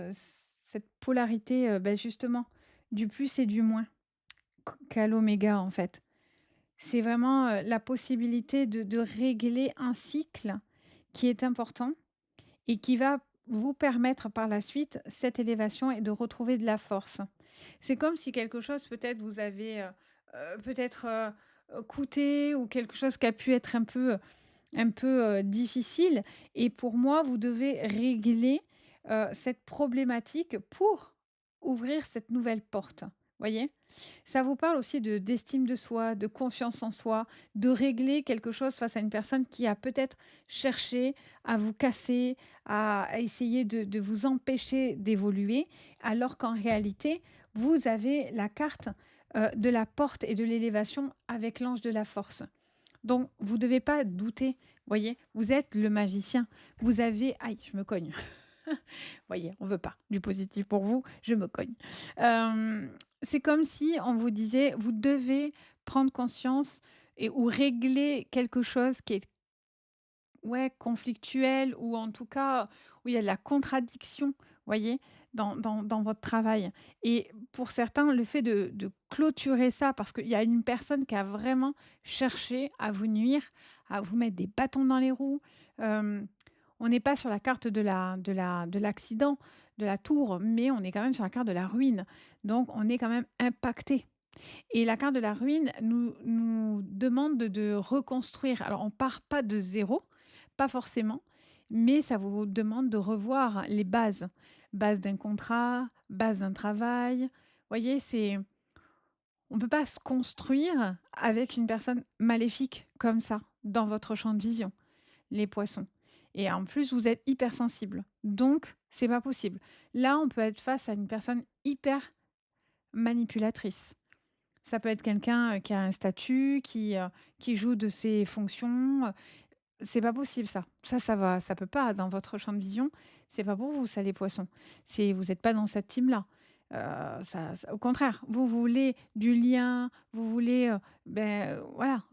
polarité, justement, du plus et du moins qu'à l'oméga, en fait. C'est vraiment, la possibilité de régler un cycle qui est important et qui va vous permettre par la suite cette élévation et de retrouver de la force. C'est comme si quelque chose peut-être vous avez, peut-être, coûté ou quelque chose qui a pu être un peu difficile et pour moi, vous devez régler, cette problématique pour ouvrir cette nouvelle porte. Voyez? Ça vous parle aussi d'estime de soi, de confiance en soi, de régler quelque chose face à une personne qui a peut-être cherché à vous casser, à essayer de vous empêcher d'évoluer, alors qu'en réalité, vous avez la carte, de la porte et de l'élévation avec l'ange de la force. Donc vous ne devez pas douter, voyez? Vous êtes le magicien. Vous avez aïe, je me cogne. Voyez, on veut pas du positif pour vous, je me cogne. C'est comme si on vous disait: «Vous devez prendre conscience et ou régler quelque chose qui est, ouais, conflictuel ou en tout cas où il y a de la contradiction», voyez? Dans votre travail et pour certains, le fait de clôturer ça parce qu'il y a une personne qui a vraiment cherché à vous nuire, à vous mettre des bâtons dans les roues, on n'est pas sur la carte de l'accident, de la tour, mais on est quand même sur la carte de la ruine. Donc on est quand même impacté et la carte de la ruine nous demande de reconstruire. Alors on part pas de zéro, pas forcément, mais ça vous demande de revoir les bases. Base d'un contrat, base d'un travail. Voyez, on peut pas se construire avec une personne maléfique comme ça, dans votre champ de vision, les poissons. Et en plus, vous êtes hypersensible. Donc, c'est pas possible. Là, on peut être face à une personne hyper manipulatrice. Ça peut être quelqu'un, qui a un statut, qui joue de ses fonctions, c'est pas possible ça. Ça peut pas dans votre champ de vision, c'est pas pour vous ça les poissons. Vous êtes pas dans cette team-là. Ça au contraire, vous voulez du lien, vous voulez, voilà,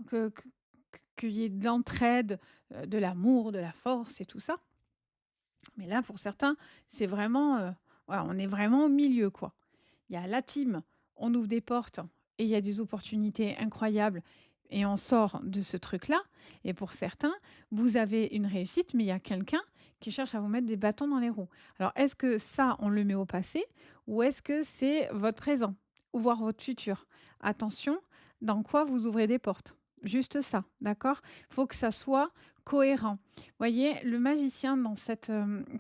qu'il y ait de l'entraide, de l'amour, de la force et tout ça. Mais là, pour certains, c'est vraiment, voilà, on est vraiment au milieu, quoi. Il y a la team, on ouvre des portes et il y a des opportunités incroyables et on sort de ce truc-là. Et pour certains, vous avez une réussite, mais il y a quelqu'un qui cherche à vous mettre des bâtons dans les roues. Alors, est-ce que ça, on le met au passé ou est-ce que c'est votre présent ou voire votre futur? Attention, dans quoi vous ouvrez des portes. Juste ça, d'accord? Il faut que ça soit cohérent. Voyez, le magicien dans cette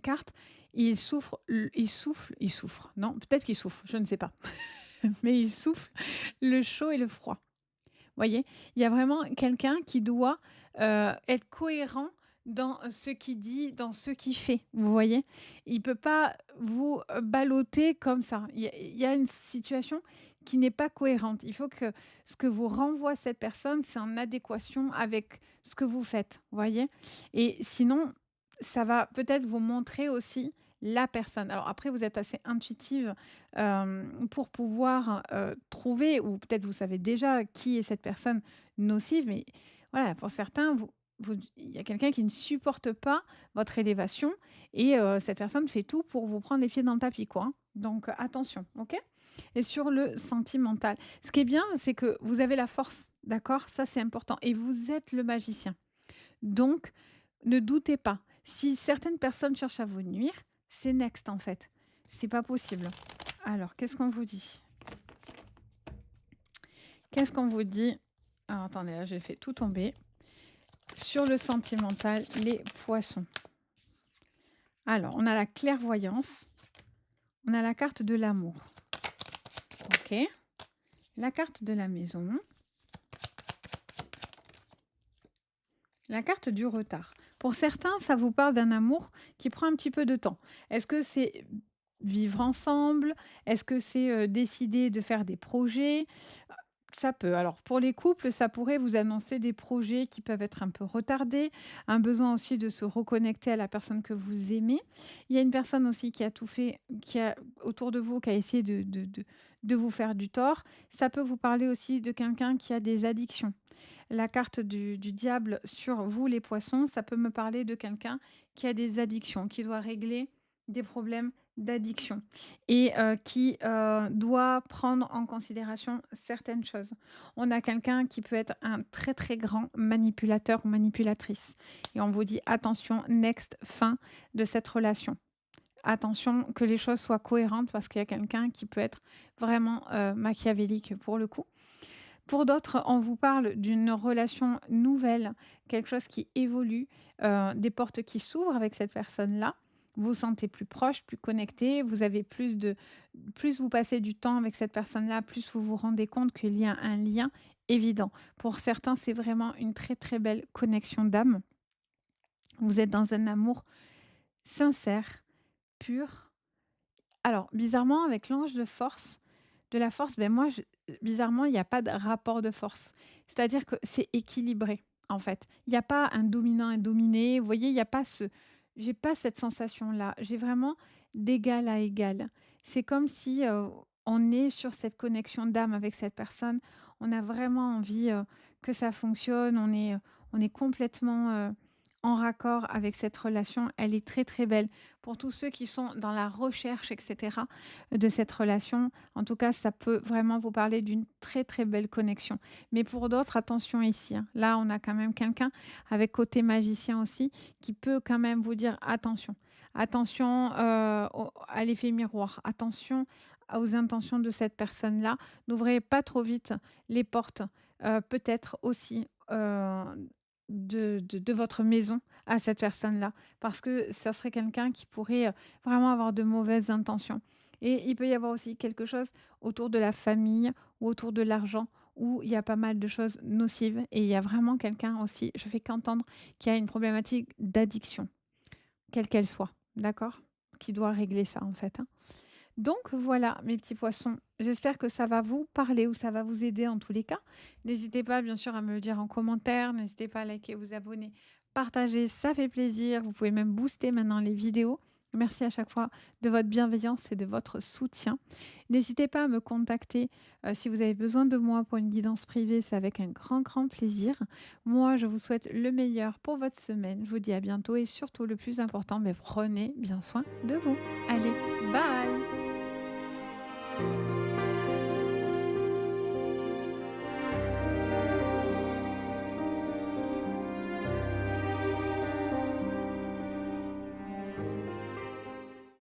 carte, il souffre. Non, peut-être qu'il souffre, je ne sais pas. Mais il souffle le chaud et le froid. Voyez, il y a vraiment quelqu'un qui doit être cohérent dans ce qu'il dit, dans ce qu'il fait. Vous voyez, il peut pas vous balloter comme ça. Il y a une situation qui n'est pas cohérente. Il faut que ce que vous renvoie cette personne, c'est en adéquation avec ce que vous faites, voyez? Et sinon, ça va peut-être vous montrer aussi la personne. Alors après, vous êtes assez intuitive, pour pouvoir, trouver ou peut-être vous savez déjà qui est cette personne nocive, mais voilà, pour certains, il y a quelqu'un qui ne supporte pas votre élévation et cette personne fait tout pour vous prendre les pieds dans le tapis, quoi, hein. Donc attention, OK? Et sur le sentimental, ce qui est bien, c'est que vous avez la force, d'accord? Ça, c'est important et vous êtes le magicien. Donc ne doutez pas. Si certaines personnes cherchent à vous nuire, c'est next, en fait. C'est pas possible. Alors, qu'est-ce qu'on vous dit? Qu'est-ce qu'on vous dit? Alors attendez, là, j'ai fait tout tomber. Sur le sentimental, les poissons. Alors, on a la clairvoyance, on a la carte de l'amour. OK. La carte de la maison, la carte du retard. Pour certains, ça vous parle d'un amour qui prend un petit peu de temps. Est-ce que c'est vivre ensemble? Est-ce que c'est, décider de faire des projets? Ça peut. Alors pour les couples, ça pourrait vous annoncer des projets qui peuvent être un peu retardés, un besoin aussi de se reconnecter à la personne que vous aimez. Il y a une personne aussi qui a tout fait, qui a autour de vous, qui a essayé de vous faire du tort. Ça peut vous parler aussi de quelqu'un qui a des addictions. La carte du diable sur vous, les poissons, ça peut me parler de quelqu'un qui a des addictions, qui doit régler des problèmes d'addiction et qui, doit prendre en considération certaines choses. On a quelqu'un qui peut être un très, très grand manipulateur ou manipulatrice et on vous dit: «Attention, next, fin de cette relation». Attention que les choses soient cohérentes parce qu'il y a quelqu'un qui peut être vraiment, machiavélique pour le coup. Pour d'autres, on vous parle d'une relation nouvelle, quelque chose qui évolue, des portes qui s'ouvrent avec cette personne-là. Vous vous sentez plus proche, plus connecté, vous avez plus vous passez du temps avec cette personne-là, plus vous vous rendez compte qu'il y a un lien évident. Pour certains, c'est vraiment une très, très belle connexion d'âme. Vous êtes dans un amour sincère, pur. Alors bizarrement, avec l'ange de la force, ben moi, bizarrement, il y a pas de rapport de force. C'est-à-dire que c'est équilibré, en fait. Il y a pas un dominant, un dominé. Vous voyez, il y a pas ce j'ai pas cette sensation-là. J'ai vraiment d'égal à égal. C'est comme si, on est sur cette connexion d'âme avec cette personne. On a vraiment envie, que ça fonctionne. On est complètement, en raccord avec cette relation. Elle est très, très belle. Pour tous ceux qui sont dans la recherche et cetera, de cette relation, en tout cas, ça peut vraiment vous parler d'une très, très belle connexion. Mais pour d'autres, attention ici, hein. Là, on a quand même quelqu'un avec côté magicien aussi, qui peut quand même vous dire: «Attention, attention, au à l'effet miroir, attention aux intentions de cette personne-là. N'ouvrez pas trop vite les portes», peut-être aussi, de votre maison à cette personne-là. Parce que ça serait quelqu'un qui pourrait, vraiment avoir de mauvaises intentions. Et il peut y avoir aussi quelque chose autour de la famille ou autour de l'argent où il y a pas mal de choses nocives et il y a vraiment quelqu'un aussi, je fais qu'entendre, qui a une problématique d'addiction, quelle qu'elle soit, d'accord? Qui doit régler ça en fait, hein. Donc voilà, mes petits poissons, j'espère que ça va vous parler ou ça va vous aider en tous les cas. N'hésitez pas bien sûr à me le dire en commentaire, n'hésitez pas à liker, vous abonner, partager, ça fait plaisir. Vous pouvez même booster maintenant les vidéos. Merci à chaque fois de votre bienveillance et de votre soutien. N'hésitez pas à me contacter si vous avez besoin de moi pour une guidance privée, c'est avec un grand, grand plaisir. Moi, je vous souhaite le meilleur pour votre semaine. Je vous dis à bientôt et surtout le plus important, mais prenez bien soin de vous. Allez, bye!